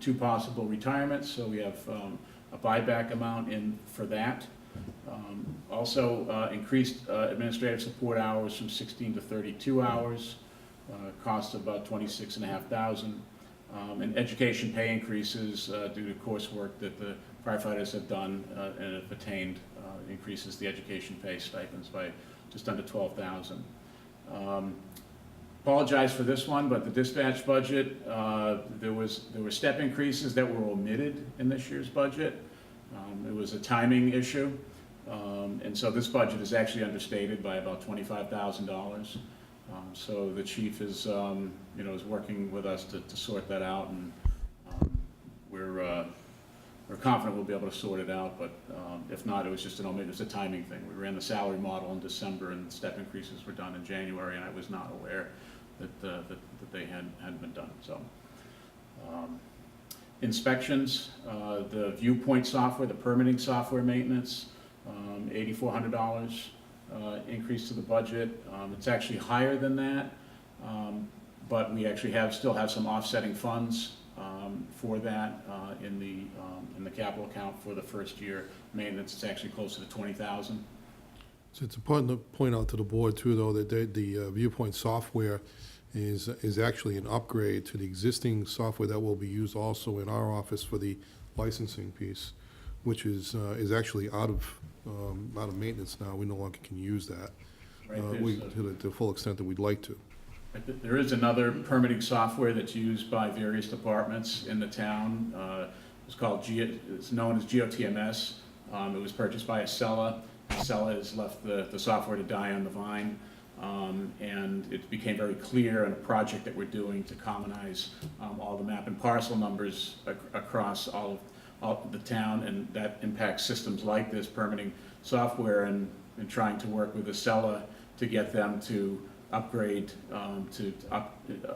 2 possible retirements, so we have a buyback amount in for that. Also increased administrative support hours from 16 to 32 hours, cost of about $26,500. And education pay increases due to coursework that the firefighters have done and have attained, increases the education pay stipends by just under $12,000. Apologize for this one, but the dispatch budget, there were step increases that were omitted in this year's budget. It was a timing issue, and so this budget is actually understated by about $25,000. So the chief is, is working with us to sort that out, and we're confident we'll be able to sort it out. But if not, it was just it was a timing thing. We ran the salary model in December, and step increases were done in January, and I was not aware that they hadn't been done. So inspections, the Viewpoint software, the permitting software maintenance, $8,400 increase to the budget. It's actually higher than that, but we actually still have some offsetting funds for that in the capital account for the first year maintenance. It's actually closer to $20,000. So it's important to point out to the board too, though, that the Viewpoint software is actually an upgrade to the existing software that will be used also in our office for the licensing piece, which is actually out of maintenance now. We no longer can use that to the full extent that we'd like to. There is another permitting software that's used by various departments in the town. It's known as GeoTMS. It was purchased by Acela. Acela has left the software to die on the vine, and it became very clear in a project that we're doing to commonize all the map and parcel numbers across all the town, and that impacts systems like this permitting software, and trying to work with Acela to get them to upgrade,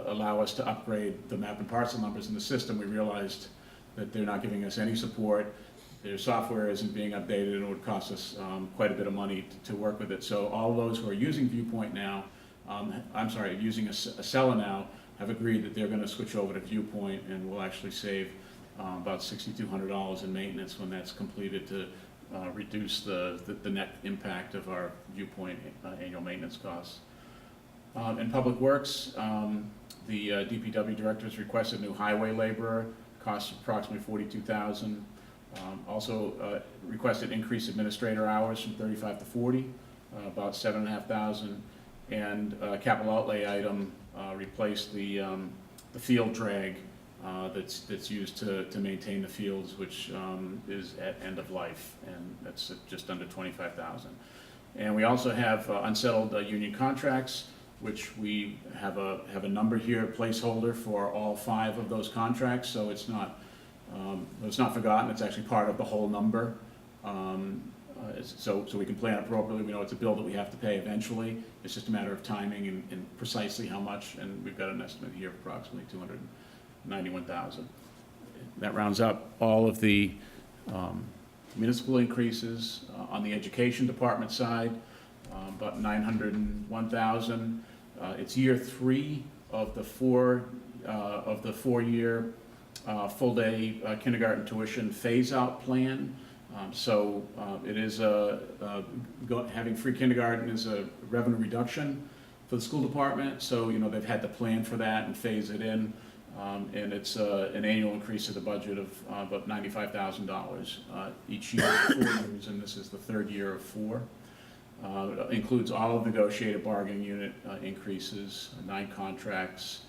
allow us to upgrade the map and parcel numbers in the system. We realized that they're not giving us any support. Their software isn't being updated, and it would cost us quite a bit of money to work with it. So all those who are using Viewpoint now, using Acela now, have agreed that they're going to switch over to Viewpoint, and we'll actually save about $6,200 in maintenance when that's completed to reduce the net impact of our Viewpoint annual maintenance costs. In Public Works, the DPW director has requested a new highway laborer, costs approximately $42,000. Also requested increased administrator hours from 35 to 40, about $7,500. And capital outlay item replaced the field drag that's used to maintain the fields, which is at end of life, and that's just under 25,000. And we also have unsettled union contracts, which we have a number here, placeholder for all 5 of those contracts, so it's not forgotten. It's actually part of the whole number. So we can plan appropriately. We know it's a bill that we have to pay eventually. It's just a matter of timing and precisely how much, and we've got an estimate here of approximately 291,000. That rounds up all of the municipal increases. On the education department side, about 901,000. It's year 3 of the 4-year full-day kindergarten tuition phase-out plan. So it is having free kindergarten is a revenue reduction for the school department. So they've had to plan for that and phase it in, and it's an annual increase of the budget of about $95,000 each year for 4 years, and this is the 3rd year of 4. It includes all of negotiated bargaining unit increases, 9 contracts,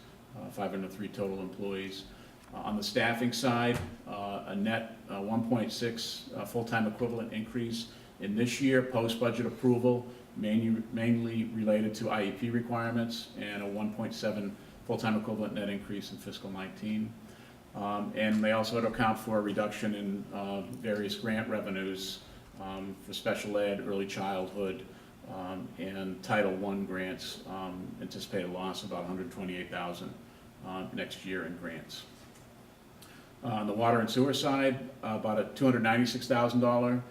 503 total employees. On the staffing side, a net 1.6 full-time equivalent increase in this year, post-budget approval, mainly related to IEP requirements, and a 1.7 full-time equivalent net increase in fiscal 19. And they also had to account for a reduction in various grant revenues for special ed, early childhood, and Title I grants. Anticipated loss of about $128,000 next year in grants. On the water and sewer side, about a $296,000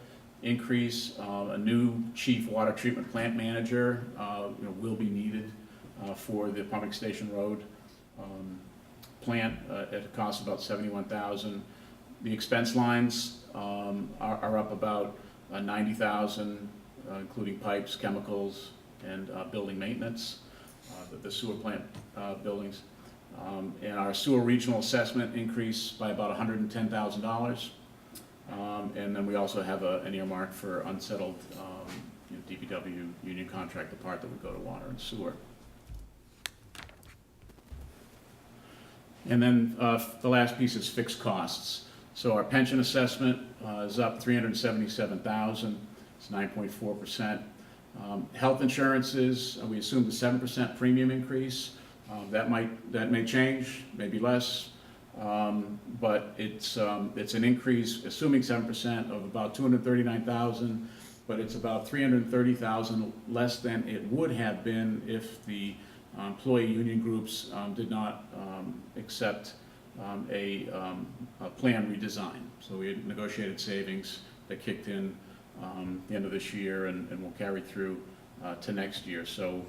increase. A new chief water treatment plant manager will be needed for the pumping station road plant at a cost of about $71,000. The expense lines are up about $90,000, including pipes, chemicals, and building maintenance, the sewer plant buildings. And our sewer regional assessment increased by about $110,000. And then we also have an earmark for unsettled DPW union contract, the part that would go to water and sewer. And then the last piece is fixed costs. So our pension assessment is up $377,000. It's 9.4%. Health insurances, we assumed a 7% premium increase. That may change, maybe less, but it's an increase, assuming 7%, of about $239,000, but it's about $330,000 less than it would have been if the employee union groups did not accept a plan redesign. So we had negotiated savings that kicked in the end of this year and will carry through to next year. So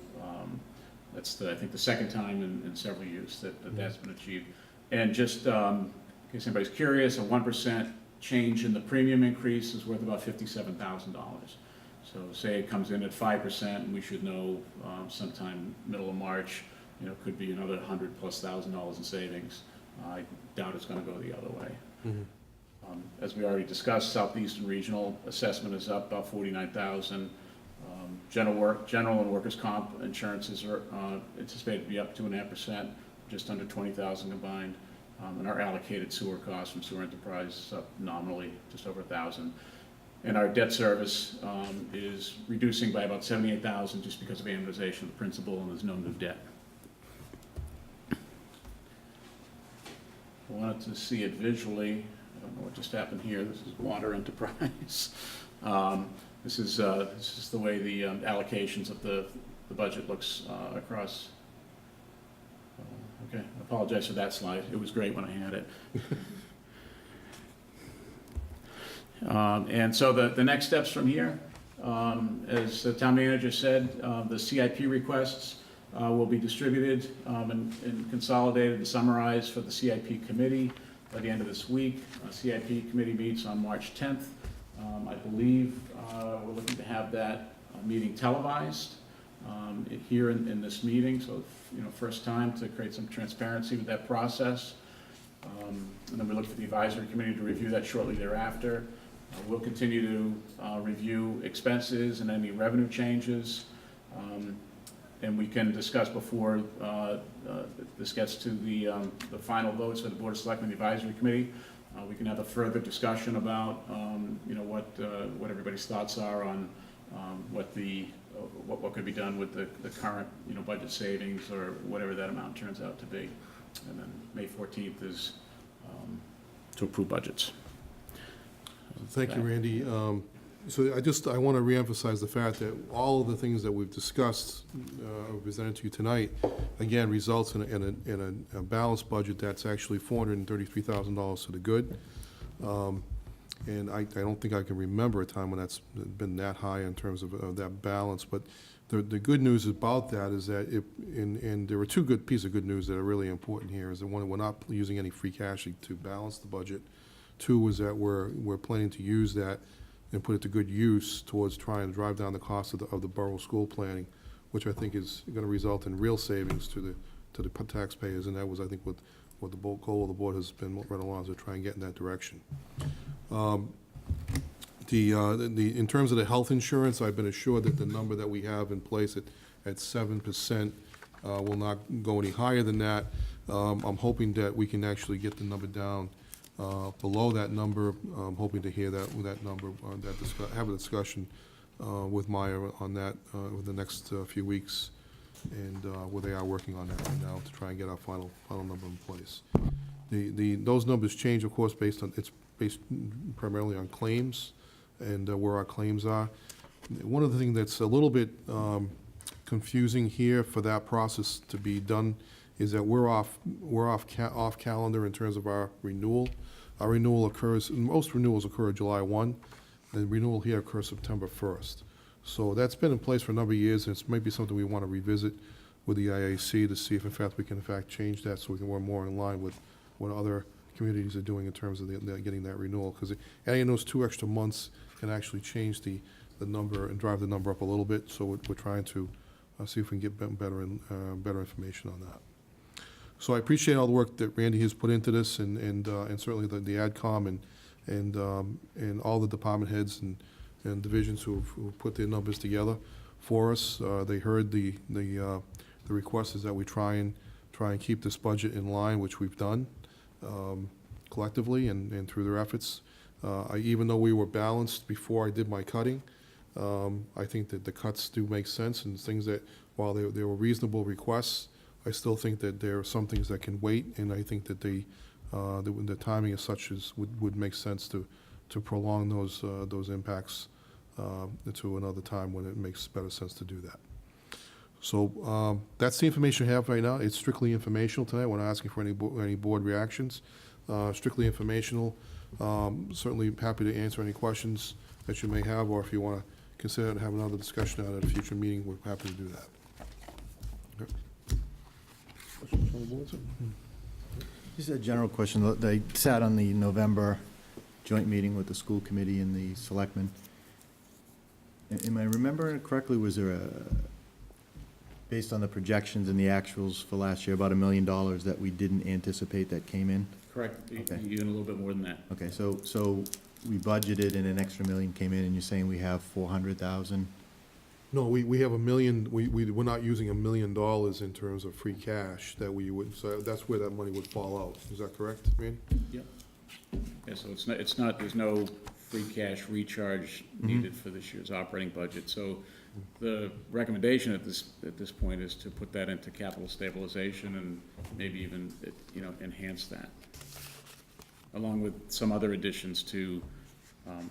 that's I think the second time in several years that's been achieved. And just in case anybody's curious, a 1% change in the premium increase is worth about $57,000. So say it comes in at 5%, and we should know sometime middle of March, could be another $100,000+ in savings. I doubt it's going to go the other way. Mm-hmm. As we already discussed, Southeastern Regional assessment is up about $49,000. General and workers' comp insurances are anticipated to be up 2.5%, just under $20,000 combined. And our allocated sewer costs from sewer enterprise is up nominally just over $1,000. And our debt service is reducing by about $78,000 just because of amortization of the principal, and there's no new debt. I wanted to see it visually. I don't know what just happened here. This is water enterprise. This is the way the allocations of the budget looks across. Okay, I apologize for that slide. It was great when I had it. And so the next steps from here, as the town manager said, the CIP requests will be distributed and consolidated and summarized for the CIP committee by the end of this week. CIP committee meets on March 10th. I believe we're looking to have that meeting televised here in this meeting, so first time to create some transparency with that process. And then we look for the advisory committee to review that shortly thereafter. We'll continue to review expenses and any revenue changes. and we can discuss before this gets to the final votes for the Board of Selectmen, the Advisory Committee. We can have a further discussion about, you know, what everybody's thoughts are on what could be done with the current, you know, budget savings or whatever that amount turns out to be. And then May 14th is to approve budgets. Thank you, Randy. So I want to reemphasize the fact that all of the things that we've discussed, presented to you tonight, again, results in a balanced budget that's actually $433,000 to the good. And I don't think I can remember a time when that's been that high in terms of that balance. But the good news about that is that, and there were two pieces of good news that are really important here, is that one, we're not using any free cash to balance the budget. Two is that we're planning to use that and put it to good use towards trying to drive down the cost of the borough school planning, which I think is going to result in real savings to the taxpayers. And that was, I think, what the goal of the board has been right along, is to try and get in that direction. In terms of the health insurance, I've been assured that the number that we have in place at 7% will not go any higher than that. I'm hoping that we can actually get the number down below that number. I'm hoping to hear that number, have a discussion with Maya on that over the next few weeks, and where they are working on that right now to try and get our final number in place. Those numbers change, of course, based primarily on claims and where our claims are. One of the things that's a little bit confusing here for that process to be done is that we're off calendar in terms of our renewal. Our renewal occurs, most renewals occur July 1. The renewal here occurs September 1st. So that's been in place for a number of years, and it's maybe something we want to revisit with the IAC to see if in fact we can in fact change that so we can work more in line with what other communities are doing in terms of getting that renewal. Because adding those 2 extra months can actually change the number and drive the number up a little bit. So we're trying to see if we can get better information on that. So I appreciate all the work that Randy has put into this, and certainly the AdCom and all the department heads and divisions who put their numbers together for us. They heard the request is that we try and keep this budget in line, which we've done collectively and through their efforts. Even though we were balanced before I did my cutting, I think that the cuts do make sense, and things that, while they were reasonable requests, I still think that there are some things that can wait, and I think that the timing is such as would make sense to prolong those impacts to another time when it makes better sense to do that. So that's the information we have right now. It's strictly informational tonight. We're not asking for any board reactions. Strictly informational. Certainly happy to answer any questions that you may have, or if you want to consider and have another discussion at a future meeting, we're happy to do that. Okay. Questions from the board, sir? Just a general question. They sat on the November joint meeting with the school committee and the selectmen. Am I remembering correctly, was there based on the projections and the actuals for last year, about $1 million that we didn't anticipate that came in? Correct. Okay. Even a little bit more than that. Okay, so we budgeted and an extra $1 million came in, and you're saying we have 400,000? No, we have $1 million. We're not using $1 million in terms of free cash that we would. So that's where that money would fall out. Is that correct, Randy? Yep. Yeah. So it's not. There's no free cash recharge needed for this year's operating budget. So the recommendation at this point is to put that into capital stabilization and maybe even enhance that, along with some other additions to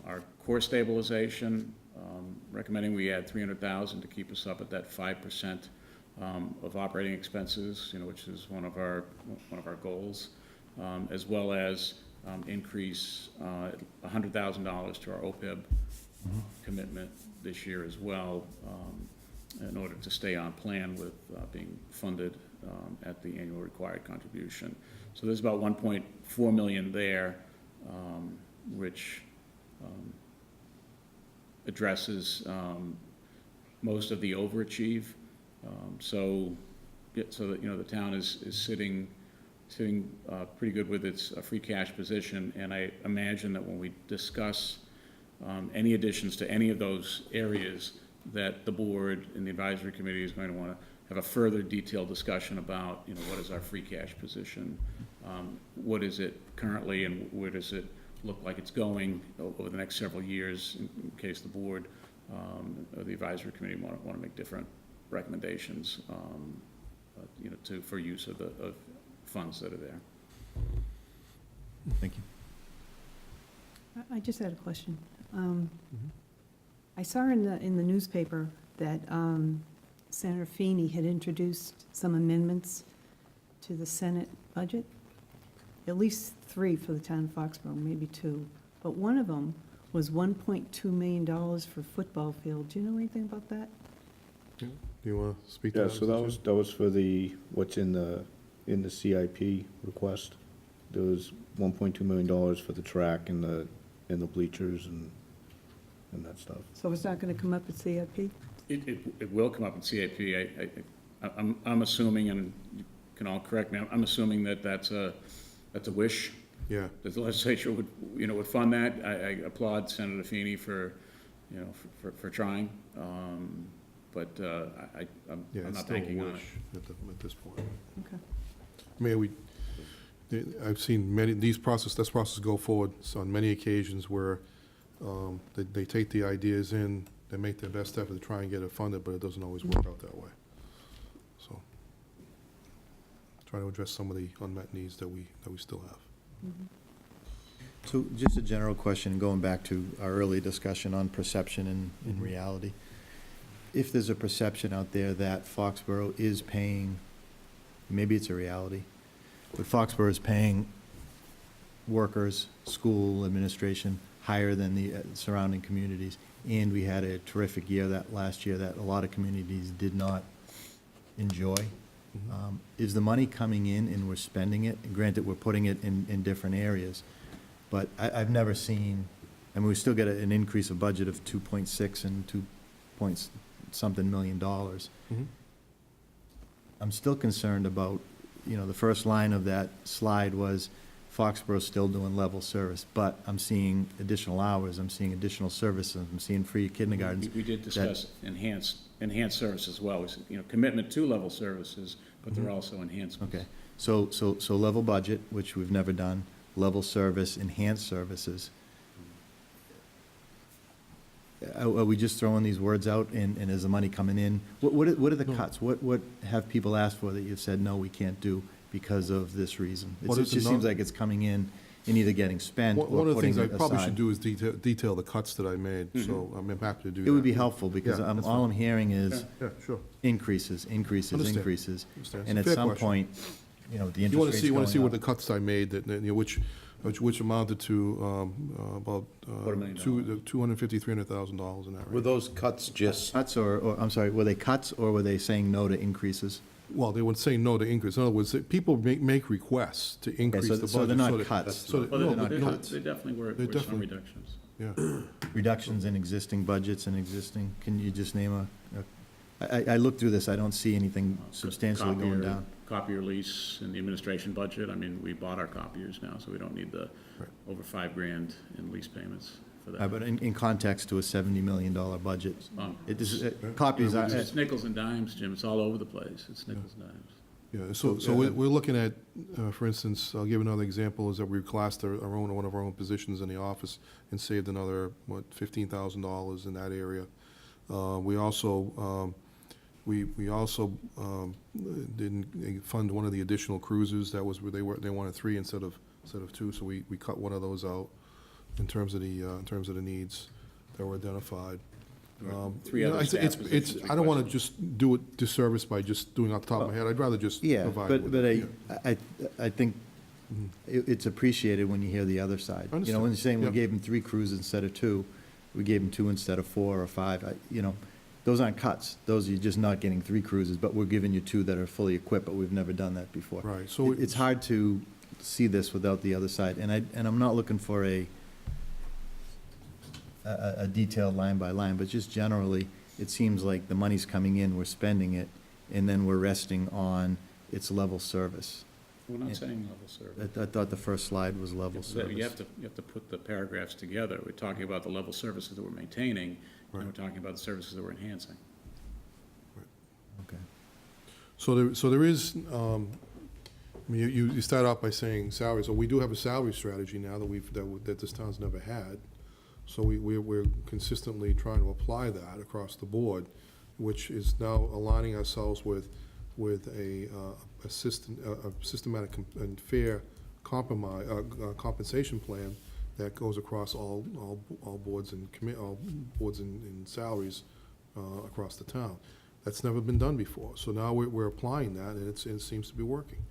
our core stabilization. Recommending we add $300,000 to keep us up at that 5% of operating expenses, which is one of our goals, as well as increase $100,000 to our OPEB commitment this year as well, in order to stay on plan with being funded at the annual required contribution. So there's about $1.4 million there, which addresses most of the overachieve. So that the town is sitting pretty good with its free cash position, and I imagine that when we discuss any additions to any of those areas, that the board and the advisory committee is going to want to have a further detailed discussion about, what is our free cash position? What is it currently, and where does it look like it's going over the next several years, in case the board or the advisory committee want to make different recommendations, for use of the funds that are there. Thank you. I just had a question. I saw in the newspaper that Senator Feeney had introduced some amendments to the Senate budget, at least 3 for the town of Foxborough, maybe 2. But one of them was $1.2 million for football field. Do you know anything about that? Do you want to speak to Yeah, that? so that was for what's in the CIP request. There was $1.2 million for the track and the bleachers and that stuff. So it's not going to come up at CIP? It will come up in CIP. I'm assuming, and you can all correct me, I'm assuming that's a wish. Yeah. That the legislature would fund that. I applaud Senator Feeney for trying. But I'm not banking on it. At this point. Okay. I mean, I've seen this process go forward on many occasions where they take the ideas in, they make their best effort to try and get it funded, but it doesn't always work out that way. So, try to address some of the unmet needs that we still have. So just a general question, going back to our early discussion on perception and reality. If there's a perception out there that Foxborough is paying, maybe it's a reality, but Foxborough is paying workers, school administration, higher than the surrounding communities, and we had a terrific year last year that a lot of communities did not enjoy. Is the money coming in and we're spending it? And granted, we're putting it in different areas, but I've never seen, I mean, we still get an increase of budget of 2.6 and 2-point-something million dollars. I'm still concerned about, the first line of that slide was Foxborough's still doing level service, but I'm seeing additional hours, I'm seeing additional services, I'm seeing free kindergartens. We did discuss enhanced service as well. Commitment to level services, but they're also enhancements. Okay, so level budget, which we've never done, level service, enhanced services. Are we just throwing these words out and is the money coming in? What are the cuts? What have people asked for that you've said, no, we can't do because of this reason? It just seems like it's coming in and either getting spent or putting it aside. One of the things I probably should do is detail the cuts that I made, so I'm happy to do that. It would be helpful, because Yeah, that's all I'm fine. hearing is Sure. increases. Understand. And It's at a fair some question. point, the interest rate's You want to see what the going up. cuts I made, which amounted to about $250,000, $300,000 in that range. Were those cuts just, Cuts or, I'm sorry, were they cuts or were they saying no to increases? Well, they would say no to increase. In other words, people make requests to increase the budget. so they're not cuts. Well, They're there not cuts. definitely were some definitely- reductions. Yeah. Reductions in existing budgets and existing, can you just name I looked through this, I don't see anything substantially going down. Copier lease in the administration budget. I mean, we bought our copiers now, so we don't need the over $5,000 in lease payments for that. But in context to a $70 million budget, copies are. It's nickels and dimes, Jim. It's all over the place. It's nickels and dimes. Yeah, so we're looking at, for instance, I'll give another example, is that we classed one of our own positions in the office and saved another, $15,000 in that area. We also didn't fund one of the additional cruises. That was where they wanted 3 instead of 2, so we cut one of those out in terms of the needs that were identified. 3 other staff positions I don't want to just do it disservice by just doing it off the top of my head. I'd rather just provide. But I think it's appreciated when you hear the other side. When you're saying we gave them 3 cruises instead of 2, we gave them 2 instead of 4 or 5, those aren't cuts. Those are just not getting 3 cruises, but we're giving you 2 that are fully equipped, but we've never done that before. Right, so it's hard to see this without the other side, and I'm not looking for a detailed line by line, but just generally, it seems like the money's coming in, we're spending it, and then we're resting on its level service. We're not saying level service. I thought the first slide was level service. You have to put the paragraphs together. We're talking about the level services that we're maintaining, and we're talking about the services that we're enhancing. Okay. So there is, I mean, you start out by saying salaries, so we do have a salary strategy now that this town's never had. So we're consistently trying to apply that across the board, which is now aligning ourselves with a systematic and fair compensation plan that goes across all boards and and salaries across the town. That's never been done before. So now we're applying that, and it seems to be working.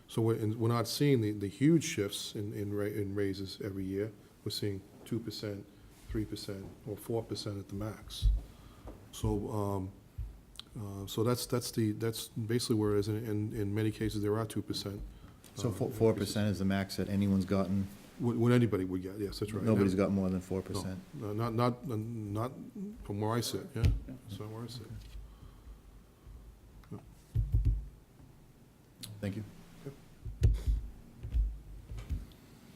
So we're not seeing the huge shifts in raises every year. We're seeing 2%, 3%, or 4% at the max. So so that's basically where it is. In many cases, there are 2%. So 4% is the max that anyone's gotten? What anybody would get, yes, that's right. Nobody's got more than 4%? No, not from where I sit, yeah. That's not where I sit. No. Thank you.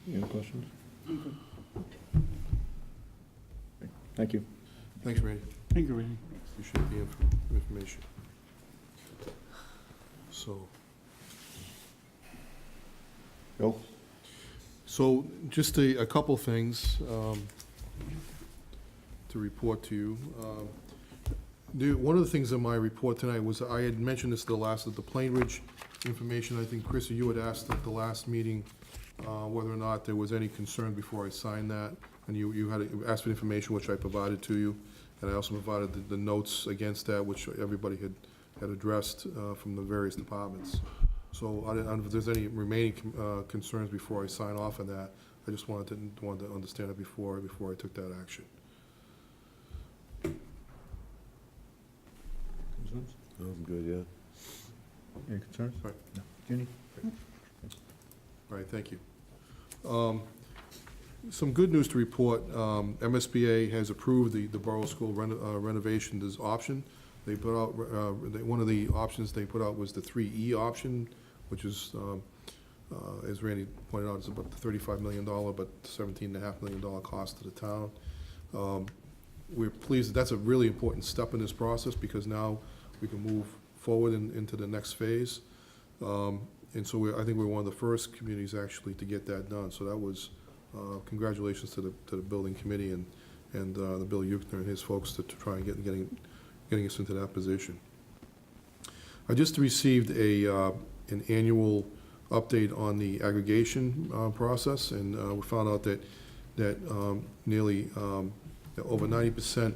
Any other questions? Thank you. Thanks, Randy. Thank you, Randy. Appreciate the information. So. Bill? So just a couple things to report to you. One of the things in my report tonight was, I had mentioned this at the Plain Ridge information. I think, Chris, you had asked at the last meeting whether or not there was any concern before I signed that, and you had asked for information, which I provided to you, and I also provided the notes against that, which everybody had addressed from the various departments. So I don't know if there's any remaining concerns before I sign off on that. I just wanted to understand it before I took that action. Concerns? I'm good, yeah. Any concerns? All right. No. Junie? All right, thank you. Some good news to report. MSBA has approved the Borough School renovation as option. They put out, one of the options they put out was the 3E option, which is, as Randy pointed out, it's about the $35 million, but $17.5 million cost to the town. We're pleased that that's a really important step in this process, because now we can move forward into the next phase. And so I think we're one of the first communities actually to get that done. So that was, congratulations to the building committee and the Bill Euchner and his folks to try and getting us into that position. I just received an annual update on the aggregation process, and we found out that nearly over 90%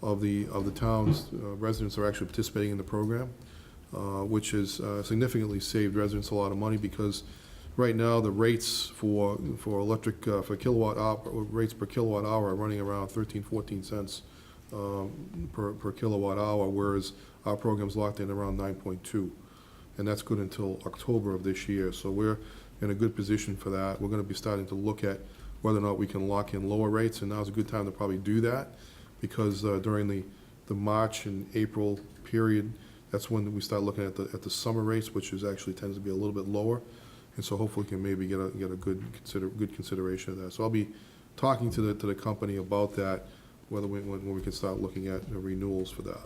of the town's residents are actually participating in the program, which has significantly saved residents a lot of money, because right now the rates for electric for kilowatt hour rates per kilowatt hour are running around 13-14 cents per kilowatt hour, whereas our program's locked in around 9.2, and that's good until October of this year. So we're in a good position for that. We're going to be starting to look at whether or not we can lock in lower rates, and now's a good time to probably do that, because during the March and April period, that's when we start looking at the summer rates, which is actually tends to be a little bit lower, and so hopefully we can maybe get a good consideration of that. So I'll be talking to the company about that, whether when we can start looking at renewals for that.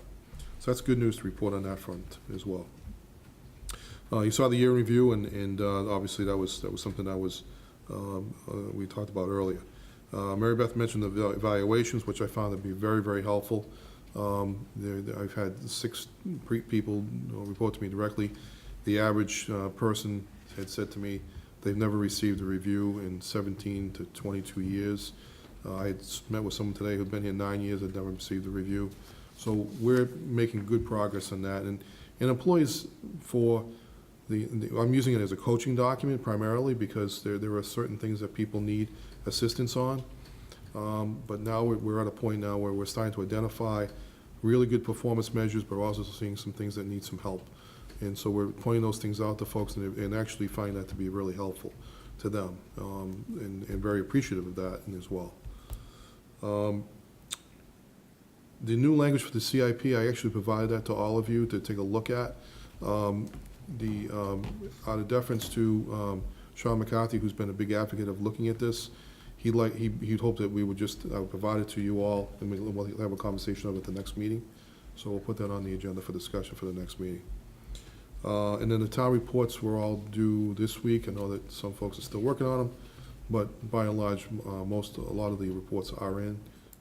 So that's good news to report on that front as well. You saw the year review, and obviously that was something that was we talked about earlier. Mary Beth mentioned the evaluations, which I found to be very, very helpful. I've had 6 people report to me directly. The average person had said to me they've never received a review in 17 to 22 years. I had met with someone today who'd been here 9 years and never received a review. So we're making good progress on that. And employees for I'm using it as a coaching document primarily, because there are certain things that people need assistance on. But now we're at a point now where we're starting to identify really good performance measures, but we're also seeing some things that need some help. And so we're pointing those things out to folks, and actually find that to be really helpful to them, and very appreciative of that as well. The new language for the CIP, I actually provided that to all of you to take a look at. Out of deference to Sean McCarthy, who's been a big advocate of looking at this, he'd hope that we would just provide it to you all, and we'll have a conversation of it at the next meeting. So we'll put that on the agenda for discussion for the next meeting. And then the town reports were all due this week. I know that some folks are still working on them, but by and large, a lot of the reports are in,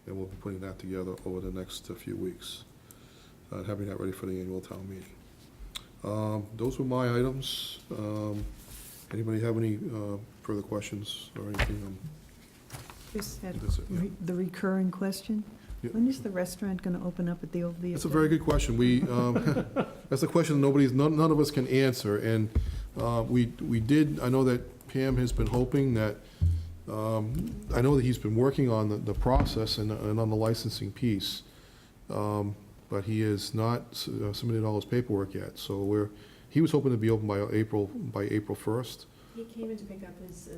and we'll be putting that together over the next few weeks, having that ready for the annual town meeting. Those were my items. Anybody have any further questions or anything? Just had That's it, yeah. the recurring question. Yeah. When is the restaurant going to open up at the old VFW? That's a very good question. We, that's a question none of us can answer, and we did, I know that Pam has been hoping that, I know that he's been working on the process and on the licensing piece, but he has not submitted all his paperwork yet, so he was hoping to be open by April 1st. He came in to pick up his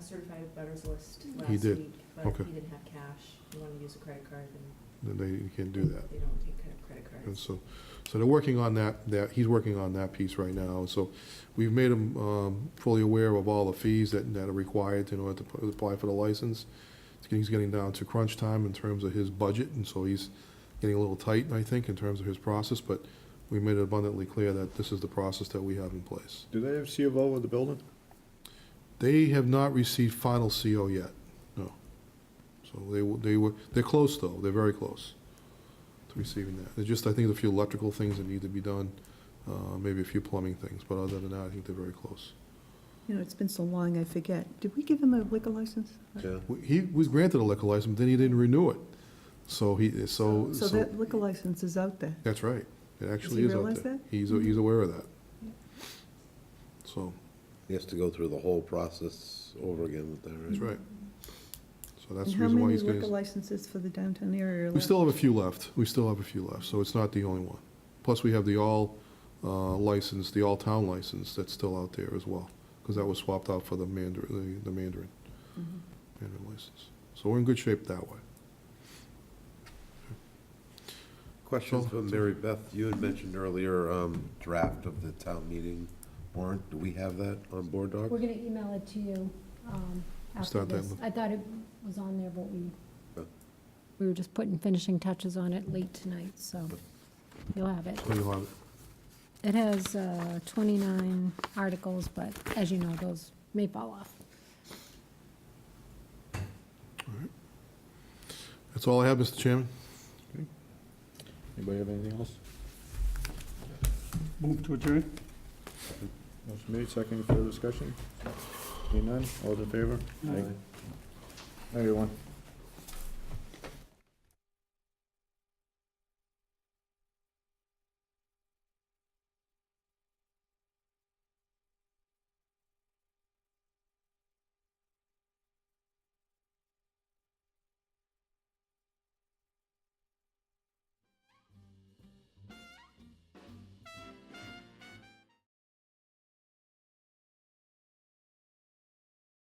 certified butters list last He did. week, but Okay. he didn't have cash. He wanted to use a credit card, and Then you can't do that. they don't take credit And cards. so they're working on that, he's working on that piece right now. So we've made him fully aware of all the fees that are required in order to apply for the license. He's getting down to crunch time in terms of his budget, and so he's getting a little tight, I think, in terms of his process, but we made it abundantly clear that this is the process that we have in place. Do they have C of O with the building? They have not received final CO yet, no. So they're close, though, they're very close to receiving that. There's just, I think, a few electrical things that need to be done, maybe a few plumbing things, but other than that, I think they're very close. You know, it's been so long, I forget. Did we give him a liquor license? Yeah. He was granted a liquor license, but then he didn't renew it. So So that liquor license is out there. That's right. It actually he is out realize there. that? He's aware of that. So, He has to go through the whole process over again with that, right? that's right. So that's And the how reason why many he's liquor getting. licenses for the downtown area are We left? still have a few left. So it's not the only one. Plus, we have the all license, the all-town license that's still out there as well, because that was swapped out for the Mandarin, the Mandarin license. So we're in good shape that way. Question from Mary Beth. You had mentioned earlier, draft of the town meeting warrant. Do we have that on board doc? We're gonna email it to you after Start that this. one. I thought it was on there, but Okay. we were just putting finishing touches on it late tonight, so you'll have it. So you'll have it. It has 29 articles, but as you know, those may fall off. That's all I have, Mr. Chairman. Anybody have anything else? Move to adjourn? Motion made, second, further discussion? Seeing none, all those in favor? Aye. Hi, everyone.